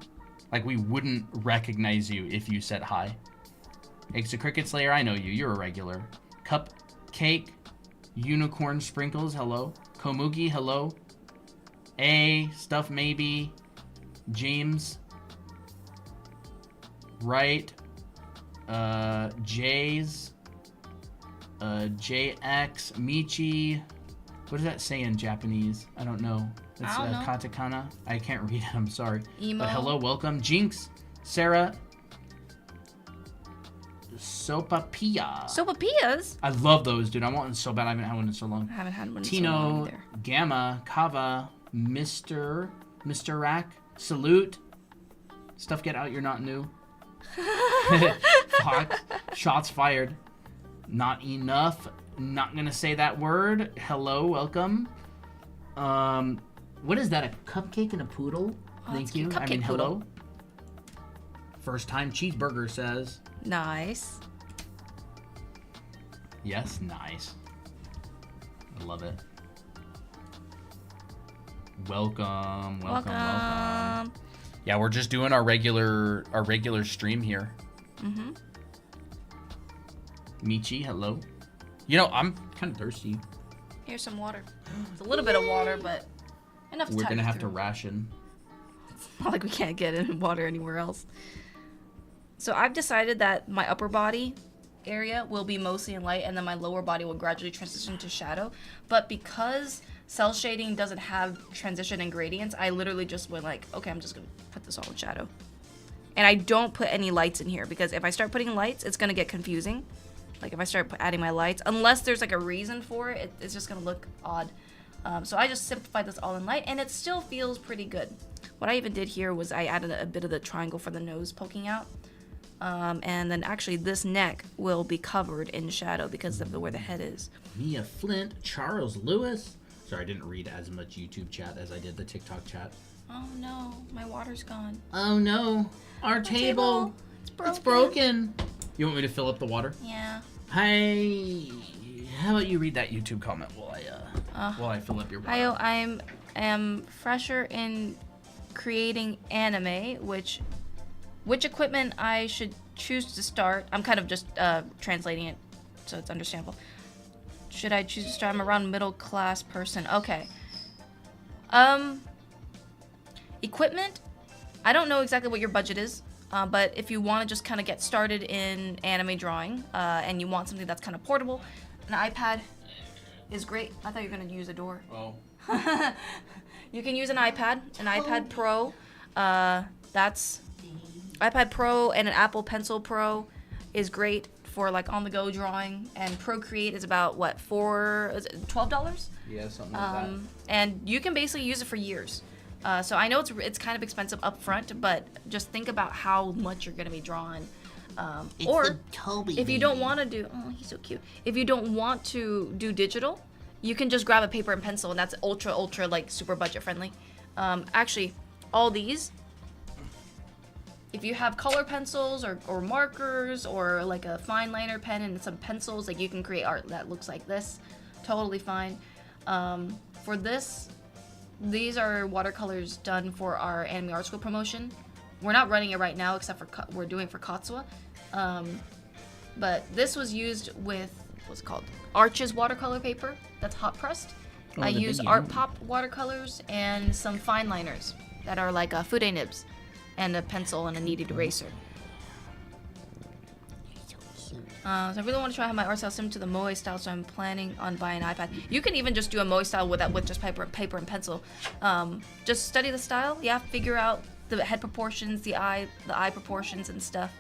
Like we wouldn't recognize you if you said hi. It's a Cricket Slayer, I know you. You're a regular. Cupcake, Unicorn Sprinkles, hello. Komugi, hello. A, Stuff Maybe, James, Right, J's, JX, Michi. What does that say in Japanese? I don't know. It's I don't know. katakana. I can't read it. I'm sorry. Emo. But hello, welcome. Jinx, Sarah, Sopapilla. Sopapillas? I love those, dude. I want one so bad. I haven't had one in so long. I haven't had one in so long Tino, either. Gamma, Kava, Mr. Rack, Salute. Stuff get out, you're not new. Fox, shots fired. Not enough. Not gonna say that word. Hello, welcome. What is that? A cupcake and a poodle? Oh, Thank that's you. cute. I mean, Cupcake hello. poodle. First time cheeseburger says. Nice. Yes, nice. I love it. Welcome. Yeah, we're just doing our regular stream here. Mm-hmm. Michi, hello. You know, I'm kind of thirsty. Here's some water. It's a little bit of water, but enough to We're tide gonna us have to through. ration. Not like we can't get any water anywhere else. So I've decided that my upper body area will be mostly in light, and then my lower body will gradually transition to shadow. But because cell shading doesn't have transition and gradients, I literally just went like, okay, I'm just gonna put this all in shadow. And I don't put any lights in here because if I start putting lights, it's gonna get confusing. Like if I start adding my lights, unless there's like a reason for it, it's just gonna look odd. So I just simplified this all in light, and it still feels pretty good. What I even did here was I added a bit of the triangle for the nose poking out. And then actually this neck will be covered in shadow because of where the head is. Mia Flint, Charles Lewis. Sorry, I didn't read as much YouTube chat as I did the TikTok chat. Oh no, my water's gone. Oh no, our table. It's broken. You want me to fill up the water? Yeah. Hi. How about you read that YouTube comment while I fill up your water? I am fresher in creating anime, which equipment I should choose to start. I'm kind of just translating it so it's understandable. Should I choose to start? I'm around middle class person. Okay. Equipment. I don't know exactly what your budget is, but if you want to just kind of get started in anime drawing and you want something that's kind of portable, an iPad is great. I thought you were gonna use a door. Oh. You can use an iPad Pro. That's iPad Pro, and an Apple Pencil Pro is great for like on-the-go drawing. And Procreate is about what, $12? Yeah, something like that. And you can basically use it for years. So I know it's kind of expensive up front, but just think about how much you're gonna be drawing. Or if you don't want to do, oh, he's so cute. If you don't want to do digital, you can just grab a paper and pencil, and that's ultra like super budget friendly. Actually, all these, if you have color pencils or markers or like a fine liner pen and some pencils, like you can create art that looks like this. Totally fine. For this, these are watercolors done for our Anime Art School promotion. We're not running it right now, except for we're doing for Katsua. But this was used with, what's it called? Arches watercolor paper. That's hot pressed. Oh, I the use big Art one. Pop watercolors and some fine liners that are like fude nibs, and a pencil and a kneaded eraser. So I really want to try how my art style similar to the Moe style, so I'm planning on buying an iPad. You can even just do a Moe style with just paper and pencil. Just study the style, figure out the head proportions, the eye proportions and stuff.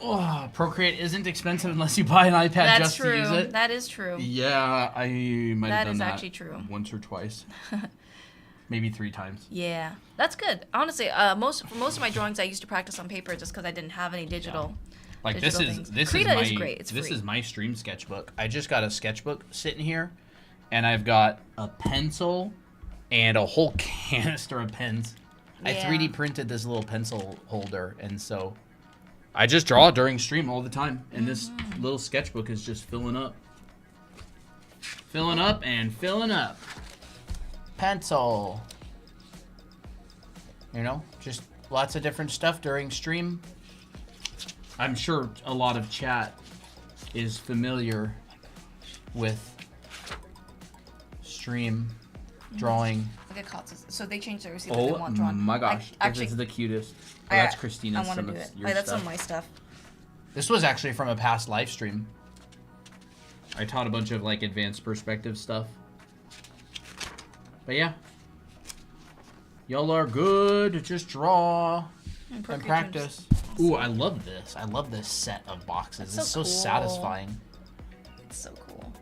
Oh, Procreate isn't expensive unless you buy an iPad That's just true. to use it. That is true. Yeah, I might have That done is that actually true. once or twice. Maybe 3 times. Yeah, that's good. Honestly, most of my drawings I used to practice on paper just because I didn't have any digital. Like digital things. Krita is great. It's this free. is my stream sketchbook. I just got a sketchbook sitting here, and I've got a pencil and a whole canister of pens. I Yeah. 3D printed this little pencil holder, and so I just draw during stream all the time. And this little sketchbook is just filling up. Filling up and filling up. Pencil. You know, just lots of different stuff during stream. I'm sure a lot of chat is familiar with stream drawing. Look at Katsu's. So they changed their receipt that they Oh want drawn. my gosh, Actually, this is the cutest. Oh, I- that's Christina's. I want to some do of it. your Like, that's stuff. some of my stuff. This was actually from a past live stream. I taught a bunch of like advanced perspective stuff. But yeah. Y'all are good. Just draw and practice. Ooh, I love this. I love this set of boxes. That's It's so so cool. satisfying. It's so cool.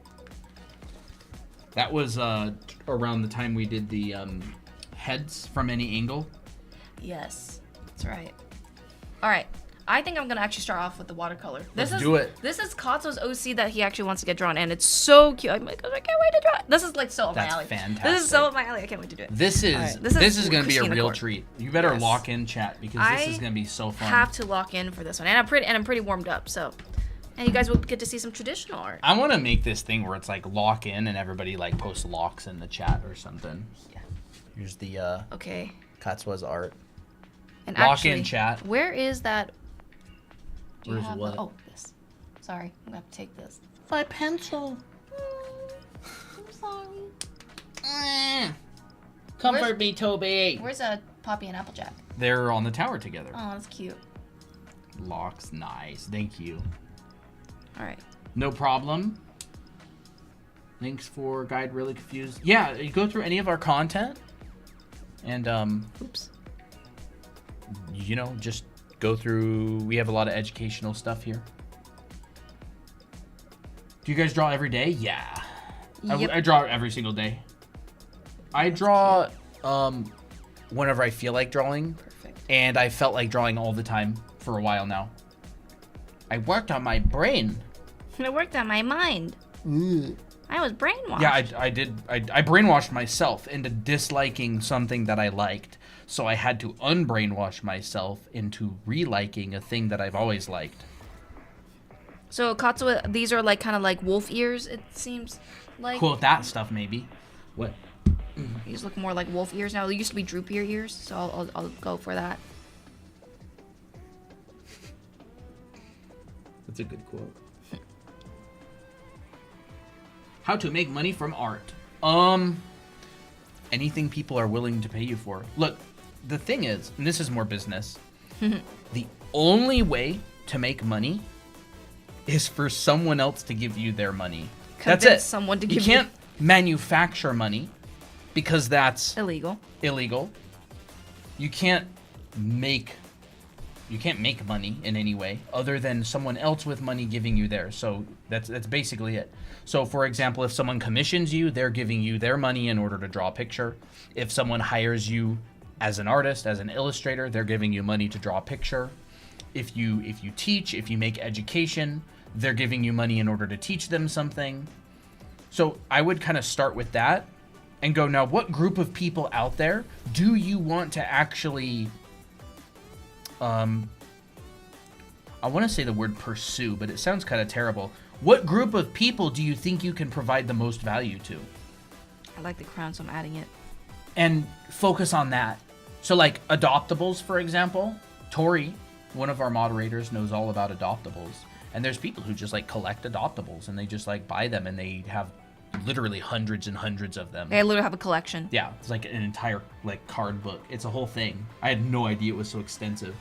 That was around the time we did the heads from any angle. Yes, that's right. All right. I think I'm gonna actually start off with the watercolor. Let's do it. This is Katsu's OC that he actually wants to get drawn, and it's so cute. I'm like, I can't wait to draw it. This is like so up my That's alley. fantastic. This is so up my alley. I can't wait to do it. This is Alright, this is gonna be a Christina real Court. treat. You better Yes. lock in, chat, because this is I gonna be so fun. Have to lock in for this one, and I'm pretty warmed up. So, and you guys will get to see some traditional art. I want to make this thing where it's like lock in and everybody like posts locks in the chat or something. Yeah. Here's the Okay. Katsua's art. And Lock actually, in, chat. Where is that? Do you Where's have what? Oh, this. Sorry, I'm gonna have to take this. My pencil. I'm sorry. Comfort me, Toby. Where's Poppy and Applejack? They're on the tower together. Oh, that's cute. Locks, nice. Thank you. All right. No problem. Thanks for Guide Really Confused. Yeah, you go through any of our content and Oops. you know, just go through. We have a lot of educational stuff here. Do you guys draw every day? Yeah. Yep. I draw every single day. I draw whenever I feel like drawing, Perfect. and I felt like drawing all the time for a while now. I worked on my brain. It worked on my mind. I was brainwashed. Yeah, I did. I brainwashed myself into disliking something that I liked. So I had to unbrainwash myself into reliking a thing that I've always liked. So Katsua, these are like kind of like wolf ears. It seems like Quote that stuff, maybe. What? these look more like wolf ears now. They used to be droopier ears, so I'll go for that. That's a good quote. How to make money from art. Anything people are willing to pay you for. Look, the thing is, and this is more business, the only way to make money is for someone else to give you their money. That's Convince it. someone to you give can't manufacture money because that's Illegal. illegal. You can't make money in any way other than someone else with money giving you theirs. So that's basically it. So for example, if someone commissions you, they're giving you their money in order to draw a picture. If someone hires you as an artist, as an illustrator, they're giving you money to draw a picture. If you teach, if you make education, they're giving you money in order to teach them something. So I would kind of start with that and go, now what group of people out there do you want to actually I want to say the word pursue, but it sounds kind of terrible. What group of people do you think you can provide the most value to? I like the crown, so I'm adding it. And focus on that. So like adoptables, for example, Tori, one of our moderators, knows all about adoptables. And there's people who just like collect adoptables and they just like buy them and they have literally hundreds and hundreds of them. They literally have a collection. Yeah, it's like an entire like card book. It's a whole thing. I had no idea it was so extensive.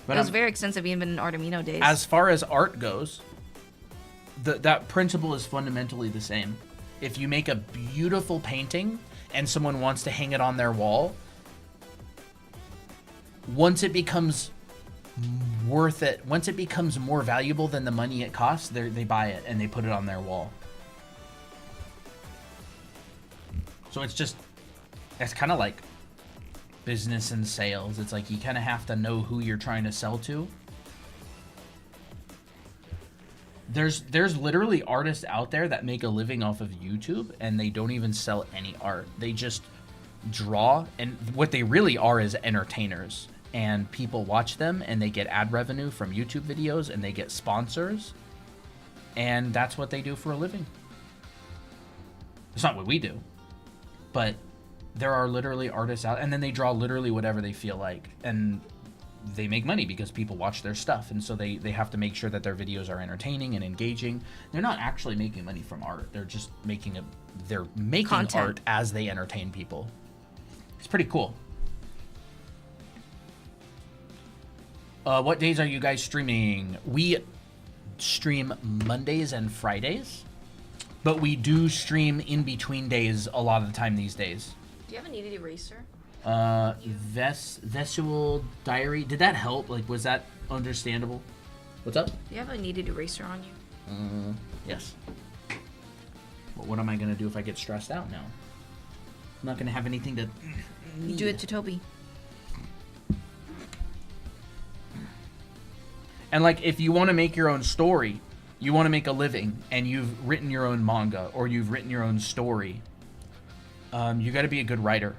But It was very extensive even in Artemino days. as far as art goes, that principle is fundamentally the same. If you make a beautiful painting and someone wants to hang it on their wall, once it becomes worth it, once it becomes more valuable than the money it costs, they buy it and they put it on their wall. So it's kind of like business and sales. It's like you kind of have to know who you're trying to sell to. There's literally artists out there that make a living off of YouTube and they don't even sell any art. They just draw, and what they really are is entertainers. And people watch them and they get ad revenue from YouTube videos and they get sponsors. And that's what they do for a living. It's not what we do. But there are literally artists out, and then they draw literally whatever they feel like. And they make money because people watch their stuff. And so they have to make sure that their videos are entertaining and engaging. They're not actually making money from art. They're just making Content. art as they entertain people. It's pretty cool. What days are you guys streaming? We stream Mondays and Fridays, but we do stream in between days a lot of the time these days. Do you have a kneaded eraser? Visual diary. Did that help? Like, was that understandable? What's up? Do you have a kneaded eraser on you? Yes. But what am I gonna do if I get stressed out now? I'm not gonna have anything to. You do it to Toby. And like, if you want to make your own story, you want to make a living, and you've written your own manga or you've written your own story, you got to be a good writer.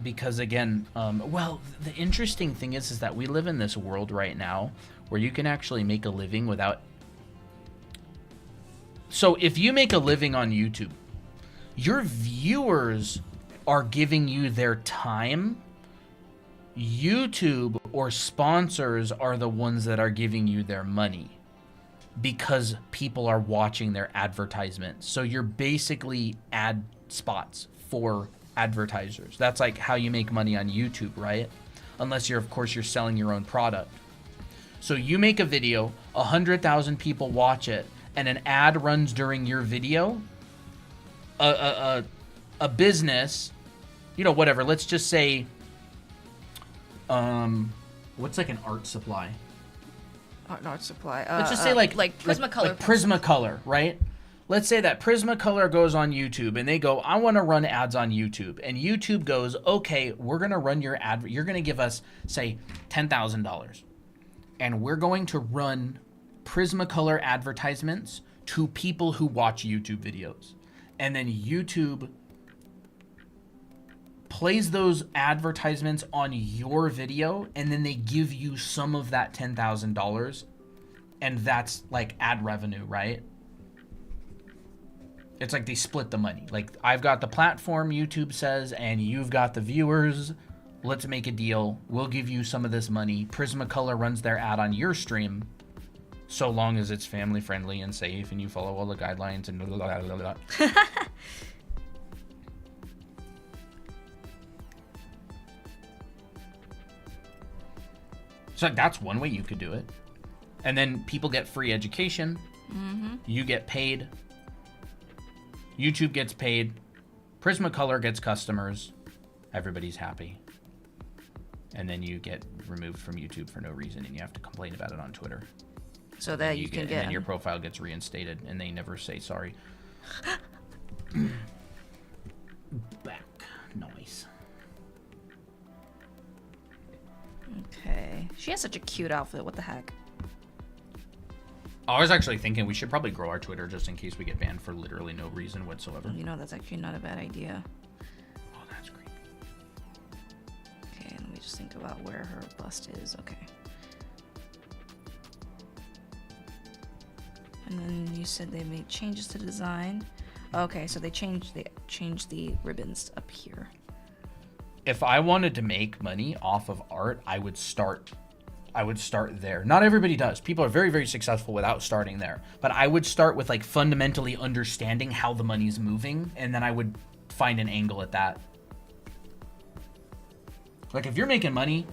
Because again, well, the interesting thing is that we live in this world right now where you can actually make a living without. So if you make a living on YouTube, your viewers are giving you their time. YouTube or sponsors are the ones that are giving you their money because people are watching their advertisements. So you're basically ad spots for advertisers. That's like how you make money on YouTube, right? Unless you're, of course, you're selling your own product. So you make a video, 100,000 people watch it, and an ad runs during your video. A business, you know, whatever. Let's just say. What's like an art supply? Art supply. Let's just say like Prismacolor. Like Prismacolor, right? Let's say that Prismacolor goes on YouTube and they go, I want to run ads on YouTube. And YouTube goes, okay, we're going to run your ad. You're going to give us, say, $10,000. And we're going to run Prismacolor advertisements to people who watch YouTube videos. And then YouTube plays those advertisements on your video, and then they give you some of that $10,000, and that's like ad revenue, right? It's like they split the money. Like, I've got the platform, YouTube says, and you've got the viewers. Let's make a deal. We'll give you some of this money. Prismacolor runs their ad on your stream, so long as it's family friendly and safe, and you follow all the guidelines and blah, blah, blah, blah, blah. So that's one way you could do it. And then people get free education. Mm-hmm. You get paid. YouTube gets paid. Prismacolor gets customers. Everybody's happy. And then you get removed from YouTube for no reason, and you have to complain about it on Twitter. So that you can get. And then your profile gets reinstated, and they never say sorry. Back. Nice. Okay. She has such a cute outfit. What the heck? I was actually thinking we should probably grow our Twitter just in case we get banned for literally no reason whatsoever. You know, that's actually not a bad idea. Oh, that's great. Okay, let me just think about where her bust is. Okay. And then you said they made changes to the design. Okay, so they changed the ribbons up here. If I wanted to make money off of art, I would start there. Not everybody does. People are very, very successful without starting there. But I would start with like fundamentally understanding how the money's moving, and then I would find an angle at that. Like, if you're making money,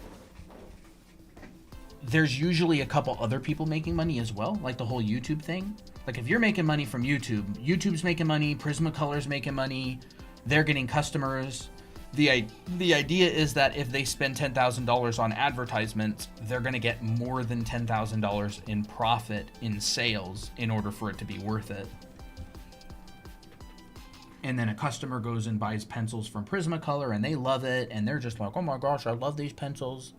there's usually a couple other people making money as well, like the whole YouTube thing. Like, if you're making money from YouTube, YouTube's making money, Prismacolor's making money, they're getting customers. The idea is that if they spend $10,000 on advertisements, they're going to get more than $10,000 in profit in sales in order for it to be worth it. And then a customer goes and buys pencils from Prismacolor, and they love it, and they're just like, oh my gosh, I love these pencils.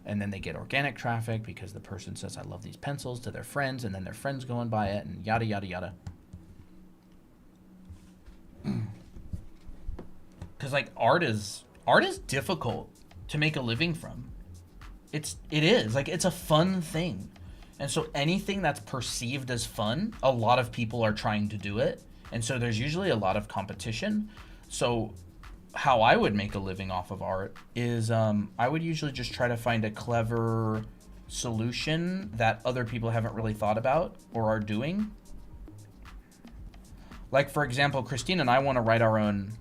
And then they get organic traffic because the person says, I love these pencils, to their friends, and then their friends go and buy it, and yada, yada, yada. because like art is difficult to make a living from. It is like it's a fun thing, and so anything that's perceived as fun, a lot of people are trying to do it, and so there's usually a lot of competition. So how I would make a living off of art is I would usually just try to find a clever solution that other people haven't really thought about or are doing. Like, for example, Christine and I want to write our own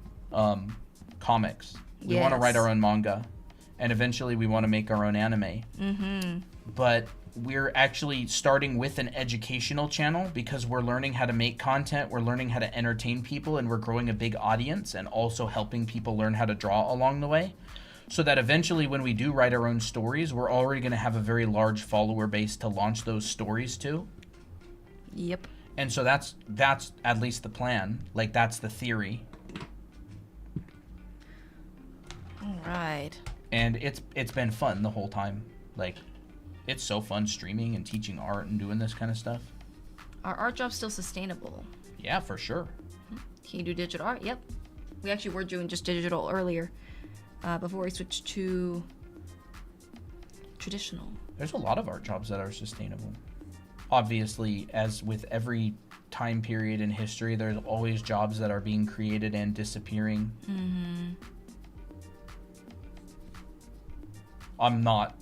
comics. We want to write our own manga. And eventually we want to make our own anime. Mm-hmm. But we're actually starting with an educational channel because we're learning how to make content, we're learning how to entertain people, and we're growing a big audience and also helping people learn how to draw along the way. So that eventually when we do write our own stories, we're already going to have a very large follower base to launch those stories to. Yep. And so that's at least the plan. Like, that's the theory. All right. And it's been fun the whole time. Like, it's so fun streaming and teaching art and doing this kind of stuff. Are art jobs still sustainable? Yeah, for sure. Can you do digital art? Yep. We actually were doing just digital earlier, before we switched to traditional. There's a lot of art jobs that are sustainable. Obviously, as with every time period in history, there's always jobs that are being created and disappearing. Mm-hmm. I'm not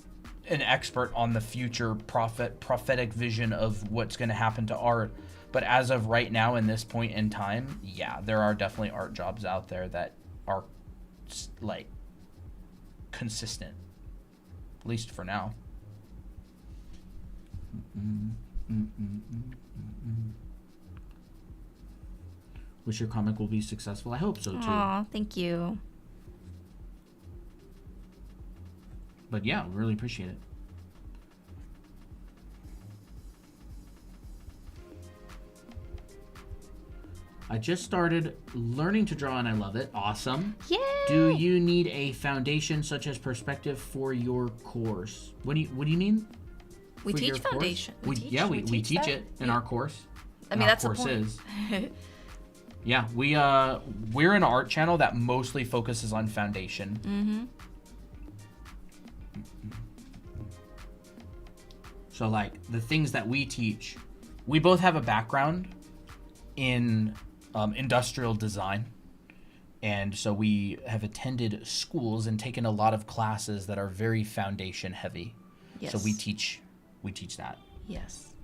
an expert on the future prophetic vision of what's going to happen to art, but as of right now in this point in time, yeah, there are definitely art jobs out there that are like consistent, at least for now. Wish your comic will be successful. I hope so too. Aw, thank you. But yeah, we really appreciate it. I just started learning to draw and I love it. Awesome. Yay! Do you need a foundation such as perspective for your course? What do you mean? We For teach your course? foundation. We teach that? it in our course. I mean, Our that's the courses. point. Yeah, we're an art channel that mostly focuses on foundation. Mm-hmm. So like the things that we teach, we both have a background in industrial design, and so we have attended schools and taken a lot of classes that are very foundation heavy. Yes. So we teach that. Yes.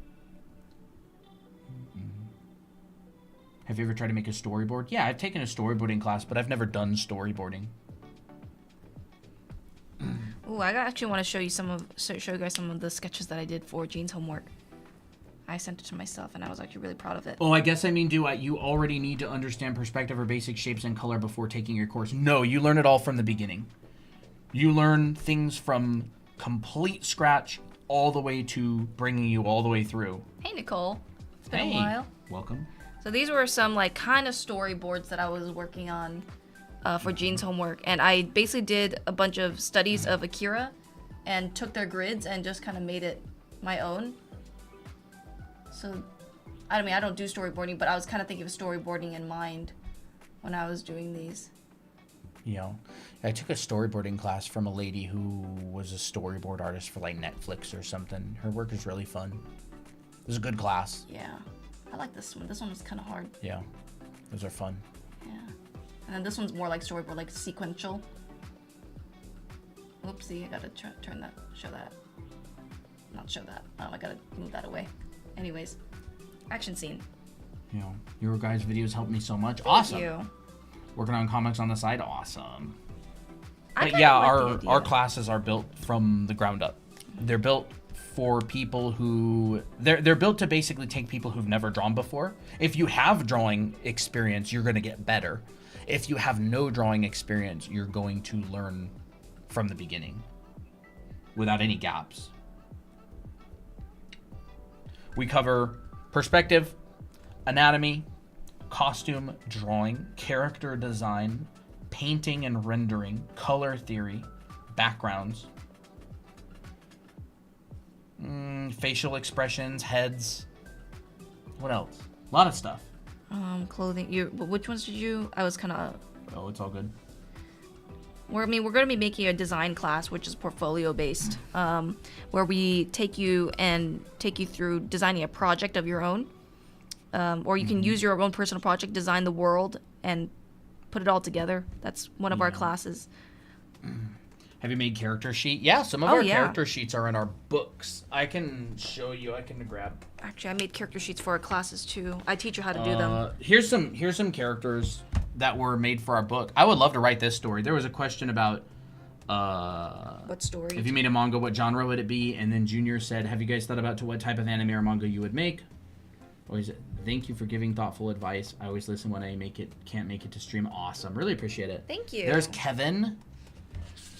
Have you ever tried to make a storyboard? Yeah, I've taken a storyboarding class, but I've never done storyboarding. Ooh, I actually want to show you show you guys some of the sketches that I did for Jean's homework. I sent it to myself, and I was actually really proud of it. Oh, I guess I mean, you already need to understand perspective or basic shapes and color before taking your course? No, you learn it all from the beginning. You learn things from complete scratch all the way to bringing you all the way through. Hey, Nicole. It's been a while. Welcome. So these were some like kind of storyboards that I was working on for Jean's homework, and I basically did a bunch of studies of Akira and took their grids and just kind of made it my own. So, I mean, I don't do storyboarding, but I was kind of thinking of storyboarding in mind when I was doing these. You know, I took a storyboarding class from a lady who was a storyboard artist for like Netflix or something. Her work is really fun. It was a good class. Yeah. I like this one. This one was kind of hard. Yeah. Those are fun. Yeah. And then this one's more like storyboard, like sequential. Oopsie, I gotta turn that, show that. Not show that. I gotta move that away. Anyways, action scene. You know, your guys' videos helped me so much. Thank Awesome. you. Working on comics on the side. Awesome. I But kinda yeah, like the idea. our classes are built from the ground up. They're built for people who they're built to basically take people who've never drawn before. If you have drawing experience, you're going to get better. If you have no drawing experience, you're going to learn from the beginning without any gaps. We cover perspective, anatomy, costume drawing, character design, painting and rendering, color theory, backgrounds, facial expressions, heads. What else? A lot of stuff. Clothing. Which ones did you? I was kind of. Oh, it's all good. we're going to be making a design class, which is portfolio based, where we take you through designing a project of your own, or you can use your own personal project, design the world, and put it all together. That's one of our classes. Have you made character sheet? Yeah, some of our character sheets are in our books. I can show you. I can grab. Actually, I made character sheets for our classes too. I teach you how to do them. Here's some characters that were made for our book. I would love to write this story. There was a question about What story? if you made a manga, what genre would it be? And then Junior said, "Have you guys thought about what type of anime or manga you would make?" Always, thank you for giving thoughtful advice. I always listen when I can't make it to stream. Awesome, really appreciate it. Thank you. There's Kevin.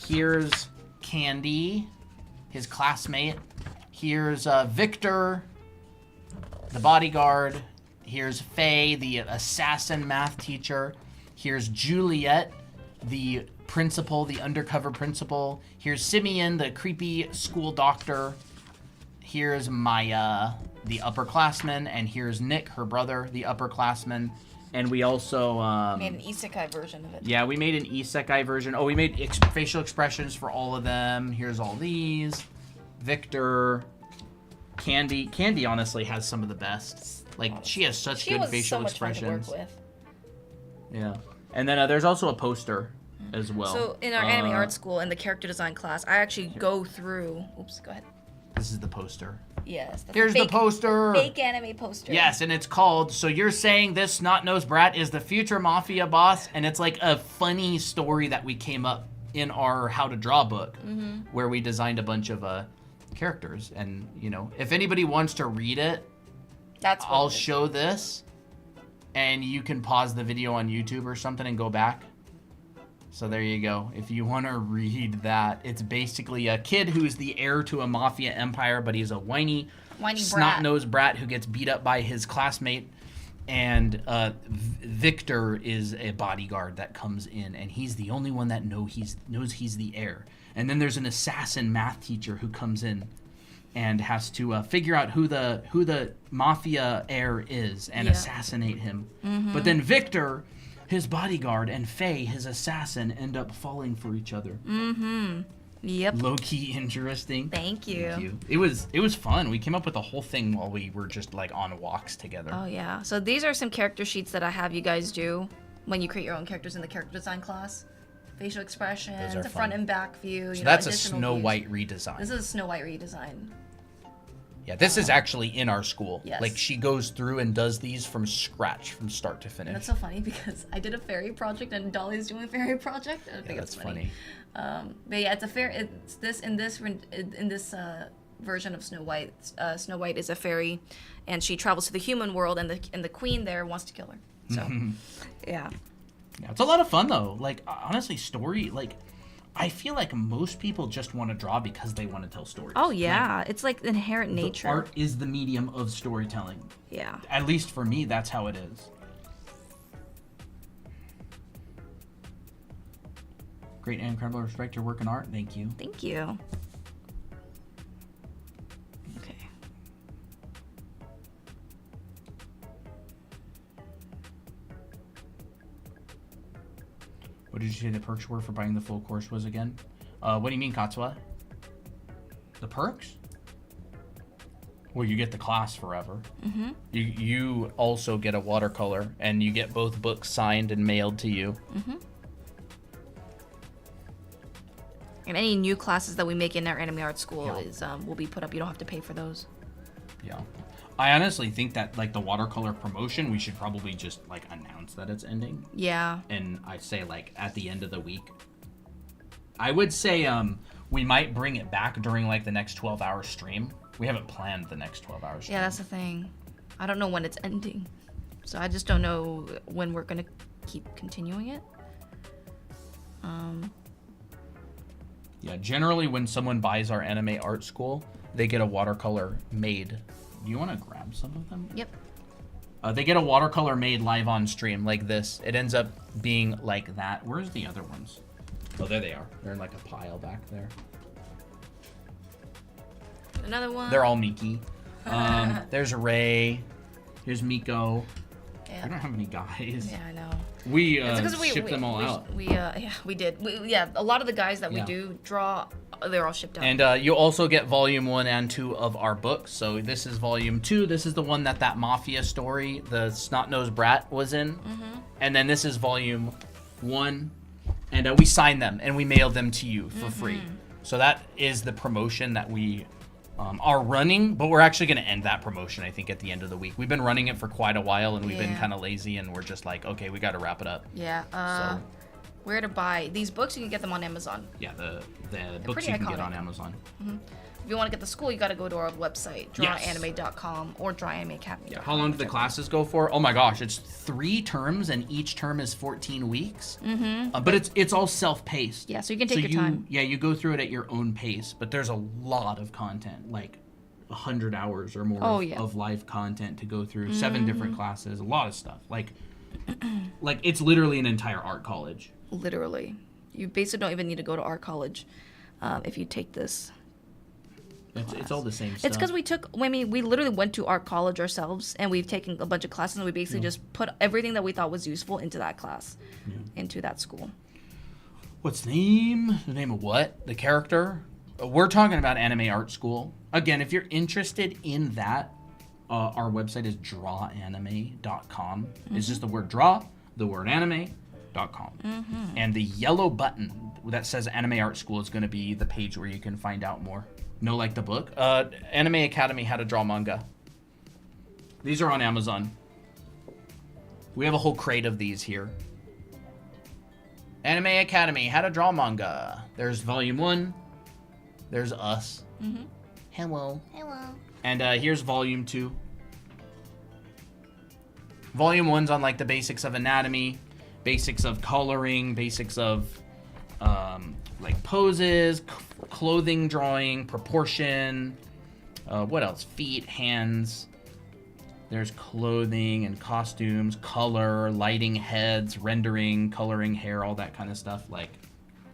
Here's Candy, his classmate. Here's Victor, the bodyguard. Here's Faye, the assassin math teacher. Here's Juliet, the principal, the undercover principal. Here's Simeon, the creepy school doctor. Here's Maya, the upperclassman. And here's Nick, her brother, the upperclassman. And we also made an isekai version of it. Yeah, we made an isekai version. Oh, we made facial expressions for all of them. Here's all these. Victor, Candy. Candy honestly has some of the best. Like, she has such good facial expressions. Fun to work with. Yeah. And then there's also a poster as well. So in our anime art school, in the character design class, I actually go through. Oops, go ahead. This is the poster. Yes. That's Here's the poster. Fake anime poster. Yes, and it's called, so you're saying this snot-nosed brat is the future mafia boss, and it's like a funny story that we came up in our how to draw book, where we designed a bunch of characters. And, you know, if anybody wants to read it, I'll show this, and you can pause the video on YouTube or something and go back. So there you go. If you want to read that, it's basically a kid who's the heir to a mafia empire, but he's a whiny snot-nosed brat who gets beat up by his classmate. And Victor is a bodyguard that comes in, and he's the only one that knows he's the heir. And then there's an assassin math teacher who comes in and has to figure out who the mafia heir is and assassinate him. But then Victor, his bodyguard, and Faye, his assassin, end up falling for each other. Yep. Low-key interesting. Thank you. It was fun. We came up with the whole thing while we were just like on walks together. Oh yeah. So these are some character sheets that I have you guys do when you create your own characters in the character design class. Facial expressions, a front and back view. So that's a Snow White redesign. This is a Snow White redesign. Yeah, this is actually in our school. Yes. Like, she goes through and does these from scratch, from start to finish. And that's so funny because I did a fairy project and Dolly's doing a fairy project. I think that's funny. But yeah, it's this in this version of Snow White. Snow White is a fairy, and she travels to the human world, and the queen there wants to kill her. So, yeah. Yeah, it's a lot of fun though. Like, honestly, story, like, I feel like most people just want to draw because they want to tell stories. Oh yeah, it's like inherent nature. Art is the medium of storytelling. Yeah. At least for me, that's how it is. Great and incredible. Respect your work and art. Thank you. Thank you. Okay. What did you say the perks were for buying the full course was again? What do you mean, Katsuwa? The perks? Well, you get the class forever. Mm-hmm. You also get a watercolor, and you get both books signed and mailed to you. Mm-hmm. And any new classes that we make in our anime art school will be put up. You don't have to pay for those. Yeah. I honestly think that, like, the watercolor promotion, we should probably just, like, announce that it's ending. Yeah. And I say, like, at the end of the week. I would say we might bring it back during, like, the next 12-hour stream. We haven't planned the next 12-hour stream. Yeah, that's the thing. I don't know when it's ending. So I just don't know when we're going to keep continuing it. Yeah, generally when someone buys our anime art school, they get a watercolor made. Do you want to grab some of them? Yep. They get a watercolor made live on stream like this. It ends up being like that. Where's the other ones? Oh, there they are. They're in like a pile back there. Another one. They're all Miki. There's Ray. Here's Miko. Yeah. We don't have any guys. Yeah, I know. We It's because shipped them all out. We did. A lot of the guys that we Yeah. do draw, they're all shipped out. And you also get volume 1 and 2 of our books. So this is volume 2. This is the one that mafia story, the snot-nosed brat, was in. Mm-hmm. And then this is volume 1. And we signed them and we mailed them to you for free. So that is the promotion that we are running. But we're actually going to end that promotion, I think, at the end of the week. We've been running it for quite a while and we've been Yeah. kind of lazy. And we're just like, okay, we got to wrap it up. Yeah. So- Where to buy these books? You can get them on Amazon. Yeah, the books pretty you can get iconic. on Amazon. If you want to get the school, you got to go to our website, Yes. drawanime.com or drawanime.academy. Yeah. How long do the classes go for? Oh my gosh, it's 3 terms and each term is 14 weeks. Mm-hmm. But it's all self-paced. Yeah, so you can take your time. Yeah, you go through it at your own pace. But there's a lot of content, like 100 hours or more of live content to go through. 7 different classes, a lot of stuff. Like it's literally an entire art college. Literally. You basically don't even need to go to art college if you take this. It's all the same stuff. It's because we literally went to art college ourselves and we've taken a bunch of classes and we basically just put everything that we thought was useful into that class, into that school. What's the name? The name of what? The character? We're talking about Anime Art School. Again, if you're interested in that, our website is drawanime.com. It's just the word draw, the word anime.com. And the yellow button that says Anime Art School is going to be the page where you can find out more. No, like the book? Anime Academy, How to Draw Manga. These are on Amazon. We have a whole crate of these here. Anime Academy, How to Draw Manga. There's volume 1. There's us. Hello. And here's volume 2. Volume 1's on like the basics of anatomy, basics of coloring, basics of like poses, clothing drawing, proportion. What else? Feet, hands. There's clothing and costumes, color, lighting heads, rendering, coloring hair, all that kind of stuff. Like,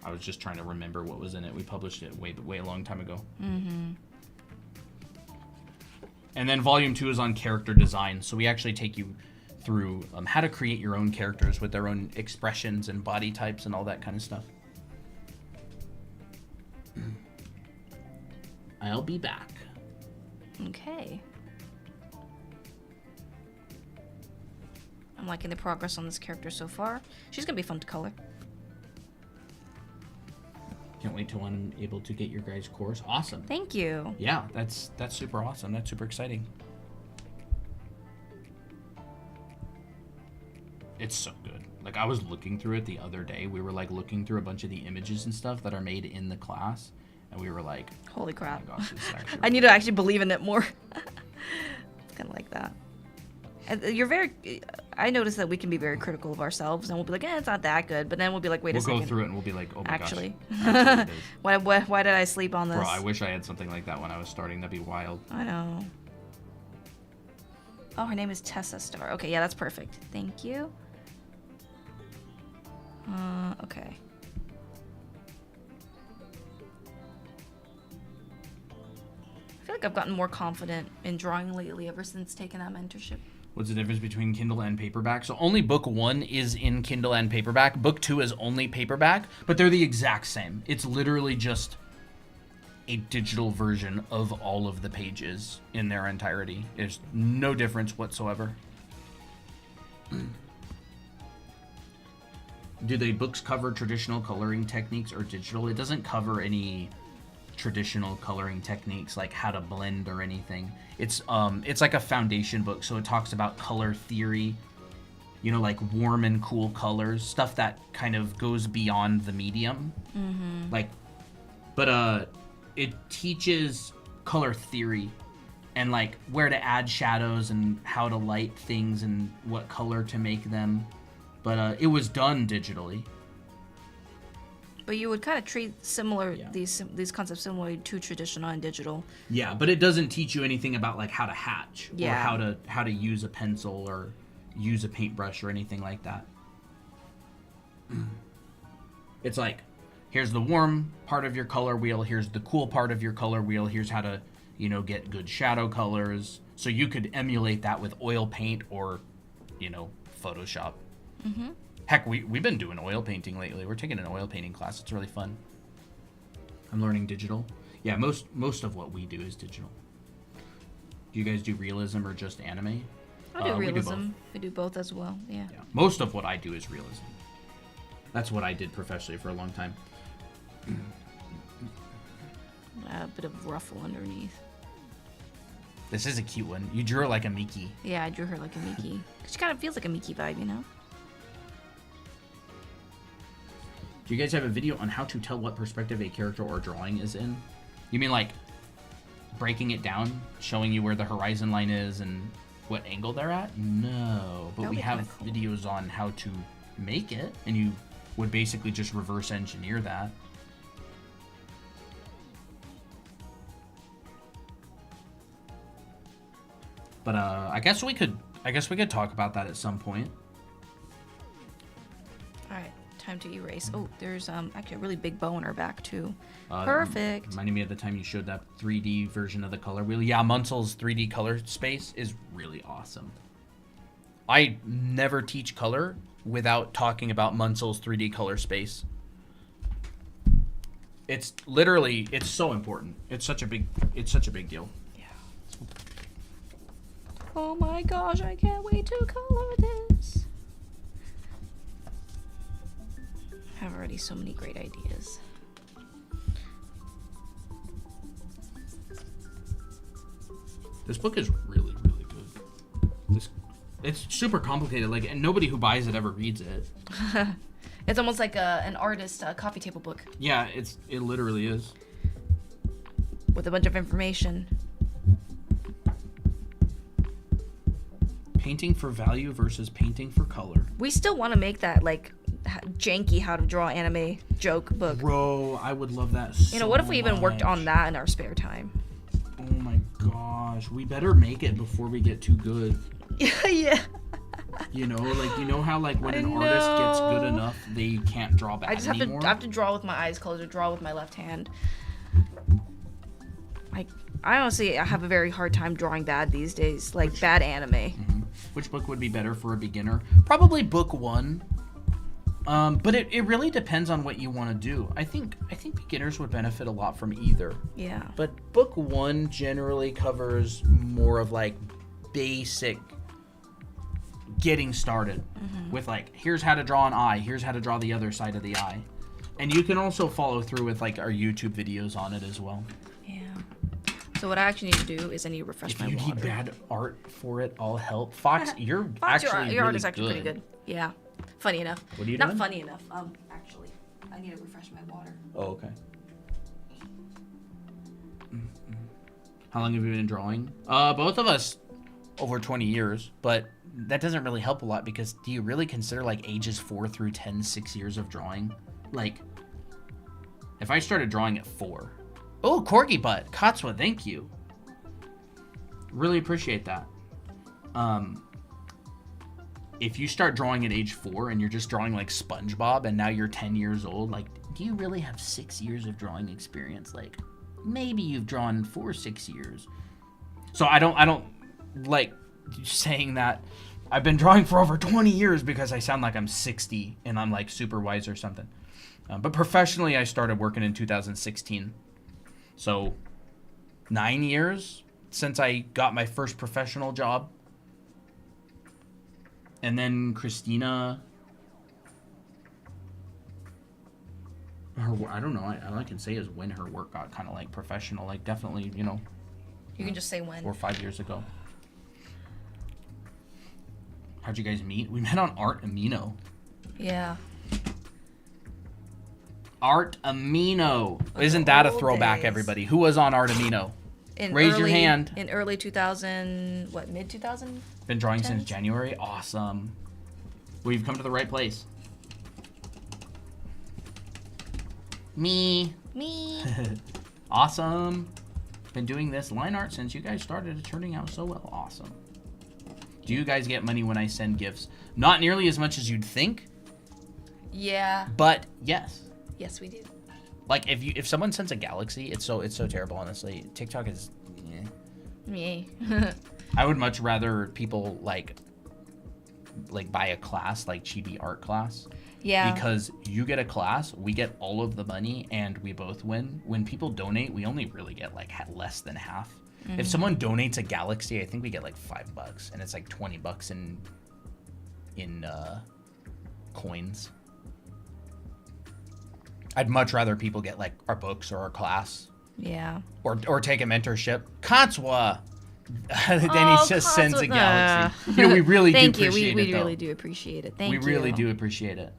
I was just trying to remember what was in it. We published it way a long time ago. And then volume 2 is on character design. So we actually take you through how to create your own characters with their own expressions and body types and all that kind of stuff. I'll be back. Okay. I'm liking the progress on this character so far. She's going to be fun to color. Can't wait till I'm able to get your guys' course. Awesome. Thank you. Yeah, that's super awesome. That's super exciting. It's so good. Like, I was looking through it the other day. We were like looking through a bunch of the images and stuff that are made in the class, and we were like, Holy crap. "Oh my gosh, this is actually." I need to actually believe in it more. It's kind of like that. And I noticed that we can be very critical of ourselves, and we'll be like, it's not that good. But then we'll be like, wait a second. We'll go through it and we'll be like, oh my Actually. gosh. Actually, it is. Why did I sleep on this? Bro, I wish I had something like that when I was starting. That'd be wild. I know. Oh, her name is Tessa Star. Okay, yeah, that's perfect. Thank you. Okay. I feel like I've gotten more confident in drawing lately ever since taking that mentorship. What's the difference between Kindle and paperback? So only book 1 is in Kindle and paperback. Book 2 is only paperback, but they're the exact same. It's literally just a digital version of all of the pages in their entirety. There's no difference whatsoever. Do the books cover traditional coloring techniques or digital? It doesn't cover any traditional coloring techniques like how to blend or anything. It's like a foundation book, so it talks about color theory, you know, like warm and cool colors, stuff that kind of goes beyond the medium. Like, but it teaches color theory and like where to add shadows and how to light things and what color to make them. But it was done digitally. But you would kind of treat these concepts similarly to traditional and digital. Yeah, but it doesn't teach you anything about like how to hatch or Yeah. how to use a pencil or use a paintbrush or anything like that. It's like, here's the warm part of your color wheel, here's the cool part of your color wheel, here's how to, you know, get good shadow colors. So you could emulate that with oil paint or Photoshop. Heck, we've been doing oil painting lately. We're taking an oil painting class. It's really fun. I'm learning digital. Yeah, most of what we do is digital. Do you guys do realism or just anime? I do realism. We do both as well. Yeah. Most of what I do is realism. That's what I did professionally for a long time. A bit of ruffle underneath. This is a cute one. You drew her like a Miki. Yeah, I drew her like a Miki. She kind of feels like a Miki vibe, you know? Do you guys have a video on how to tell what perspective a character or drawing is in? You mean like breaking it down, showing you where the horizon line is and what angle they're at? No, but we have videos on how to make it, and you would basically just reverse engineer that. But I guess we could talk about that at some point. All right, time to erase. Oh, there's actually a really big bow on her back too. Perfect. Reminded me of the time you showed that 3D version of the color wheel. Yeah, Munsel's 3D color space is really awesome. I never teach color without talking about Munsel's 3D color space. It's so important. It's such a big deal. Yeah. Oh my gosh, I can't wait to color this. I have already so many great ideas. This book is really, really good. It's super complicated, and nobody who buys it ever reads it. It's almost like an artist coffee table book. Yeah, it literally is. With a bunch of information. Painting for value versus painting for color. We still want to make that, janky how to draw anime joke book. Bro, I would love that so what if we even worked much. on that in our spare time? Oh my gosh. We better make it before we get too good. Yeah. You know how when an artist gets good enough, they can't draw bad anymore? I have to draw with my eyes closed or draw with my left hand. I honestly have a very hard time drawing bad these days, bad anime. Mm-hmm. Which book would be better for a beginner? Probably book 1. But it really depends on what you want to do. I think beginners would benefit a lot from either. Yeah. But book 1 generally covers more of basic getting started with here's how to draw an eye, here's how to draw the other side of the eye. And you can also follow through with our YouTube videos on it as well. Yeah. So what I actually need to do is I need to refresh my water. If you need bad art for it, I'll help. Fox, your art is actually pretty good. Yeah. Funny enough. What are you doing? Not funny enough. Actually, I need to refresh my water. Oh, okay. How long have you been drawing? Both of us over 20 years, but that doesn't really help a lot because do you really consider ages 4 through 10 6 years of drawing? If I started drawing at 4. Oh, corgi butt. Katsua, thank you. Really appreciate that. If you start drawing at age 4 and you're just drawing SpongeBob and now you're 10 years old, do you really have 6 years of drawing experience? Maybe you've drawn for 6 years. So I don't like saying that I've been drawing for over 20 years because I sound like I'm 60 and I'm super wise or something. But professionally, I started working in 2016. So 9 years since I got my first professional job. And then Christina, I don't know, all I can say is when her work got kind of professional, definitely, You can just say when. 4 or 5 years ago. How'd you guys meet? We met on Art Amino. Yeah. Art Amino. Isn't that a throwback, everybody? Who was on Art Amino? Raise your hand. In early 2000, mid 2000? Been drawing since January? Awesome. Well, you've come to the right place. Me. Awesome. Been doing this line art since you guys started. It's turning out so well. Awesome. Do you guys get money when I send gifts? Not nearly as much as you'd think. Yeah. But yes. Yes, we do. If someone sends a galaxy, it's so terrible, honestly. TikTok is Me. I would much rather people like buy a class like Chibi art class. Yeah. Because you get a class, we get all of the money, and we both win. When people donate, we only really get like less than half. If someone donates a Galaxy, I think we get like $5, and it's like $20 in coins. I'd much rather people get like our books or our class. Yeah. Or take a mentorship. Katsua! Then he just sends a Katsua. Galaxy. You know, we really do Thank you. appreciate it. We though. really do appreciate it. Thank you. We really do appreciate it.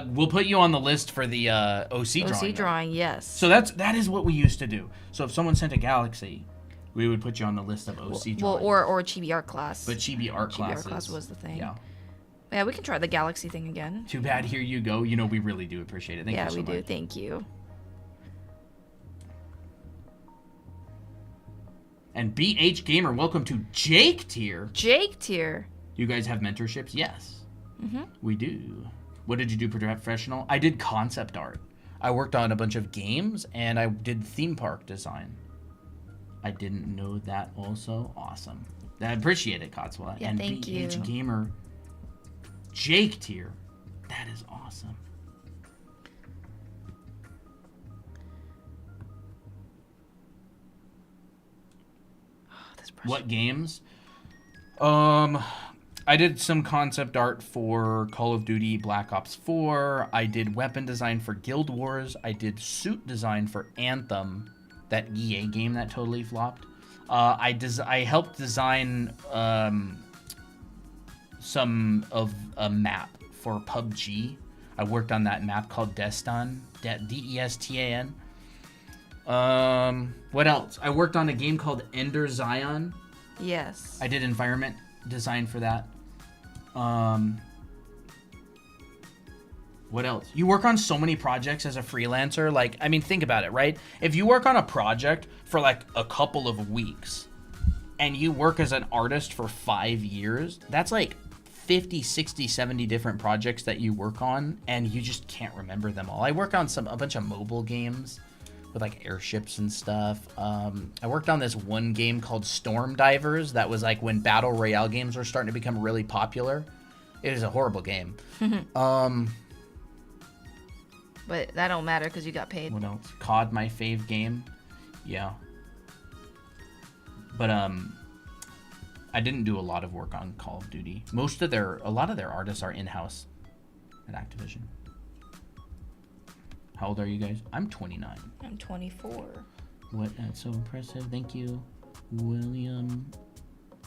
We'll put you on the list for the OC drawing. OC drawing, yes. So that is what we used to do. So if someone sent a Galaxy, we would put you on the list of OC drawing. Well, or Chibi art class. But Chibi art Chibi art class was the thing. Yeah. Yeah, we can try the Galaxy thing again. Too bad. Here you go. You know, we really do appreciate it. Thank you so much. Yeah, we do. Thank you. And BH Gamer, welcome to Jake tier. Jake tier. You guys have mentorships? Yes. Mm-hmm. We do. What did you do professional? I did concept art. I worked on a bunch of games, and I did theme park design. I didn't know that also. Awesome. I appreciate it, Katsua. Yeah, and thank BH you. Gamer, Jake tier. That is awesome. What games? I did some concept art for Call of Duty Black Ops 4. I did weapon design for Guild Wars. I did suit design for Anthem, that EA game that totally flopped. I helped design some of a map for PUBG. I worked on that map called Destan, Destan. What else? I worked on a game called Ender Zion. Yes. I did environment design for that. What else? You work on so many projects as a freelancer. Like, I mean, think about it, right? If you work on a project for like a couple of weeks and you work as an artist for 5 years, that's like 50, 60, 70 different projects that you work on, and you just can't remember them all. I work on a bunch of mobile games with like airships and stuff. I worked on this one game called Storm Divers that was like when Battle Royale games were starting to become really popular. It is a horrible game. But that don't matter because you got paid. What else? COD, my fave game. Yeah. But I didn't do a lot of work on Call of Duty. A lot of their artists are in-house at Activision. How old are you guys? I'm 29. I'm 24. What? That's so impressive. Thank you, William.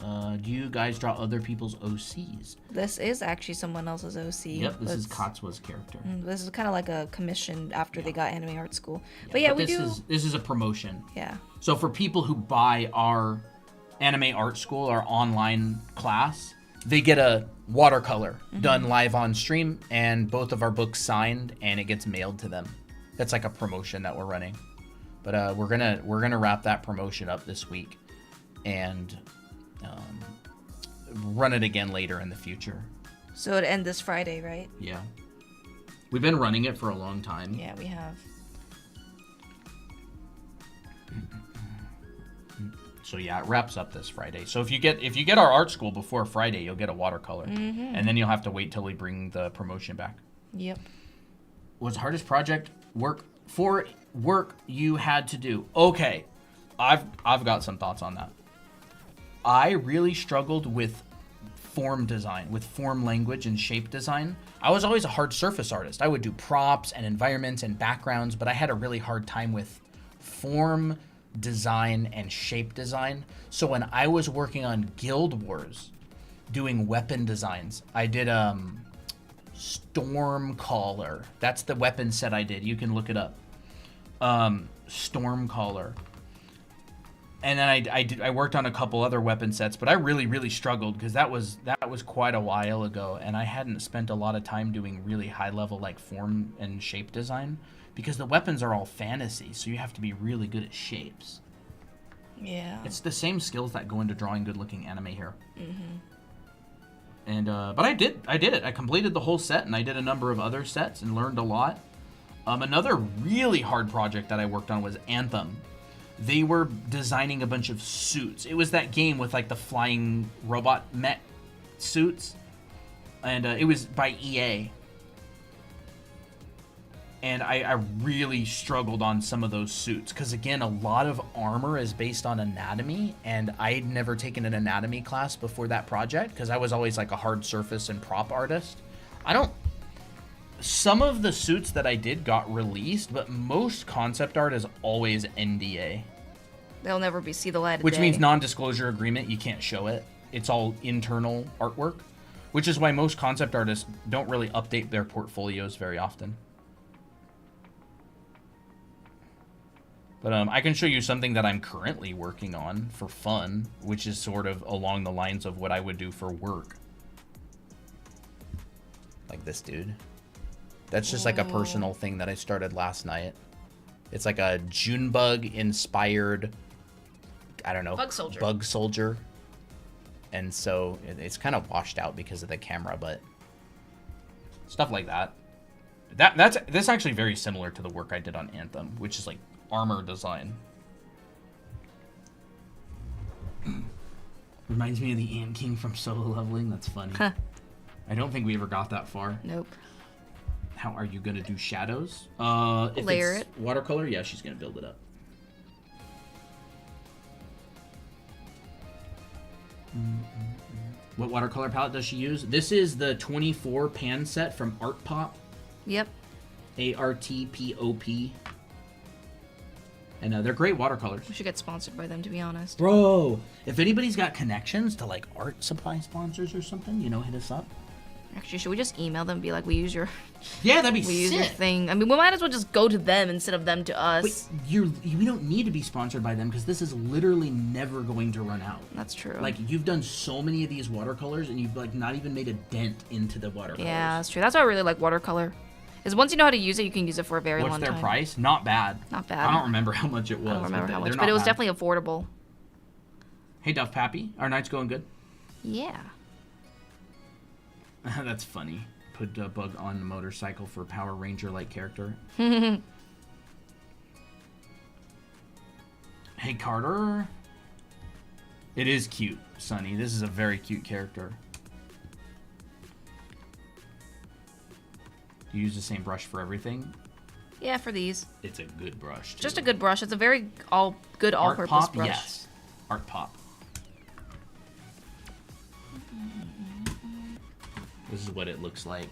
Do you guys draw other people's OCs? This is actually someone else's OC. Yep, this is Katsua's character. This is kind of like a commission after they got Anime Art School. This is a promotion. Yeah. So for people who buy our Anime Art School, our online class, they get a watercolor done live on stream, and both of our books signed, and it gets mailed to them. That's like a promotion that we're running. But we're gonna wrap that promotion up this week, and run it again later in the future. So it'd end this Friday, right? Yeah. We've been running it for a long time. Yeah, we have. So yeah, it wraps up this Friday. So if you get our art school before Friday, you'll get a watercolor, and then you'll have to wait till we bring the promotion back. Yep. What's the hardest project work you had to do? Okay, I've got some thoughts on that. I really struggled with form design, with form language and shape design. I was always a hard surface artist. I would do props and environments and backgrounds, but I had a really hard time with form design and shape design. So when I was working on Guild Wars, doing weapon designs, I did Stormcaller. That's the weapon set I did. You can look it up. Stormcaller. And then I worked on a couple other weapon sets, but I really struggled because that was quite a while ago, and I hadn't spent a lot of time doing really high level like form and shape design because the weapons are all fantasy, so you have to be really good at shapes. Yeah. It's the same skills that go into drawing good looking anime here. And but I did it. I completed the whole set, and I did a number of other sets and learned a lot. Another really hard project that I worked on was Anthem. They were designing a bunch of suits. It was that game with like the flying robot mech suits, and it was by EA. And I really struggled on some of those suits because, again, a lot of armor is based on anatomy, and I had never taken an anatomy class before that project because I was always like a hard surface and prop artist. Some of the suits that I did got released, but most concept art is always NDA. They'll never see the light of day. Which means non-disclosure agreement. You can't show it. It's all internal artwork, which is why most concept artists don't really update their portfolios very often. But I can show you something that I'm currently working on for fun, which is sort of along the lines of what I would do for work. Like this dude. That's just like a personal thing that I started last night. It's like a Junebug inspired, I don't know, bug soldier. And so it's kind of washed out because of the camera, but stuff like that. That's actually very similar to the work I did on Anthem, which is like armor design. Reminds me of the Ant King from Solo Leveling. That's funny. Huh. I don't think we ever got that far. Nope. How are you gonna do shadows? If Layer it's it. Watercolor, yeah, she's gonna build it up. What watercolor palette does she use? This is the 24 pan set from Art Pop. Yep. ARTPOP. And they're great watercolors. We should get sponsored by them, to be honest. Bro, if anybody's got connections to like art supply sponsors or something, hit us up. Actually, should we just email them and be like, we use your Yeah, that'd be we use sick. your thing? I mean, we might as well just go to them instead of them to us. But we don't need to be sponsored by them because this is literally never going to run out. That's true. Like, you've done so many of these watercolors and you've like not even made a dent into the watercolors. Yeah, that's true. That's why I really like watercolor. Is once you know how to use it, you can use it for a very long What's time. their price? Not bad. Not bad. I don't remember how much it was. I don't remember how much, they're but it not was bad. definitely affordable. Hey, Duff Pappy, our night's going good. Yeah. That's funny. Put a bug on the motorcycle for Power Ranger-like character. Hey, Carter. It is cute, Sunny. This is a very cute character. Do you use the same brush for everything? Yeah, for these. It's a good brush, too. Just a good brush. It's a very good Art all-purpose Pop? brush. Yes. Art Pop. This is what it looks like.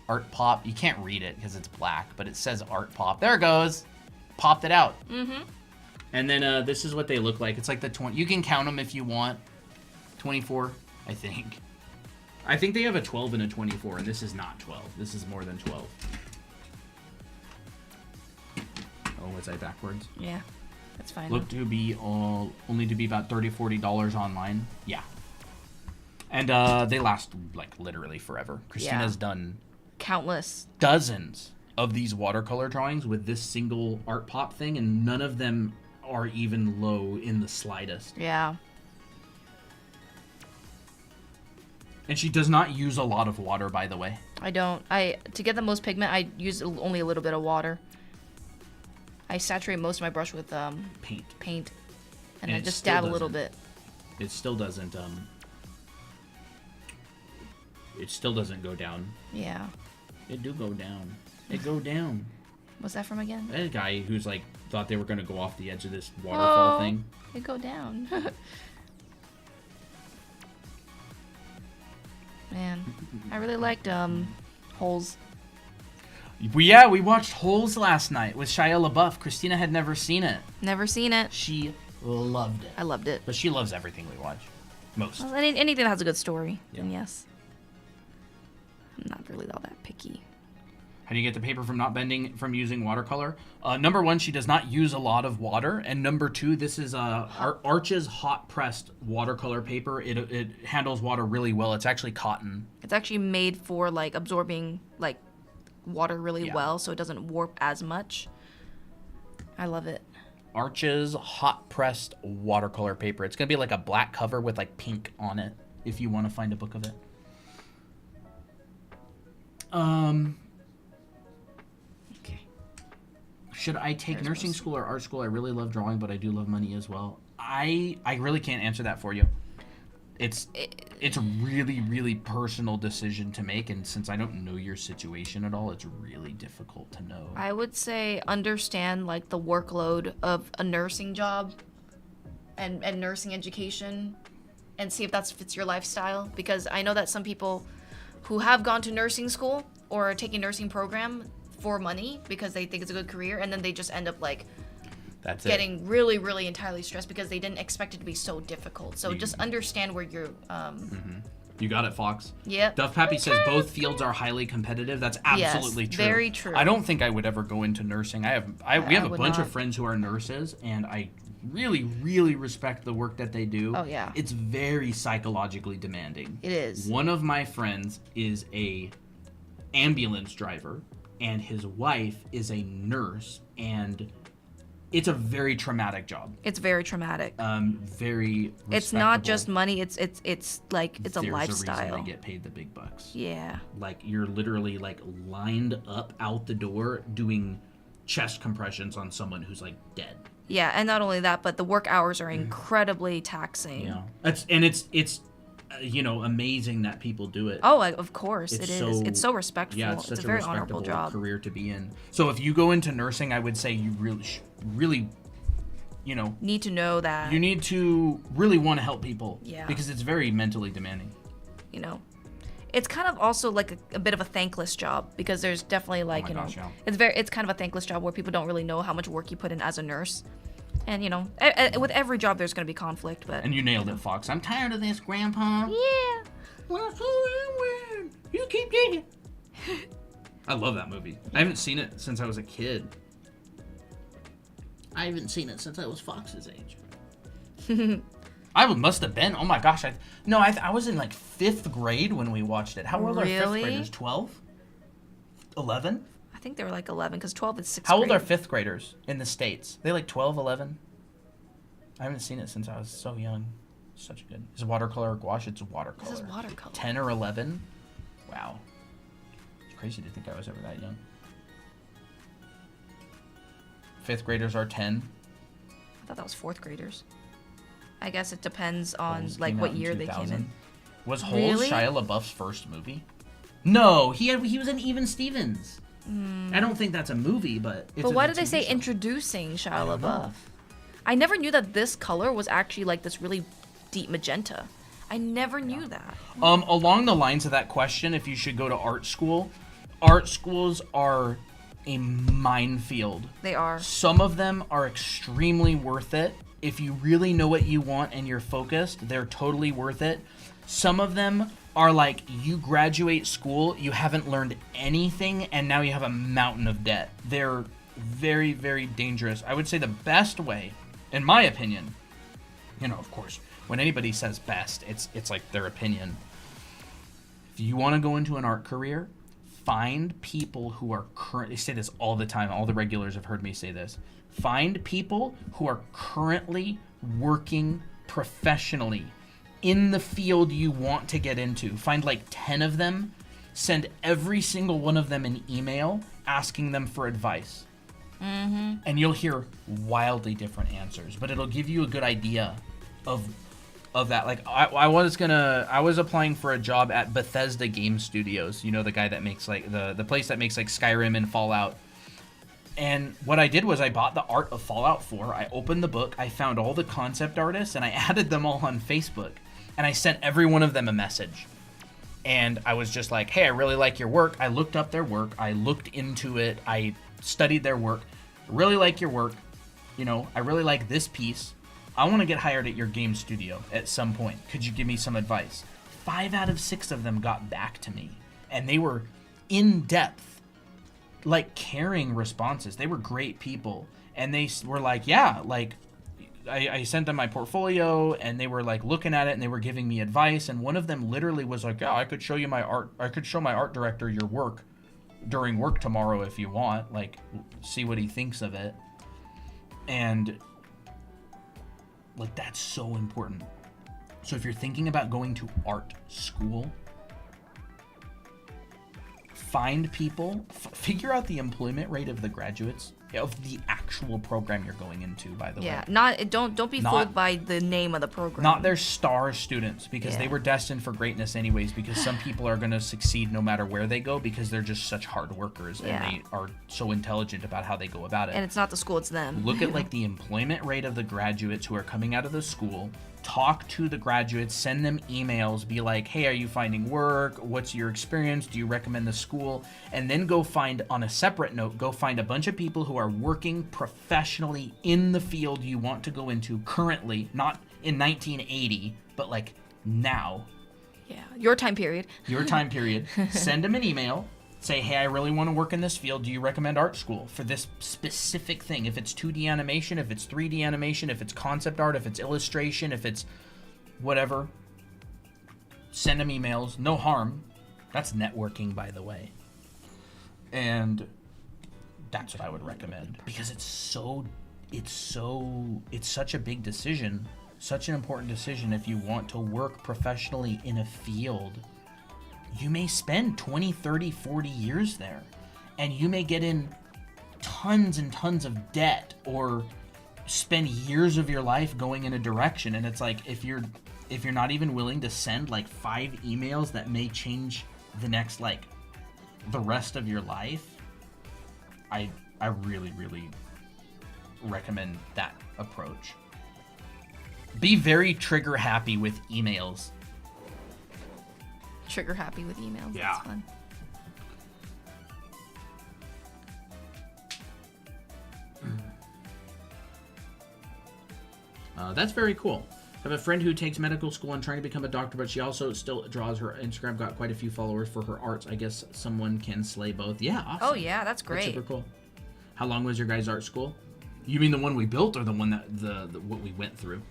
Art Pop. You can't read it because it's black, but it says Art Pop. There it goes. Popped it out. Mm-hmm. And then this is what they look like. It's like the 20. You can count them if you want. 24, I think. I think they have a 12 and a 24, and this is not 12. This is more than 12. Oh, was I backwards? Yeah, that's fine. Look to be only to be about $30-$40 online. Yeah. And they last like literally forever. Christina's done countless dozens of these watercolor drawings with this single Art Pop thing, and none of them are even low in the slightest. Yeah. And she does not use a lot of water, by the way. I don't. To get the most pigment, I use only a little bit of water. I saturate most of my brush with paint, and I just dab a little bit. It still doesn't it still doesn't go down. Yeah. It do go down. It go down. What's that from again? That guy who's like thought they were gonna go off the edge of this waterfall thing. It go down. Man, I really liked Holes. Yeah, we watched Holes last night with Shia LaBeouf. Christina had never seen it. Never seen it. She loved it. I loved it. But she loves everything we watch. Most. Well, anything that has a good story, Yeah. then yes. I'm not really all that picky. How do you get the paper from not bending from using watercolor? Number one, she does not use a lot of water. And number two, this is Arch's hot pressed watercolor paper. It handles water really well. It's actually cotton. It's actually made for like absorbing like water really well, so it doesn't warp as much. I love it. Arch's hot pressed watercolor paper. It's gonna be like a black cover with like pink on it if you want to find a book of it. Okay. Should I take nursing school or art school? I really love drawing, but I do love money as well. I really can't answer that for you. It's a really, really personal decision to make, and since I don't know your situation at all, it's really difficult to know. I would say understand like the workload of a nursing job and nursing education, and see if that fits your lifestyle, because I know that some people who have gone to nursing school or are taking nursing program for money because they think it's a good career, and then they just end up like That's getting really, really entirely stressed because they didn't expect it to be so difficult. So just understand where you're. You got it, Fox. Yep. Duff Pappy says both fields are highly competitive. That's absolutely Yes, true. very true. I don't think I would ever go into nursing. We have a would bunch not. of friends who are nurses, and I really, really respect the work that they do. Oh, yeah. It's very psychologically demanding. It is. One of my friends is a ambulance driver, and his wife is a nurse, and it's a very traumatic job. It's very traumatic. Very It's not respectable. just money. It's like it's a There's lifestyle. a reason they get paid the big bucks. Yeah. Like you're literally like lined up out the door doing chest compressions on someone who's like dead. Yeah, and not only that, but the work hours are incredibly taxing. Yeah, it's amazing that people do it. Oh, of course It's it is. so- It's so respectful. Yeah, it's such a very honorable respectable job. career to be in. So if you go into nursing, I would say you really, Need to know that. you need to really want to help people. Yeah. Because it's very mentally demanding. It's kind of also like a bit of a thankless job, because there's definitely like gosh, yeah. it's kind of a thankless job where people don't really know how much work you put in as a nurse, and with every job there's going to be conflict, but And you nailed it, Fox. I'm tired of this, Grandpa. yeah. You keep digging. I love that movie. I haven't seen it since I was a kid. I haven't seen it since I was Fox's age. Must have been. Oh my gosh. I was in like 5th grade when we watched it. How old are 5th Really? graders? 12? 11? I think they were like 11, because 12 is 6th How old are grade. 5th graders in the States? They like 12, 11? I haven't seen it since I was so young. Such a good. Is it watercolor or gouache? It's watercolor. This is watercolor. 10 or 11? Wow. It's crazy to think I was ever that young. 5th graders are 10. I thought that was 4th graders. I guess it depends on Holes like came what out year they 2000. came in. Was Holes Really? Shia LaBeouf's first movie? No, he was in Even Stevens. I don't think that's a movie, but it's But why a did they TV say show. introducing Shia don't know. LaBeouf? I never knew that this color was actually like this really deep magenta. I never knew that. Along the lines of that question, if you should go to art school, art schools are a minefield. They are. Some of them are extremely worth it. If you really know what you want and you're focused, they're totally worth it. Some of them are like, you graduate school, you haven't learned anything, and now you have a mountain of debt. They're very, very dangerous. I would say the best way, in my opinion, of course, when anybody says best, it's like their opinion. If you want to go into an art career, find people who are currently, say this all the time, all the regulars have heard me say this, find people who are currently working professionally in the field you want to get into. Find like 10 of them, send every single one of them an email asking them for advice. And you'll hear wildly different answers, but it'll give you a good idea of that. Like I was applying for a job at Bethesda Game Studios, the guy that makes like the place that makes like Skyrim and Fallout. And what I did was I bought the art of Fallout 4. I opened the book, I found all the concept artists, and I added them all on Facebook. And I sent every one of them a message. And I was just like, hey, I really like your work. I looked up their work. I looked into it. I studied their work. I really like your work. I really like this piece. I want to get hired at your game studio at some point. Could you give me some advice? 5 out of 6 of them got back to me. And they were in depth, like caring responses. They were great people. And they were like, yeah, like I sent them my portfolio and they were like looking at it and they were giving me advice. And one of them literally was like, yeah, I could show you my art. I could show my art director your work during work tomorrow if you want, like see what he thinks of it. And like, that's so important. So if you're thinking about going to art school, find people, figure out the employment rate of the graduates of the actual program you're going into, by the way. Yeah, don't be Not- fooled by the name of the program. Not their star students, because they Yeah. were destined for greatness anyways, because some people are going to succeed no matter where they go because they're just such hard workers Yeah. and they are so intelligent about how they go about it. And it's not the school, it's them. Look at like the employment rate of the graduates who are coming out of the school. Talk to the graduates, send them emails, be like, hey, are you finding work? What's your experience? Do you recommend the school? And then go find, on a separate note, go find a bunch of people who are working professionally in the field you want to go into currently, not in 1980, but like now, Yeah, your time period. your time period. Send them an email. Say, hey, I really want to work in this field. Do you recommend art school for this specific thing? If it's 2D animation, if it's 3D animation, if it's concept art, if it's illustration, if it's whatever. Send them emails. No harm. That's networking, by the way. And that's what I would recommend. Because it's such a big decision. Such an important decision if you want to work professionally in a field. You may spend 20, 30, 40 years there, and you may get in tons and tons of debt or spend years of your life going in a direction. And it's like, if you're not even willing to send like 5 emails that may change the next, like, the rest of your life, I really, really recommend that approach. Be very trigger happy with emails. Trigger happy with emails. Yeah. That's fun. That's very cool. I have a friend who takes medical school and trying to become a doctor, but she also still draws. Her Instagram got quite a few followers for her arts. I guess someone can slay both. Yeah, awesome. Oh yeah, that's great. That's super cool. How long was your guys' art school? You mean the one we built or the one that the what we went through?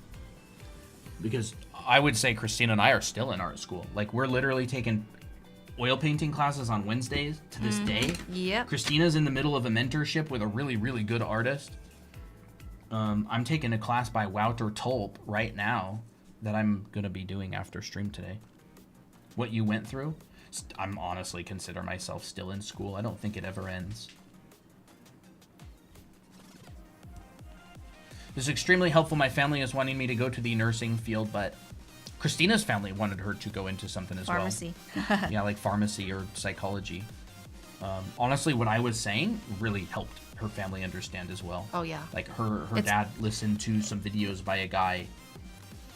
Because I would say Christina and I are still in art school. Like, we're literally taking oil painting classes on Wednesdays to this day. Yep. Christina's in the middle of a mentorship with a really, really good artist. I'm taking a class by Wouter Tulp right now that I'm going to be doing after stream today. What you went through, I'm honestly consider myself still in school. I don't think it ever ends. This is extremely helpful. My family is wanting me to go to the nursing field, but Christina's family wanted her to go into something as Pharmacy. well. Yeah, like pharmacy or psychology. Honestly, what I was saying really helped her family understand as well. Oh yeah. Like her dad listened to some videos by a guy.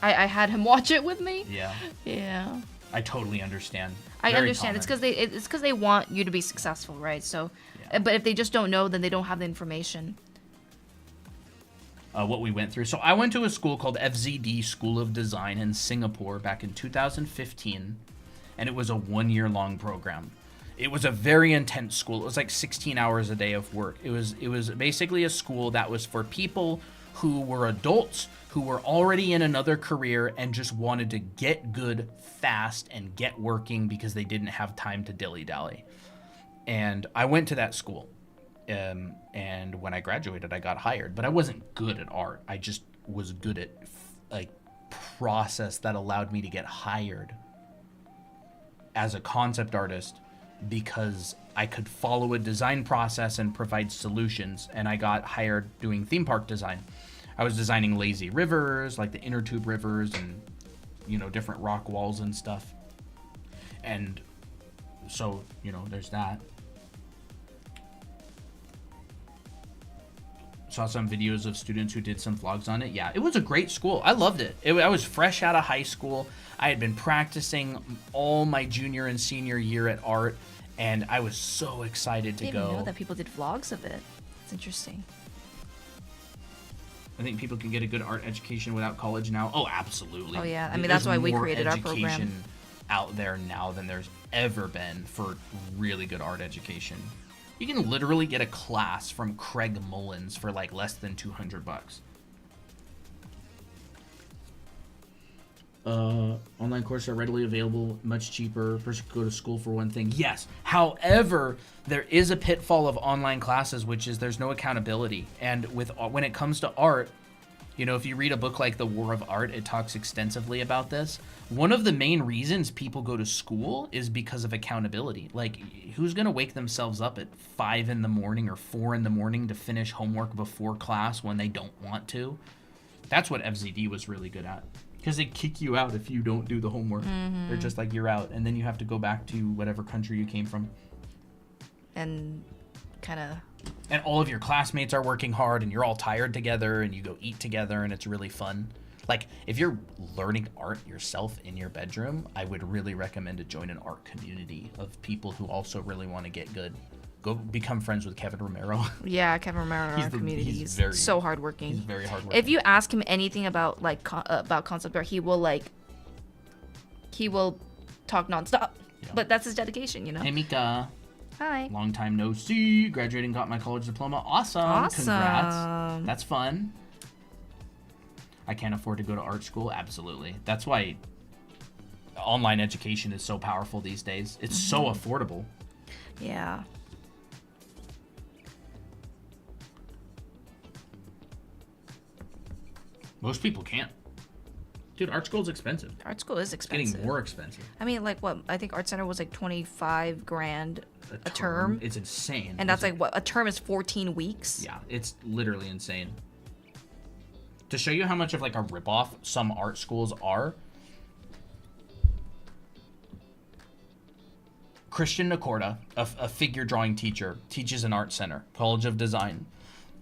I had him watch it with me. Yeah, Yeah. I totally understand. I Very understand. common. It's because they want you to be successful, right? So, Yeah. but if they just don't know, then they don't have the information. What we went through. So I went to a school called FZD School of Design in Singapore back in 2015, and it was a 1-year-long program. It was a very intense school. It was like 16 hours a day of work. It was basically a school that was for people who were adults who were already in another career and just wanted to get good fast and get working because they didn't have time to dilly-dally. And I went to that school. And when I graduated, I got hired, but I wasn't good at art. I just was good at like process that allowed me to get hired as a concept artist because I could follow a design process and provide solutions. And I got hired doing theme park design. I was designing lazy rivers, like the inner tube rivers and, you know, different rock walls and stuff. And so, you know, there's that. Saw some videos of students who did some vlogs on it. Yeah, it was a great school. I loved it. I was fresh out of high school. I had been practicing all my junior and senior year at art, and I was so excited to I didn't even go. know that people did vlogs of it. It's interesting. I think people can get a good art education without college now. Oh, absolutely. Oh, yeah. I mean, There's that's why we more created our program. education out there now than there's ever been for really good art education. You can literally get a class from Craig Mullins for like less than $200. Online courses are readily available, much cheaper. Person could go to school for one thing. Yes. However, there is a pitfall of online classes, which is there's no accountability. And when it comes to art, You know, if you read a book like The War of Art, it talks extensively about this. One of the main reasons people go to school is because of accountability. Like, who's going to wake themselves up at 5 in the morning or 4 in the morning to finish homework before class when they don't want to? That's what FZD was really good at. Because they kick you out if you don't do the homework. They're just like, you're out. And then you have to go back to whatever country you came from. And kind of... And all of your classmates are working hard and you're all tired together and you go eat together and it's really fun. Like, if you're learning art yourself in your bedroom, I would really recommend to join an art community of people who also really want to get good. Go become friends with Kevin Romero. Yeah, Kevin Romero in our community. He's so hardworking. He's very hardworking. If you ask him anything about like about concept art, he will talk nonstop. Yeah. But that's his dedication, you know. Hey, Mika. Hi. Long time no see. Graduating, got my college diploma. Awesome. Congrats. That's fun. I can't afford to go to art school. Absolutely. That's why online education is so powerful these days. It's so affordable. Yeah. Most people can't. Dude, art school's expensive. Art school is It's expensive. getting more expensive. I mean, like what? I think Art Center was like $25,000 a term. It's insane. And that's like what? A term is 14 weeks. Yeah, it's literally insane. To show you how much of like a ripoff some art schools are, Christian Nacorda, a figure drawing teacher, teaches an art center, College of Design.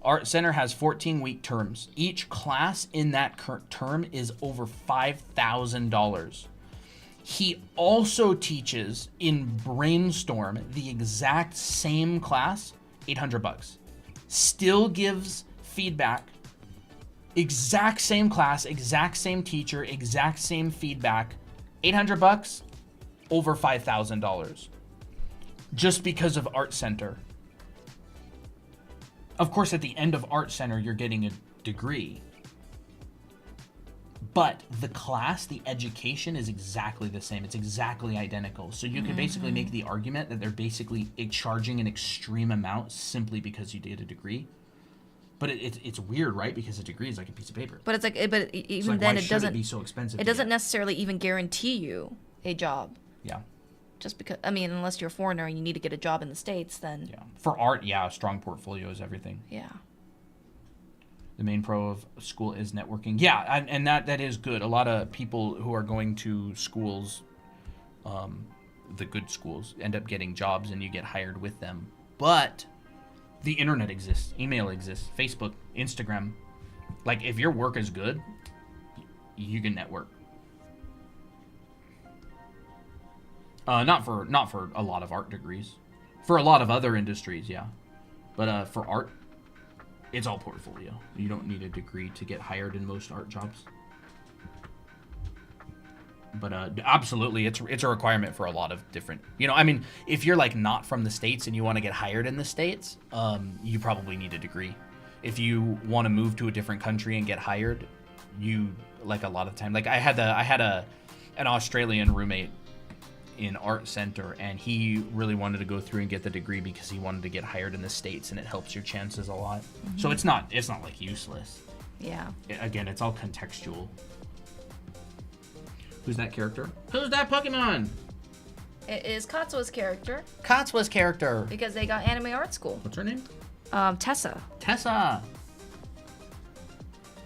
Art Center has 14-week terms. Each class in that term is over $5,000. He also teaches in Brainstorm the exact same class, $800. Still gives feedback. Exact same class, exact same teacher, exact same feedback. $800, over $5,000. Just because of Art Center. Of course, at the end of Art Center, you're getting a degree. But the class, the education is exactly the same. It's exactly identical. So you could basically make the argument that they're basically charging an extreme amount simply because you did a degree. But it's weird, right? Because a degree is like a piece of paper. But it's like, but even It's like, then, why it should doesn't. it be so expensive? It doesn't necessarily even guarantee you a job. Yeah. Just because, I mean, unless you're a foreigner and you need to get a job in the States, then Yeah. For art, yeah, a strong portfolio is everything. yeah. The main pro of school is networking. Yeah, and that is good. A lot of people who are going to schools, the good schools, end up getting jobs and you get hired with them. But the internet exists. Email exists. Facebook, Instagram. Like, if your work is good, you can network. Not for a lot of art degrees. For a lot of other industries, yeah. But for art, it's all portfolio. You don't need a degree to get hired in most art jobs. But absolutely, it's a requirement for a lot of different. You know, I mean, if you're like not from the States and you want to get hired in the States, you probably need a degree. If you want to move to a different country and get hired, you like a lot of time. Like I had an Australian roommate in Art Center, and he really wanted to go through and get the degree because he wanted to get hired in the States, and it helps your chances a lot. So it's not like useless. Yeah. Again, it's all contextual. Who's that character? Who's that Pokemon? It is Katsua's character Katsua's character. because they got anime art school. What's her name? Tessa. Tessa.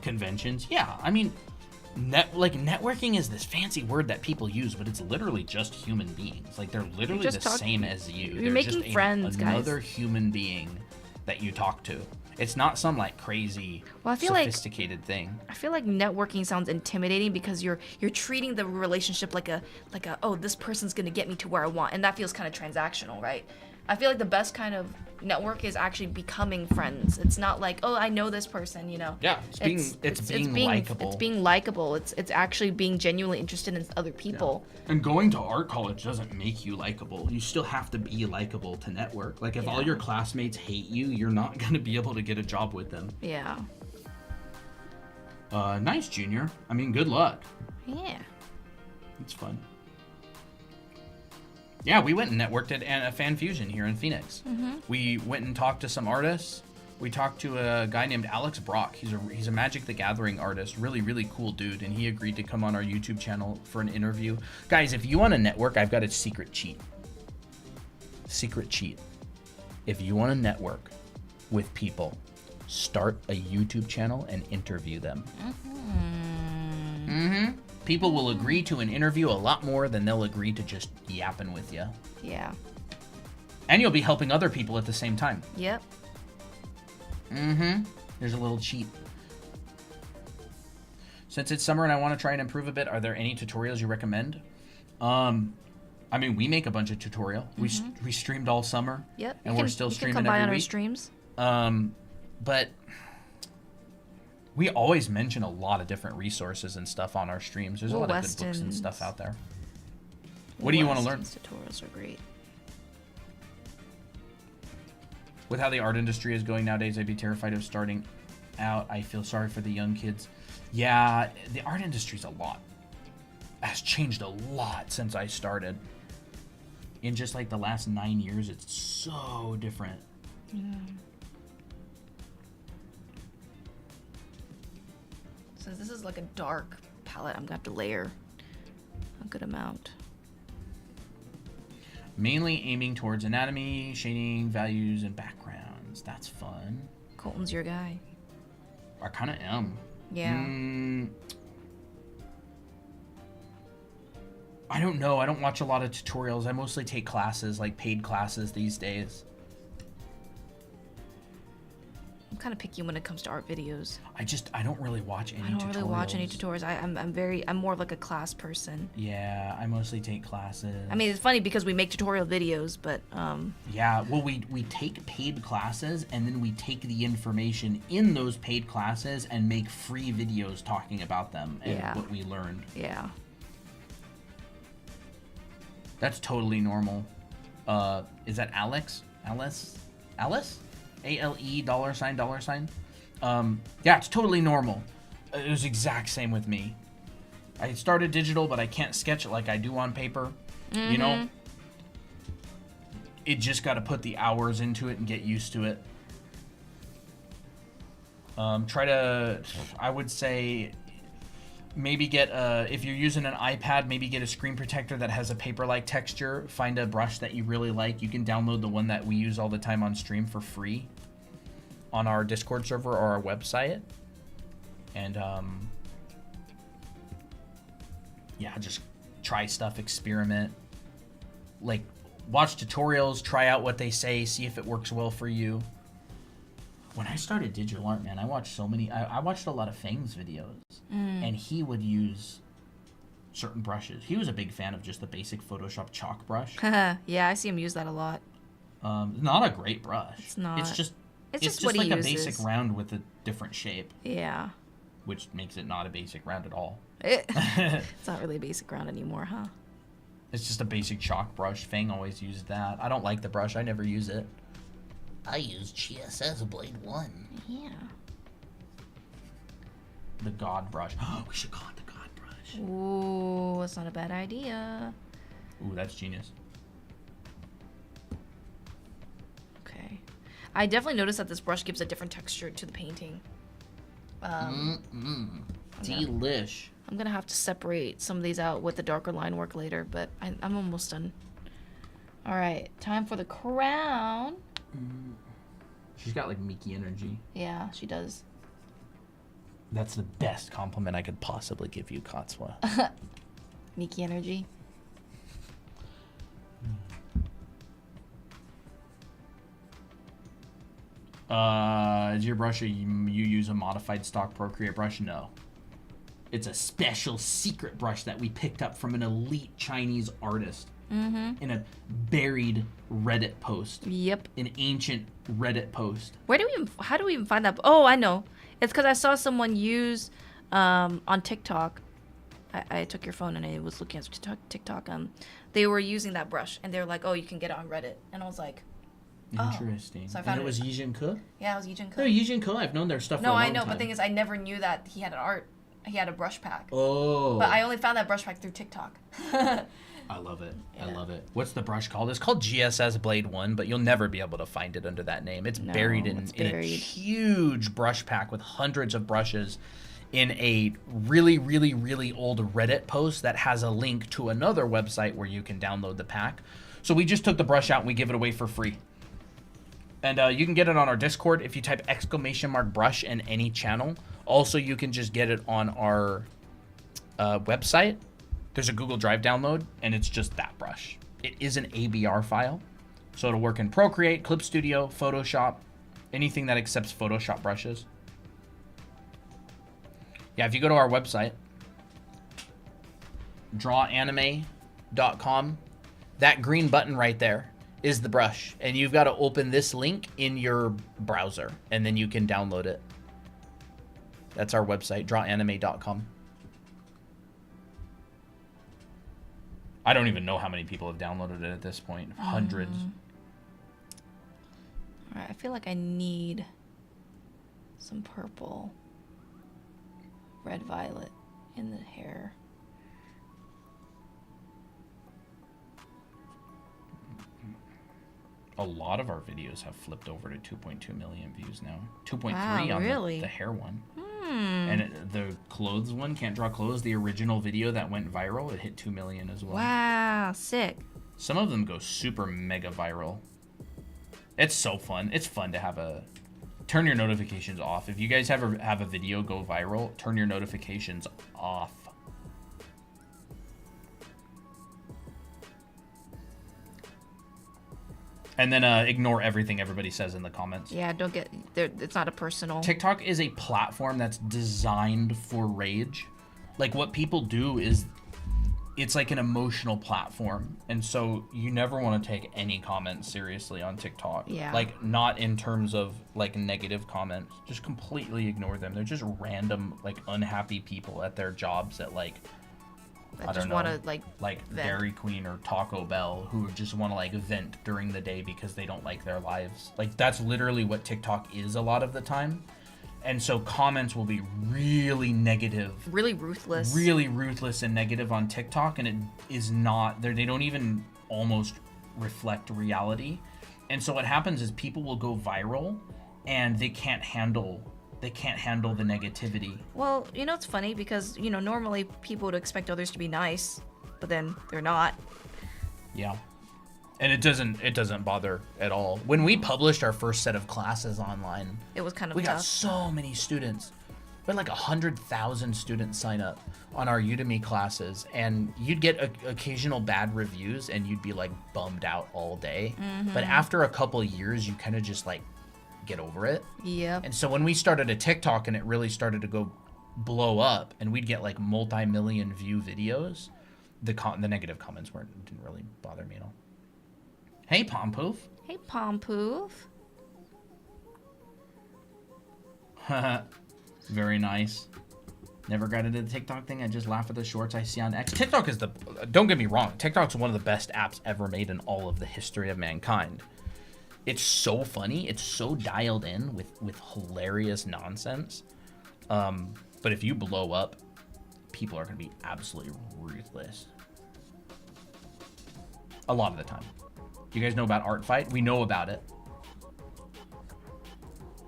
Conventions. Yeah, I mean, networking is this fancy word that people use, but it's literally just human beings. Like, they're literally the same as you. You're They're making just friends, guys. another human being that you talk to. It's not some like crazy, sophisticated thing. I feel like networking sounds intimidating because you're treating the relationship like a oh, this person's gonna get me to where I want, and that feels kind of transactional, right? I feel like the best kind of network is actually becoming friends. It's not like, oh, I know this person, you know. Yeah, it's being likable. It's being likable. It's actually being genuinely interested in other people. Yeah. And going to art college doesn't make you likable. You still have to be likable to network. Like, if all your classmates hate you, you're not going to be able to get a job with them. Yeah. Nice, Junior. I mean, good luck. Yeah. It's fun. Yeah, we went and networked at Fan Fusion here in Phoenix. We went and talked to some artists. We talked to a guy named Alex Brock. He's a Magic the Gathering artist. Really, really cool dude. And he agreed to come on our YouTube channel for an interview. Guys, if you want to network, I've got a secret cheat. Secret cheat. If you want to network with people, start a YouTube channel and interview them. People will agree to an interview a lot more than they'll agree to just yapping with you. Yeah. And you'll be helping other people at the same time. Yep. There's a little cheat. Since it's summer and I want to try and improve a bit, are there any tutorials you recommend? I mean, we make a bunch of tutorial. We streamed all summer. Yep. And we're still streaming every week. You can come by on every our week. streams. But we always mention a lot of different resources and stuff on our streams. There's a lot of good books and stuff out there. What do you want to learn? Tutorials are great. With how the art industry is going nowadays, I'd be terrified of starting out. I feel sorry for the young kids. Yeah, the art industry's has changed a lot since I started. In just like the last 9 years, it's so different. Yeah. So this is like a dark palette. I'm gonna have to layer a good amount. Mainly aiming towards anatomy, shading, values, and backgrounds. That's fun. Colton's your guy. I kind of am. Yeah. I don't know. I don't watch a lot of tutorials. I mostly take classes, like paid classes these days. I'm kind of picky when it comes to art videos. I don't really watch any tutorials. I don't really watch any tutorials. I'm more of like a class person. Yeah, I mostly take classes. I mean, it's funny because we make tutorial videos, but yeah, well, we take paid classes and then we take the information in those paid classes and make free videos talking about them and what we learned. Yeah. That's totally normal. Is that Alex? Alice? ALE $$? Yeah, it's totally normal. It was exact same with me. I started digital, but I can't sketch it like I do on paper. You know? It just got to put the hours into it and get used to it. I would say, maybe get if you're using an iPad, maybe get a screen protector that has a paper-like texture. Find a brush that you really like. You can download the one that we use all the time on stream for free on our Discord server or our website. And yeah, just try stuff, experiment. Like, watch tutorials, try out what they say, see if it works well for you. When I started digital art, man, I watched I watched a lot of Fang's videos, and he would use certain brushes. He was a big fan of just the basic Photoshop chalk brush. Yeah, I see him use that a lot. Not a great brush. It's not. It's just what like he a uses. basic round with a different shape, Yeah. which makes it not a basic round at all. It's not really a basic round anymore, huh? It's just a basic chalk brush. Fang always used that. I don't like the brush. I never use it. I use GSS Blade 1. Yeah. The God brush. Oh, we should call it the God brush. Ooh, that's not a bad idea. Ooh, that's genius. Okay. I definitely noticed that this brush gives a different texture to the painting. Delish. I'm gonna have to separate some of these out with the darker line work later, but I'm almost done. All right, time for the crown. She's got like Miki energy. Yeah, she does. That's the best compliment I could possibly give you, Katsua. Miki energy. Is your brush you use a modified stock Procreate brush? No. It's a special secret brush that we picked up from an elite Chinese artist in a buried Reddit post. Yep. An ancient Reddit post. How do we even find that? Oh, I know. It's because I saw someone use on TikTok. I took your phone and I was looking at TikTok. They were using that brush and they were like, "Oh, you can get it on Reddit." And I was like, Interesting. So I And found it was Yijin Ke? "Yeah, it was Yijin Ke." No, Yijin Ke. I've known their stuff for a No, long I know, time. but the thing is, I never knew that he had a brush pack. Oh. But I only found that brush pack through TikTok. I love it. I love it. What's the brush called? It's called GSS Blade 1, but you'll never be able to find it under that name. It's buried in a huge brush pack with hundreds of brushes in a really, really, really old Reddit post that has a link to another website where you can download the pack. So we just took the brush out and we give it away for free. And you can get it on our Discord if you type !brush in any channel. Also, you can just get it on our website. There's a Google Drive download, and it's just that brush. It is an ABR file, so it'll work in Procreate, Clip Studio, Photoshop, anything that accepts Photoshop brushes. Yeah, if you go to our website, drawanime.com, that green button right there is the brush, and you've got to open this link in your browser, and then you can download it. That's our website, drawanime.com. I don't even know how many people have downloaded it at this point. Hundreds. All right, I feel like I need some purple, red, violet in the hair. A lot of our videos have flipped over to 2.2 million views now. 2.3 Wow, on really? the hair one. And the clothes one, Can't Draw Clothes, the original video that went viral, it hit 2 million as well. Wow, sick. Some of them go super mega viral. It's so fun. It's fun to have turn your notifications off. If you guys have a video go viral, turn your notifications off. And then ignore everything everybody says in the comments. Yeah, don't get there. It's not a personal. TikTok is a platform that's designed for rage. Like, what people do is, it's like an emotional platform. And so you never want to take any comments seriously on TikTok. Yeah. Like, not in terms of, like, negative comments. Just completely ignore them. They're just random, like, unhappy people at their jobs that, like, I just want to like vent. Dairy Queen or Taco Bell, who just want to like vent during the day because they don't like their lives. Like, that's literally what TikTok is a lot of the time. And so comments will be really negative, really ruthless and negative on TikTok, and it is not there. They don't even almost reflect reality. And so what happens is people will go viral and they can't handle the negativity. Well, you know, it's funny because, you know, normally people would expect others to be nice, but then they're not. Yeah. And it doesn't bother at all. When we published our first set of classes online, It was kind of we tough. got so many students. We had like 100,000 students sign up on our Udemy classes, and you'd get occasional bad reviews and you'd be like bummed out all day. But after a couple of years, you kind of just like get over it. Yeah. And so when we started a TikTok and it really started to go blow up, and we'd get like multi-million view videos, the negative comments didn't really bother me at all. Hey, Pompoof. Hey, Pompoof. Very nice. Never got into the TikTok thing. I just laugh at the shorts I see on X. TikTok is don't get me wrong, TikTok's one of the best apps ever made in all of the history of mankind. It's so funny. It's so dialed in with hilarious nonsense. But if you blow up, people are going to be absolutely ruthless. A lot of the time. You guys know about Art Fight? We know about it.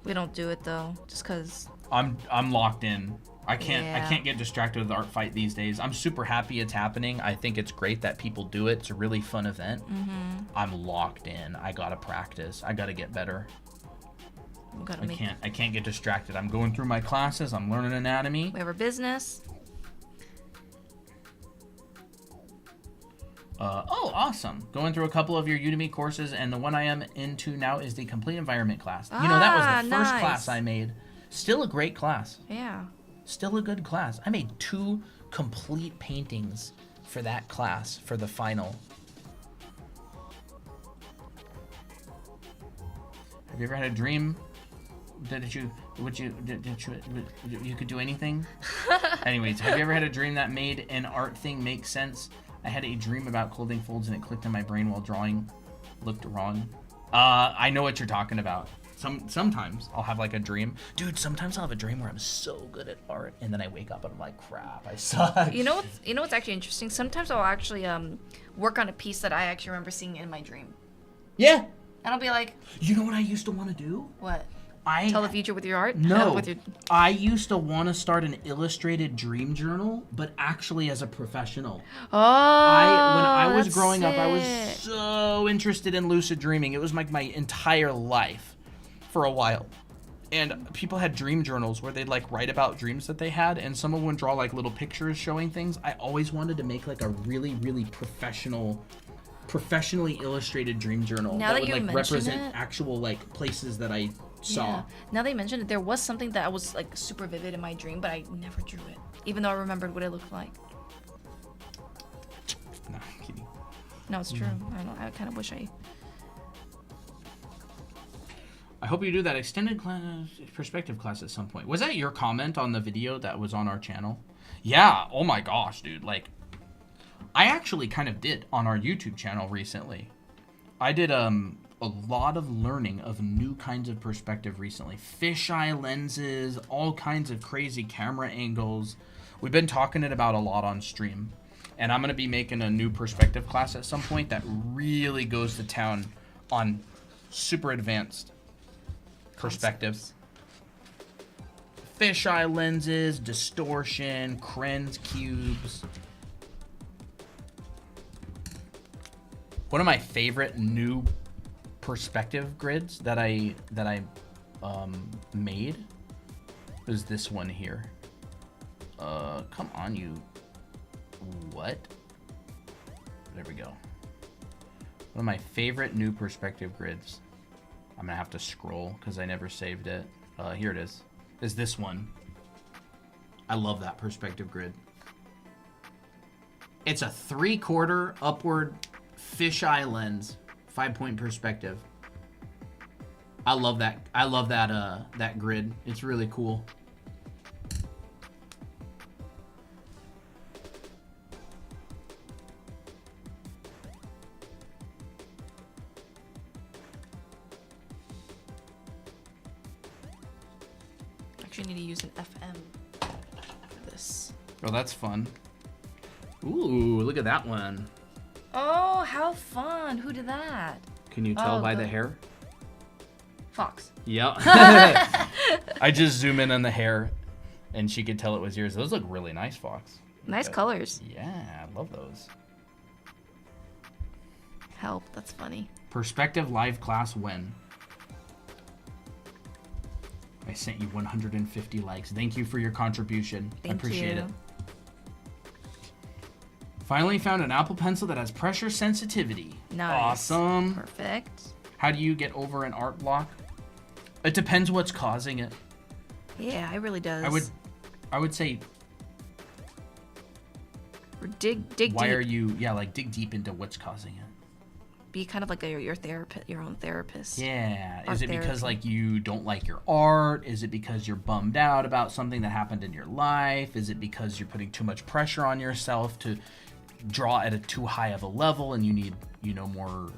We don't do it though, just because. I'm locked in. I can't get distracted with Art Fight these days. I'm super happy it's happening. I think it's great that people do it. It's a really fun event. I'm locked in. I gotta practice. I gotta get better. I can't get distracted. I'm going through my classes. I'm learning anatomy. We have our business. Oh, awesome. Going through a couple of your Udemy courses, and the one I am into now is the Complete Environment class. You know, that was the first class I made. Still a great class. Yeah. Still a good class. I made 2 complete paintings for that class for the final. Have you ever had a dream that you could do anything? Anyways, have you ever had a dream that made an art thing make sense? I had a dream about clothing folds and it clicked in my brain while drawing. Looked wrong. I know what you're talking about. sometimes I'll have like a dream. Dude, sometimes I'll have a dream where I'm so good at art and then I wake up and I'm like, crap, I suck. You know what's actually interesting? Sometimes I'll actually work on a piece that I actually remember seeing in my dream. Yeah. And I'll be like, You know what I used to want to do? what? Tell the future with your art? No. With your... I used to want to start an illustrated dream journal, but actually as a professional. Oh, When I was that's growing up, I was sick. so interested in lucid dreaming. It was like my entire life for a while. And people had dream journals where they'd like write about dreams that they had, and someone would draw like little pictures showing things. I always wanted to make like a really, really professionally illustrated dream journal Now that would you like mention represent it- actual like places that I saw. Yeah. Now they mentioned it, there was something that was like super vivid in my dream, but I never drew it, even though I remembered what it looked like. No, I'm kidding. No, it's true. I don't know. I kind of wish I. I hope you do that extended perspective class at some point. Was that your comment on the video that was on our channel? Yeah. Oh my gosh, dude. Like, I actually kind of did on our YouTube channel recently. I did a lot of learning of new kinds of perspective recently. Fisheye lenses, all kinds of crazy camera angles. We've been talking it about a lot on stream. And I'm going to be making a new perspective class at some point that really goes to town on super advanced perspectives. Fisheye lenses, distortion, Krenz cubes. One of my favorite new perspective grids that I made was this one here. Come on, you. What? There we go. One of my favorite new perspective grids. I'm gonna have to scroll because I never saved it. Here it is. Is this one. I love that perspective grid. It's a 3/4 upward fisheye lens, 5-point perspective. I love that. I love that grid. It's really cool. Actually need to use an FM for this. Oh, that's fun. Ooh, look at that one. Oh, how fun! Who did that? Can you tell Oh, by the- the hair? Fox. Yep. I just zoom in on the hair and she could tell it was yours. Those look really nice, Fox. Nice Okay. colors. Yeah, I love those. Help, that's funny. Perspective live class when? I sent you 150 likes. Thank you for your contribution. I Thank appreciate you. it. Finally found an Apple Pencil that has pressure sensitivity. Nice. Awesome. Perfect. How do you get over an art block? It depends what's causing it. Yeah, it really does. I would say Or dig deep. why are you dig deep into what's causing it. Be kind of like your therapist, your own therapist. Yeah. Art Is it because therapy. like you don't like your art? Is it because you're bummed out about something that happened in your life? Is it because you're putting too much pressure on yourself to draw at a too high of a level and you need, more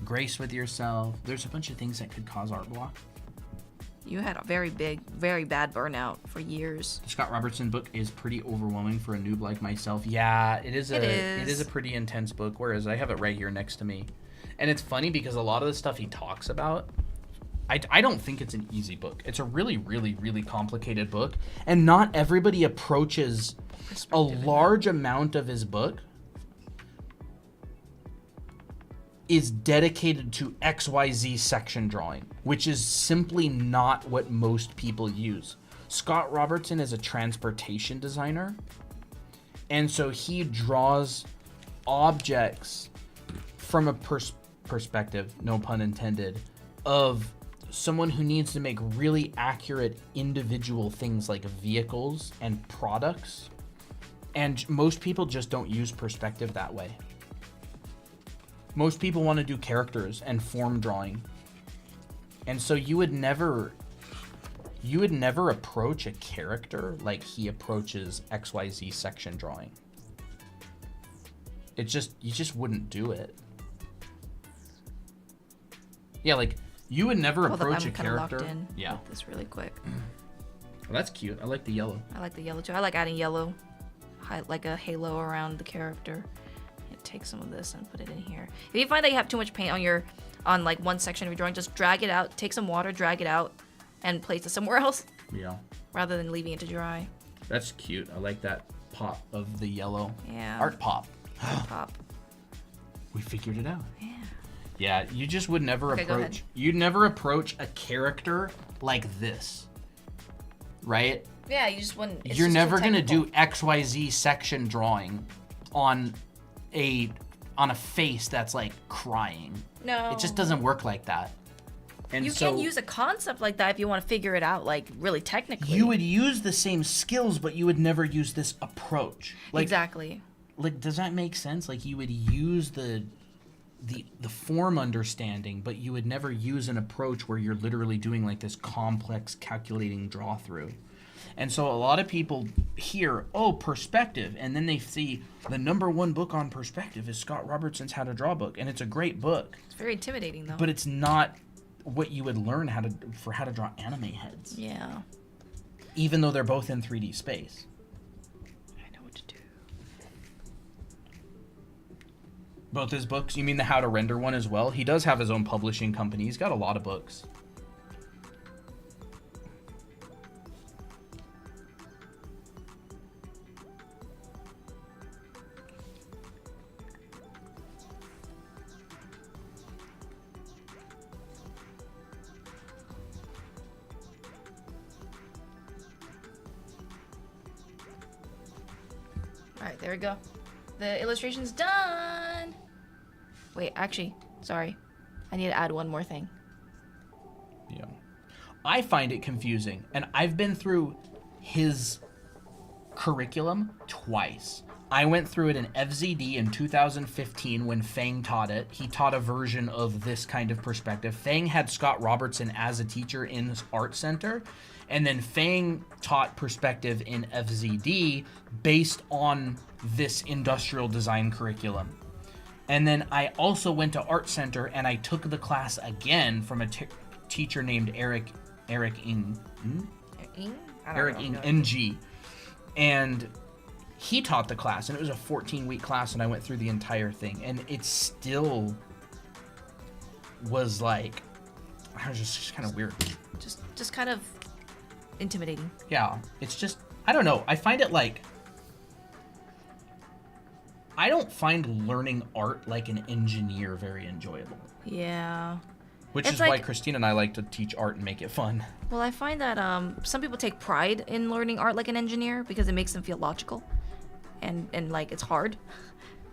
grace with yourself? There's a bunch of things that could cause art block. You had a very bad burnout for years. Scott Robertson book is pretty overwhelming for a noob like myself. Yeah, it is It it is is. a pretty intense book, whereas I have it right here next to me. And it's funny because a lot of the stuff he talks about, I don't think it's an easy book. It's a really, really, really complicated book. And not everybody approaches a large amount of his book is dedicated to XYZ section drawing, which is simply not what most people use. Scott Robertson is a transportation designer, and so he draws objects from a perspective, no pun intended, of someone who needs to make really accurate individual things like vehicles and products. And most people just don't use perspective that way. Most people want to do characters and form drawing. And so you would never approach a character like he approaches XYZ section drawing. You just wouldn't do it. Yeah, like You would never Hold up, approach I'm a kinda character. locked in Yeah. with this really quick. Well, that's cute. I like the yellow. I like the yellow too. I like adding yellow, like a halo around the character. Take some of this and put it in here. If you find that you have too much paint on like one section of your drawing, just drag it out, take some water, drag it out, and place it somewhere else Yeah. rather than leaving it to dry. That's cute. I like that pop of the yellow. Yeah. Art pop. Pop. We figured it out. Yeah. Yeah, you just would never Okay, go ahead. approach. You'd never approach a character like this, right? Yeah, you just wouldn't. You're never gonna do XYZ section drawing on a face that's like crying. No. It just doesn't work like that. And You so can use a concept like that if you want to figure it out, like really technically. you would use the same skills, but you would never use this approach. Like, exactly. Like, does that make sense? Like, you would use the form understanding, but you would never use an approach where you're literally doing like this complex calculating draw through. And so a lot of people hear, oh, perspective, and then they see the #1 book on perspective is Scott Robertson's How to Draw book, and it's a great book, It's very intimidating though. but it's not what you would learn how to draw anime heads, yeah. even though they're both in 3D space. I know what to do. Both his books? You mean the How to Render one as well? He does have his own publishing company. He's got a lot of books. All right, there we go. The illustration's done. Wait, actually, sorry. I need to add one more thing. Yeah. I find it confusing, and I've been through his curriculum twice. I went through it in FZD in 2015 when Fang taught it. He taught a version of this kind of perspective. Fang had Scott Robertson as a teacher in his art center, and then Fang taught perspective in FZD based on this industrial design curriculum. And then I also went to Art Center and I took the class again from a teacher named Eric Ng, NG. And he taught the class, and it was a 14-week class, and I went through the entire thing, and it still was like, I was just kind of weird. Just kind of intimidating. Yeah, it's just, I don't know. I find it like, I don't find learning art like an engineer very enjoyable. Yeah. Which It's is why like- Christina and I like to teach art and make it fun. Well, I find that some people take pride in learning art like an engineer because it makes them feel logical, and like it's hard,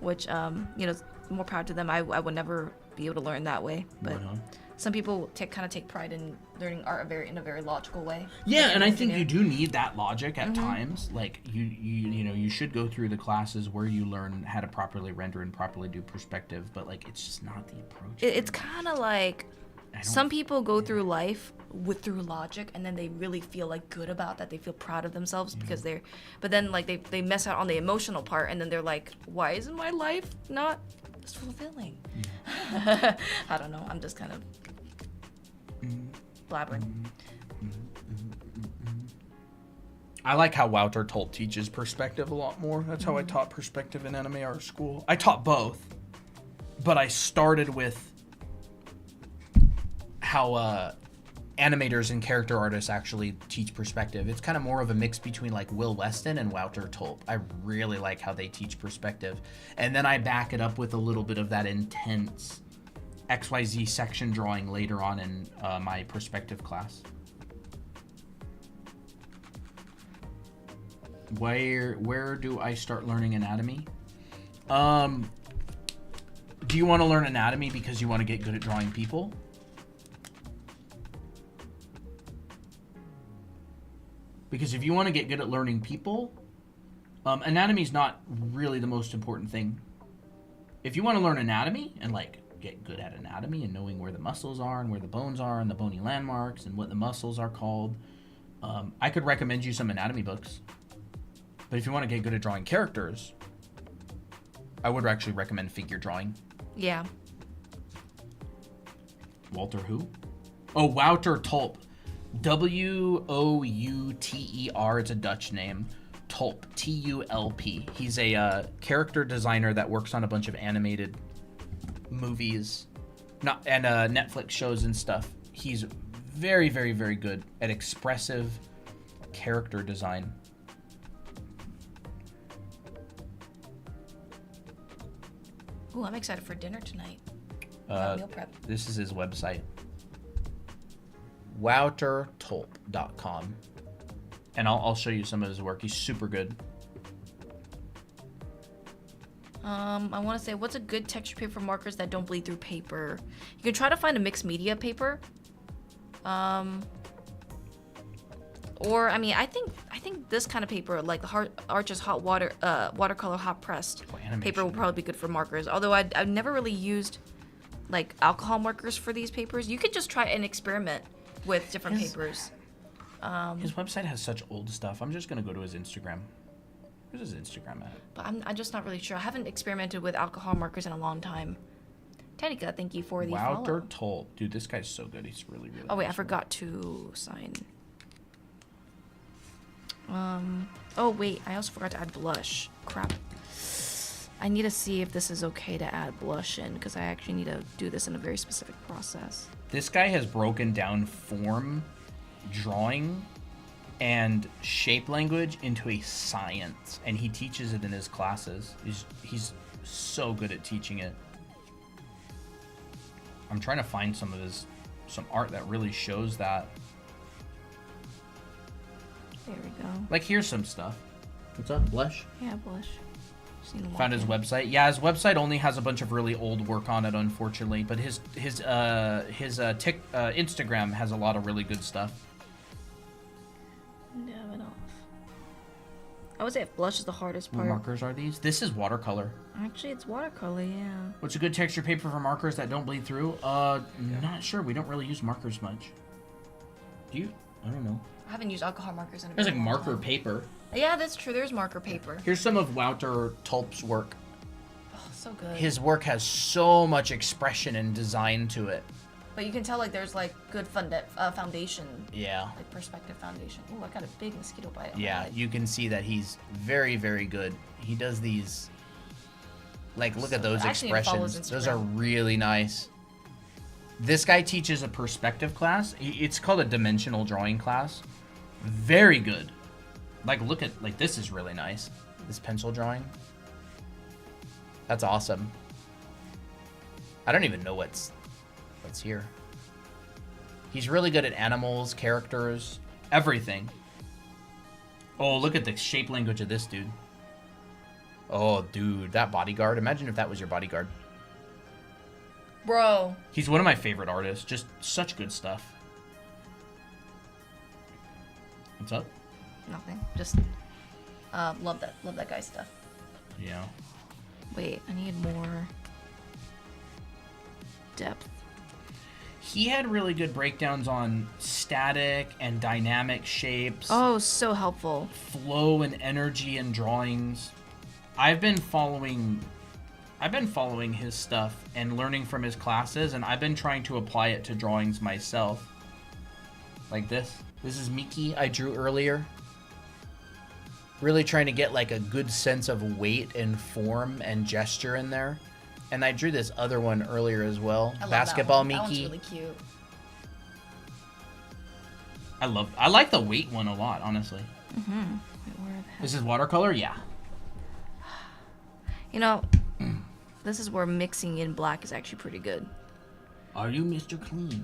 which more proud to them. I would never be able to learn that way, but Uh-huh. some people kind of take pride in learning art in a very logical way. Yeah, like and an I think engineer. you do need that logic at times. Like you should go through the classes where you learn how to properly render and properly do perspective, but like it's just not the approach. It's kind of like I don't- some people go through life through logic, and then they really feel like good about that. They feel proud of themselves because but then like they mess out on the emotional part, and then they're like, why isn't my life not as fulfilling? I don't know. I'm just kind of blabbering. I like how Wouter Tolt teaches perspective a lot more. That's how I taught perspective in anime art school. I taught both, but I started with how animators and character artists actually teach perspective. It's kind of more of a mix between like Will Weston and Wouter Tolt. I really like how they teach perspective. And then I back it up with a little bit of that intense XYZ section drawing later on in my perspective class. Where do I start learning anatomy? Do you want to learn anatomy because you want to get good at drawing people? Because if you want to get good at learning people, anatomy is not really the most important thing. If you want to learn anatomy and like get good at anatomy and knowing where the muscles are and where the bones are and the bony landmarks and what the muscles are called, I could recommend you some anatomy books. But if you want to get good at drawing characters, I would actually recommend figure drawing. Yeah. Walter who? Oh, Wouter Tulp. Wouter. It's a Dutch name. Tulp. Tulp. He's a character designer that works on a bunch of animated movies, and Netflix shows and stuff. He's very, very, very good at expressive character design. Ooh, I'm excited for dinner tonight. Meal prep. This is his website. WouterTulp.com. And I'll show you some of his work. He's super good. I want to say, what's a good texture paper for markers that don't bleed through paper? You can try to find a mixed media paper. Or I mean, I think this kind of paper, like the Arches hot water, watercolor hot pressed paper, will probably be good for markers. Although I've never really used like alcohol markers for these papers. You could just try and experiment with different papers. His website has such old stuff. I'm just gonna go to his Instagram. Where's his Instagram at? But I'm just not really sure. I haven't experimented with alcohol markers in a long time. Tanika, thank you for the follow. Wouter Tulp. Dude, this guy's so good. He's really, really Oh wait, I nice. forgot to sign. Oh wait, I also forgot to add blush. Crap. I need to see if this is okay to add blush in, because I actually need to do this in a very specific process. This guy has broken down form, drawing, and shape language into a science, and he teaches it in his classes. He's so good at teaching it. I'm trying to find some art that really shows that. There we go. Like, here's some stuff. What's up, Blush? Yeah, blush. Just need to Found walk his in. website. Yeah, his website only has a bunch of really old work on it, unfortunately. But his Instagram has a lot of really good stuff. Dab it off. I would say if blush is the hardest What part. markers are these? This is watercolor. Actually, it's watercolor, yeah. What's a good texture paper for markers that don't bleed through? Not sure. We don't really use markers much. Do you? I don't know. I haven't used alcohol markers in a There's very like long marker time. paper. Yeah, that's true. There's marker paper. Here's some of Wouter Tulp's work. Oh, so good. His work has so much expression and design to it. But you can tell like there's like good foundation, Yeah. like perspective foundation. Ooh, I got a big mosquito bite. on my Yeah, leg. you can see that he's very, very good. He does these, like, look at those I actually need to follow his expressions. Those are Instagram. really nice. This guy teaches a perspective class. It's called a dimensional drawing class. Very good. Like, look at, like, this is really nice. This pencil drawing. That's awesome. I don't even know what's here. He's really good at animals, characters, everything. Oh, look at the shape language of this dude. Oh, dude, that bodyguard. Imagine if that was your bodyguard. Bro. He's one of my favorite artists. Just such good stuff. What's up? Nothing. Just love that guy's stuff. Yeah. Wait, I need more depth. He had really good breakdowns on static and dynamic shapes, Oh, so helpful. flow and energy in drawings. I've been following his stuff and learning from his classes, and I've been trying to apply it to drawings myself. Like this. This is Miki I drew earlier. Really trying to get like a good sense of weight and form and gesture in there. And I drew this other one earlier as well. I love Basketball that one. Miki. That one's really cute. I like the weight one a lot, honestly. Wait, where the heck? This is watercolor? Yeah. You know, this is where mixing in black is actually pretty good. Are you Mr. Clean?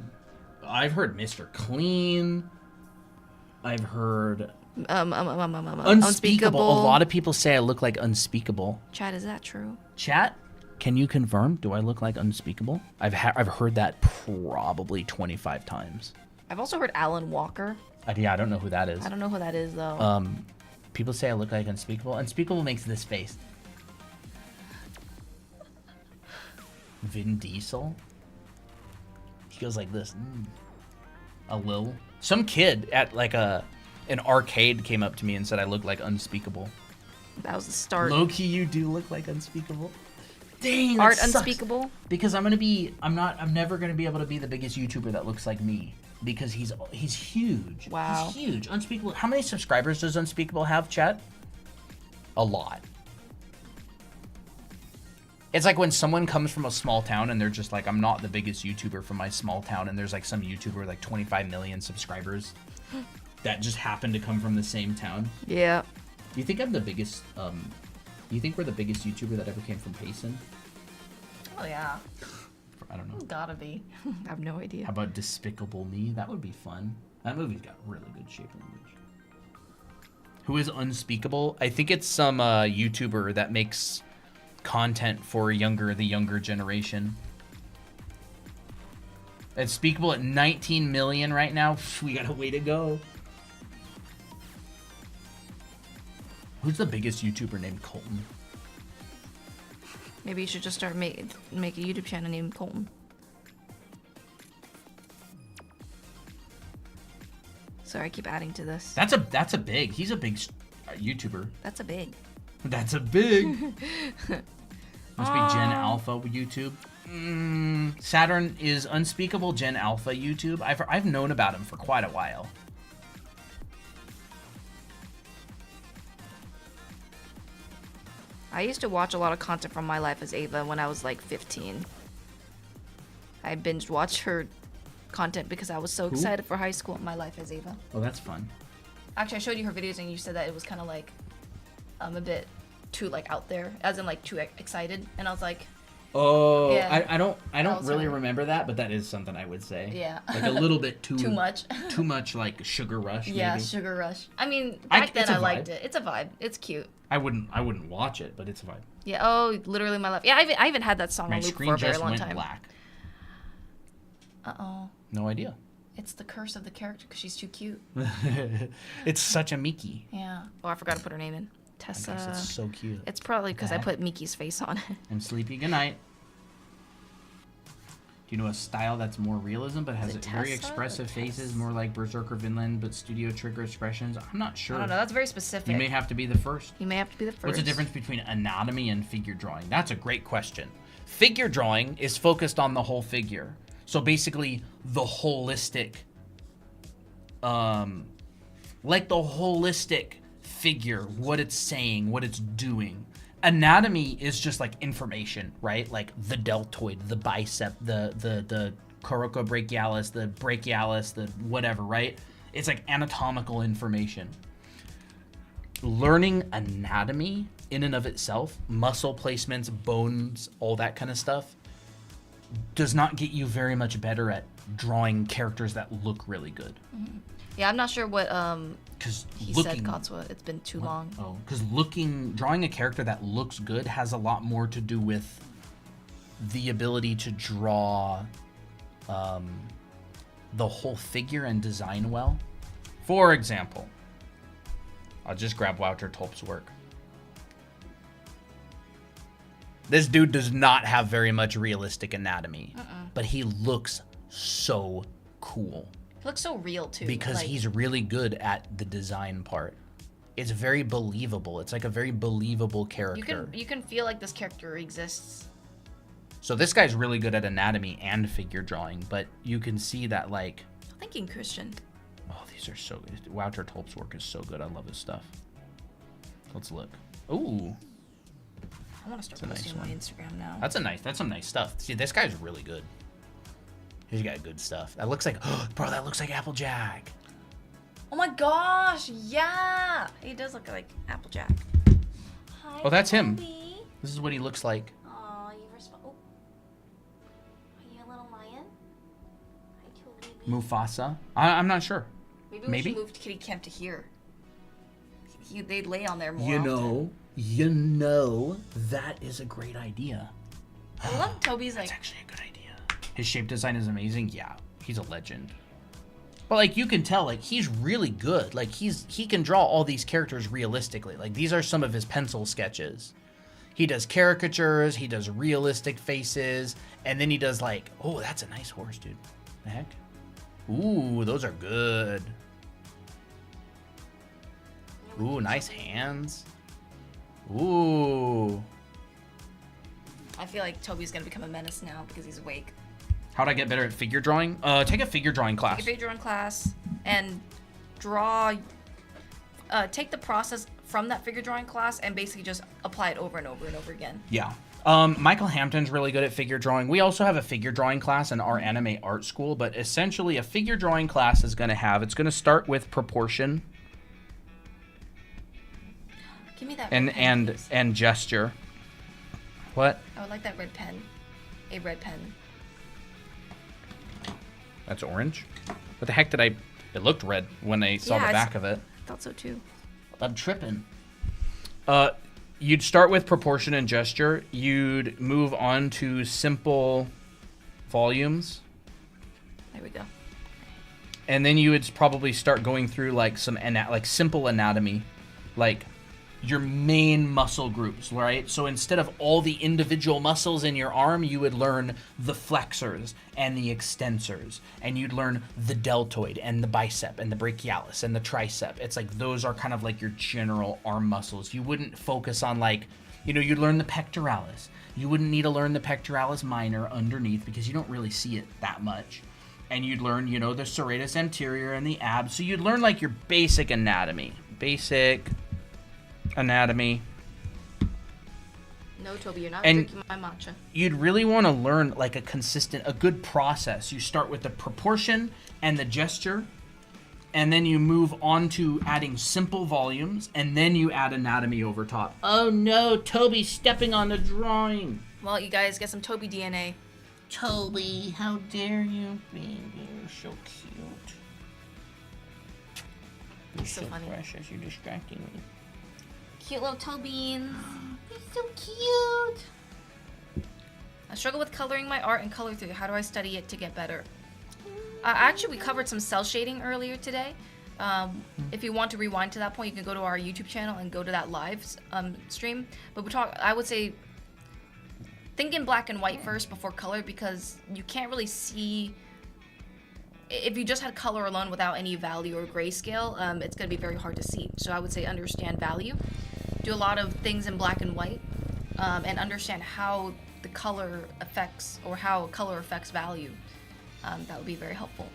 I've heard Mr. Clean. I've heard Unspeakable. A lot of people say I look like Unspeakable. Chad, is that true? Chat, can you confirm? Do I look like Unspeakable? I've heard that probably 25 times. I've also heard Alan Walker. Yeah, I don't know who that is. I don't know who that is though. People say I look like Unspeakable. Unspeakable makes this face. Vin Diesel. He goes like this. A Lil. Some kid at like an arcade came up to me and said I look like Unspeakable. That was the start. Low-key, you do look like Unspeakable. Dang, that Art sucks. Unspeakable. Because I'm never gonna be able to be the biggest YouTuber that looks like me. Because he's huge. Wow. He's huge. Unspeakable. How many subscribers does Unspeakable have, chat? A lot. It's like when someone comes from a small town and they're just like, I'm not the biggest YouTuber from my small town, and there's like some YouTuber with like 25 million subscribers that just happen to come from the same town. Yeah. Do you think I'm the biggest, do you think we're the biggest YouTuber that ever came from Payson? Oh yeah, I don't know. gotta be. I have no idea. How about Despicable Me? That would be fun. That movie's got really good shape language. Who is Unspeakable? I think it's some YouTuber that makes content for the younger generation. Unspeakable at 19 million right now. We got a way to go. Who's the biggest YouTuber named Colton? Maybe you should just start make a YouTube channel named Colton. Sorry, I keep adding to this. That's a big. He's a big YouTuber. That's a big. That's a big. Must be Gen Alpha YouTube. Saturn is Unspeakable Gen Alpha YouTube. I've known about him for quite a while. I used to watch a lot of content from My Life as Ava when I was like 15. I binge watched her content because I was so excited for high school. My Life as Ava. Oh, that's fun. Actually, I showed you her videos and you said that it was kind of like a bit too like out there, as in like too excited, and I was like, Oh, Yeah. I don't was really fun. remember that, but that is something I would say. Yeah. Like a little bit too too much. too much like Sugar Rush. Yeah, maybe. Sugar Rush. I mean, I- back then it's a I liked vibe. it. It's a vibe. It's cute. I wouldn't watch it, but it's a vibe. Yeah. Oh, literally my life. Yeah, I even had that song My on loop screen for a very just long went time. black. Uh-oh. No idea. It's the curse of the character because she's too cute. It's such a Miki. Yeah. Oh, I forgot to put her name in. Tessa. Guys, it's so cute. It's probably because I That. put Miki's face on it. I'm sleepy. Good night. Do you know a style that's more realism but has Is it very Tessa or expressive Tess? faces, more like Berserker Vinland, but studio trigger expressions? I'm not sure. I don't know. That's very specific. You may have to be the first. You may have to be the first. What's the difference between anatomy and figure drawing? That's a great question. Figure drawing is focused on the whole figure. So basically the holistic like the holistic figure, what it's saying, what it's doing. Anatomy is just like information, right? Like the deltoid, the bicep, the coracobrachialis, the brachialis, the whatever, right? It's like anatomical information. Learning anatomy in and of itself, muscle placements, bones, all that kind of stuff, does not get you very much better at drawing characters that look really good. Yeah, I'm not sure what Because he looking, said, Kotsua. It's been too long. oh, because drawing a character that looks good has a lot more to do with the ability to draw the whole figure and design well. For example, I'll just grab Wouter Tulp's work. This dude does not have very much realistic anatomy, but he looks so cool He looks so real too. because like, he's really good at the design part. It's very believable. It's like a very believable character. you can feel like this character exists. So this guy's really good at anatomy and figure drawing, but you can see that like, Thinking Christian. oh, these are so good. Wouter Tulp's work is so good. I love his stuff. Let's look. Ooh, I want to start That's a nice posting on my one. Instagram now. that's some nice stuff. See, this guy's really good. He's got good stuff. That looks like, bro, that looks like Applejack. Oh my gosh, yeah! He does look like Applejack. Hi, Oh, that's him. Toby. This is what he looks like. Aw, you are you a little lion? Hi, Toby. Mufasa. I'm not sure. Maybe we Maybe? should move to Kitty Camp to here. They'd lay on there more You know, that is a great idea. I love Toby's That's like, actually a good idea. His shape design is amazing. Yeah, he's a legend. But like you can tell, like he's really good. Like he can draw all these characters realistically. Like these are some of his pencil sketches. He does caricatures, he does realistic faces, and then he does like, oh, that's a nice horse, dude. The heck? Ooh, those are good. Ooh, nice hands. Ooh. I feel like Toby's gonna become a menace now because he's awake. How'd I get better at figure drawing? Take a figure drawing class. Take a figure drawing class and draw. Take the process from that figure drawing class and basically just apply it over and over and over again. Yeah. Michael Hampton's really good at figure drawing. We also have a figure drawing class in our anime art school, but essentially a figure drawing class is going to it's going to start with proportion Give me that red pen, please. and gesture. What? I would like that red pen. A red pen. That's orange? What the heck did I... It looked red when I saw the back of it. I thought so too. I'm tripping. You'd start with proportion and gesture. You'd move on to simple volumes. There we go. And then you would probably start going through like some simple anatomy, like your main muscle groups, right? So instead of all the individual muscles in your arm, you would learn the flexors and the extensors, and you'd learn the deltoid and the bicep and the brachialis and the tricep. It's like those are kind of like your general arm muscles. You wouldn't focus on like, you'd learn the pectoralis. You wouldn't need to learn the pectoralis minor underneath because you don't really see it that much. And you'd learn, the serratus anterior and the abs. So you'd learn like your basic anatomy. No, Toby, you're not And- drinking my matcha. You'd really want to learn like a good process. You start with the proportion and the gesture, and then you move on to adding simple volumes, and then you add anatomy over top. Oh no, Toby's stepping on the drawing. Well, you guys get some Toby DNA. Toby, how dare you, baby? You're so cute. You're So funny. precious. You're distracting me. Cute little Tobeans. You're so cute. I struggle with coloring my art and color theory. How do I study it to get better? Actually, we covered some cell shading earlier today. If you want to rewind to that point, you can go to our YouTube channel and go to that live stream. But I would say, think in black and white first before color, because you can't really see. If you just had color alone without any value or grayscale, it's going to be very hard to see. So I would say understand value. Do a lot of things in black and white, and understand how the color affects, or how color affects value. That would be very helpful.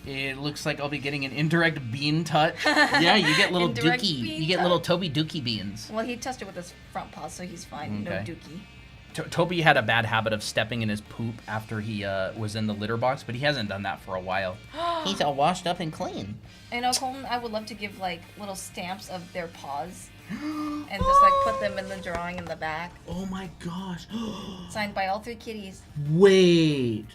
It looks like I'll be getting an indirect bean touch. Yeah, you get little Indirect dookie. bean You get touch. little Toby dookie beans. Well, he touched it with his front paws, so he's fine. No Okay. dookie. Toby had a bad habit of stepping in his poop after he was in the litter box, but he hasn't done that for a while. He's all washed up and clean. Colton, I would love to give like little stamps of their paws, and just like put them in the drawing in the back, Oh my gosh. signed by all 3 kitties. Wait.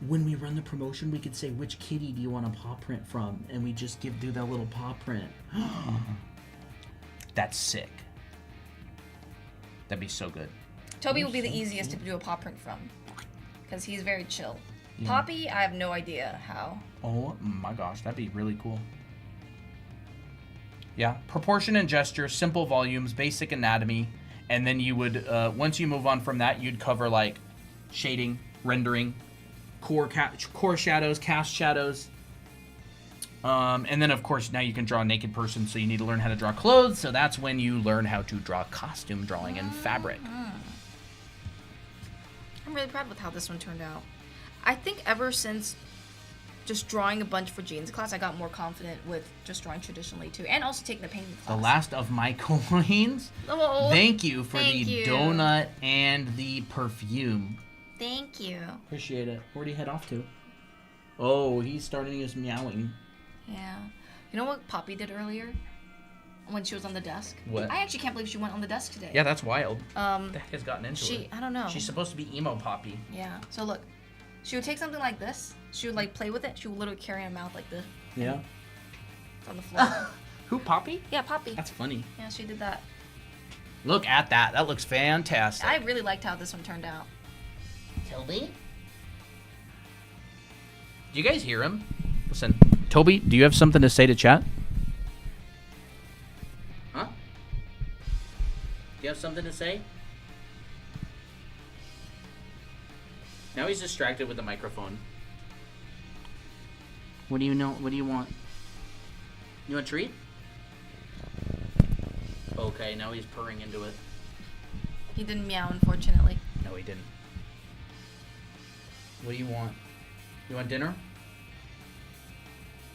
When we run the promotion, we could say, which kitty do you want a paw print from? And we just do that little paw print. That's sick. That'd be so good. Toby will be the easiest to do a paw print from, because he's very chill. Yeah. Poppy, I have no idea how. Oh my gosh, that'd be really cool. Yeah, proportion and gesture, simple volumes, basic anatomy, and then you would, once you move on from that, you'd cover like shading, rendering, core shadows, cast shadows. And then of course now you can draw a naked person, so you need to learn how to draw clothes, so that's when you learn how to draw costume drawing and fabric. I'm really proud with how this one turned out. I think ever since just drawing a bunch for Jean's class, I got more confident with just drawing traditionally too, and also taking the painting class. The last of my coins. Oh, Thank you for thank the you. donut and the perfume. Thank you. Appreciate it. Where'd he head off to? Oh, he's starting his meowing. Yeah. You know what Poppy did earlier? When she was on the desk? What? I actually can't believe she went on the desk today. Yeah, that's wild. What the heck has gotten into her? I don't know. She's supposed to be emo Poppy. Yeah. So look, she would take something like this. She would like play with it. She would literally carry her mouth like this Yeah. on the floor. Who, Poppy? Yeah, Poppy. That's funny. Yeah, she did that. Look at that. That looks fantastic. I really liked how this one turned out. Toby? Do you guys hear him? Listen. Toby, do you have something to say to chat? Huh? Do you have something to say? Now he's distracted with the microphone. What do you know? What do you want? You want a treat? Okay, now he's purring into it. He didn't meow, unfortunately. No, he didn't. What do you want? You want dinner?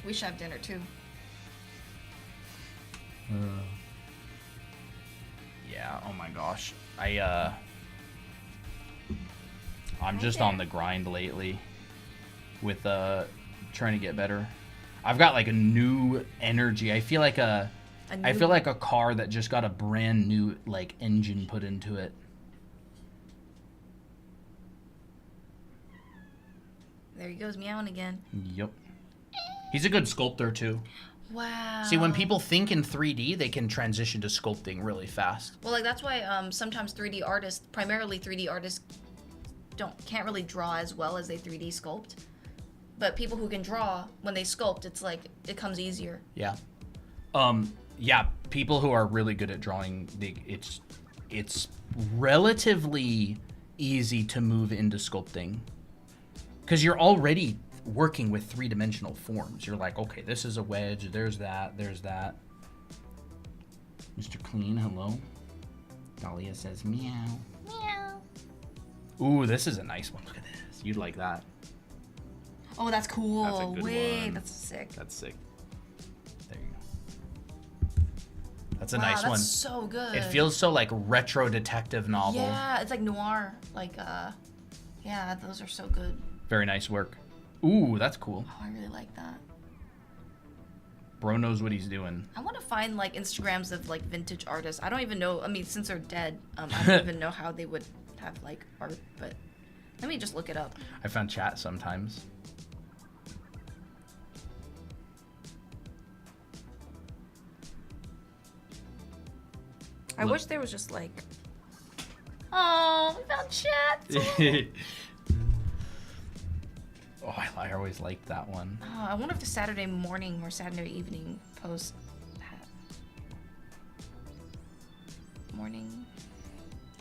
We should have dinner too. Yeah, oh my gosh. I'm just there. on the grind lately with trying to get better. I've got like a new energy. I feel like a car that just got a brand new like engine put into it. There he goes meowing again. Yep. He's a good sculptor too. Wow. See, when people think in 3D, they can transition to sculpting really fast. Well, like that's why sometimes 3D artists, primarily 3D artists, can't really draw as well as they 3D sculpt. But people who can draw, when they sculpt, it's like it comes easier. Yeah. Yeah, people who are really good at drawing, it's relatively easy to move into sculpting. Because you're already working with three-dimensional forms. You're like, okay, this is a wedge, there's that. Mr. Clean, hello. Dahlia says meow. Meow. Ooh, this is a nice one. Look at this. You'd like that. Oh, that's cool. That's a good Wait, one. that's sick. That's sick. There you go. That's a Wow, nice that's one. so good. It feels so like retro detective novel. Yeah, it's like noir. Like, yeah, those are so good. Very nice work. Ooh, that's cool. Oh, I really like that. Bro knows what he's doing. I want to find like Instagrams of like vintage artists. I don't even know. I mean, since they're dead, I don't even know how they would have like art. But let me just look it up. I found chat sometimes. I wish there was just like. Oh, we found chat. Oh, I always liked that one. Oh, I wonder if the Saturday morning or Saturday evening post. Morning.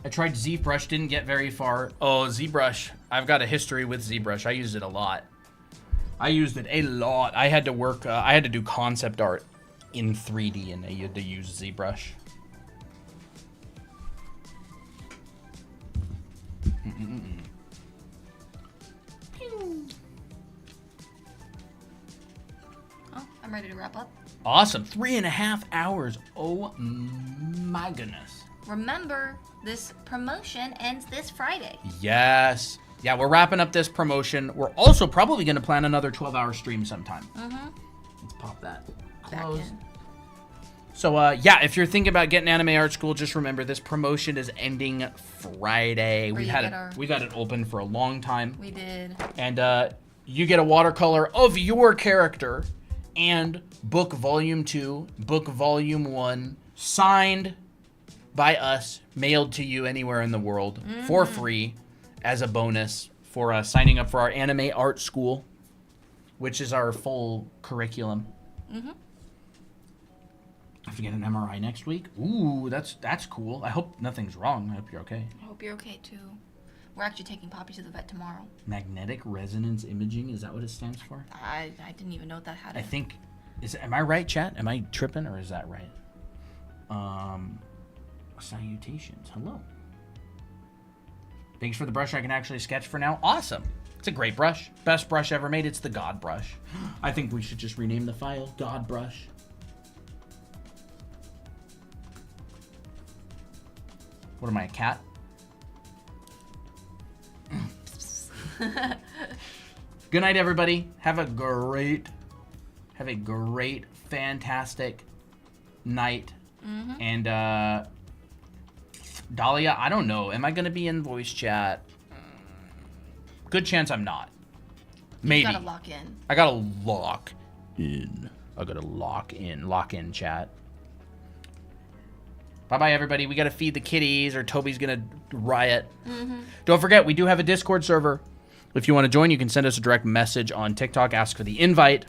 I tried ZBrush, didn't get very far. Oh, ZBrush. I've got a history with ZBrush. I used it a lot. I had to work, I had to do concept art in 3D and I had to use ZBrush. Oh, I'm ready to wrap up. Awesome. 3.5 hours. Oh my goodness. Remember, this promotion ends this Friday. Yes. Yeah, we're wrapping up this promotion. We're also probably going to plan another 12-hour stream sometime. Mm-hmm. Let's pop that. Back Close. in. So, yeah, if you're thinking about getting Anime Art School, just remember this promotion is ending Friday. Where We've you had get we've had it open for a long time. We did. And you get a watercolor of your character and book volume 2, book volume 1, signed by us, mailed to you anywhere in the world for free as a bonus for signing up for our Anime Art School, which is our full curriculum. Mm-hmm. I have to get an MRI next week. Ooh, that's cool. I hope nothing's wrong. I hope you're okay. I hope you're okay too. We're actually taking Poppy to the vet tomorrow. Magnetic resonance imaging, is that what it stands for? I didn't even know what that had. I think, am I right, chat? Am I tripping or is that right? Salutations. Hello. Thanks for the brush I can actually sketch for now. Awesome. It's a great brush. Best brush ever made. It's the God brush. I think we should just rename the file God brush. What am I, a cat? Good night, everybody. Have a great, fantastic night. Mm-hmm. And, Dahlia, I don't know. Am I going to be in voice chat? Good chance I'm not. Maybe. You gotta lock in. I gotta lock in. I gotta lock in. Lock in, chat. Bye-bye, everybody. We gotta feed the kitties or Toby's gonna riot. Mm-hmm. Don't forget, we do have a Discord server. If you want to join, you can send us a direct message on TikTok, ask for the invite.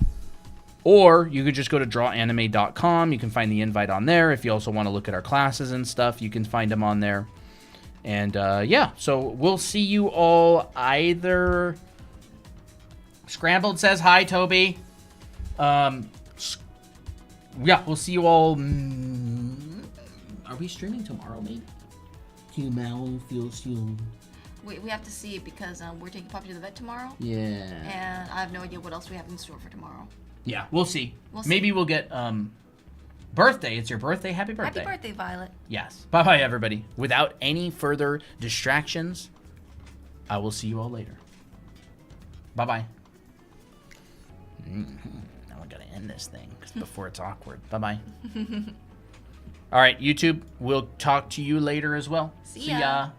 Or you could just go to drawanime.com. You can find the invite on there. If you also want to look at our classes and stuff, you can find them on there. And, yeah, so we'll see you all either... Scrambled says hi, Toby. Yeah, we'll see you all... Are we streaming tomorrow, maybe? We have to see it because we're taking Puppy to the vet tomorrow. Yeah. And I have no idea what else we have in store for tomorrow. Yeah, we'll see. We'll see. Maybe we'll get birthday. It's your birthday. Happy birthday. Happy birthday, Violet. Yes. Bye-bye, everybody. Without any further distractions, I will see you all later. Bye-bye. Now I gotta end this thing before it's awkward. Bye-bye. All right, YouTube, we'll talk to you later as well. See ya.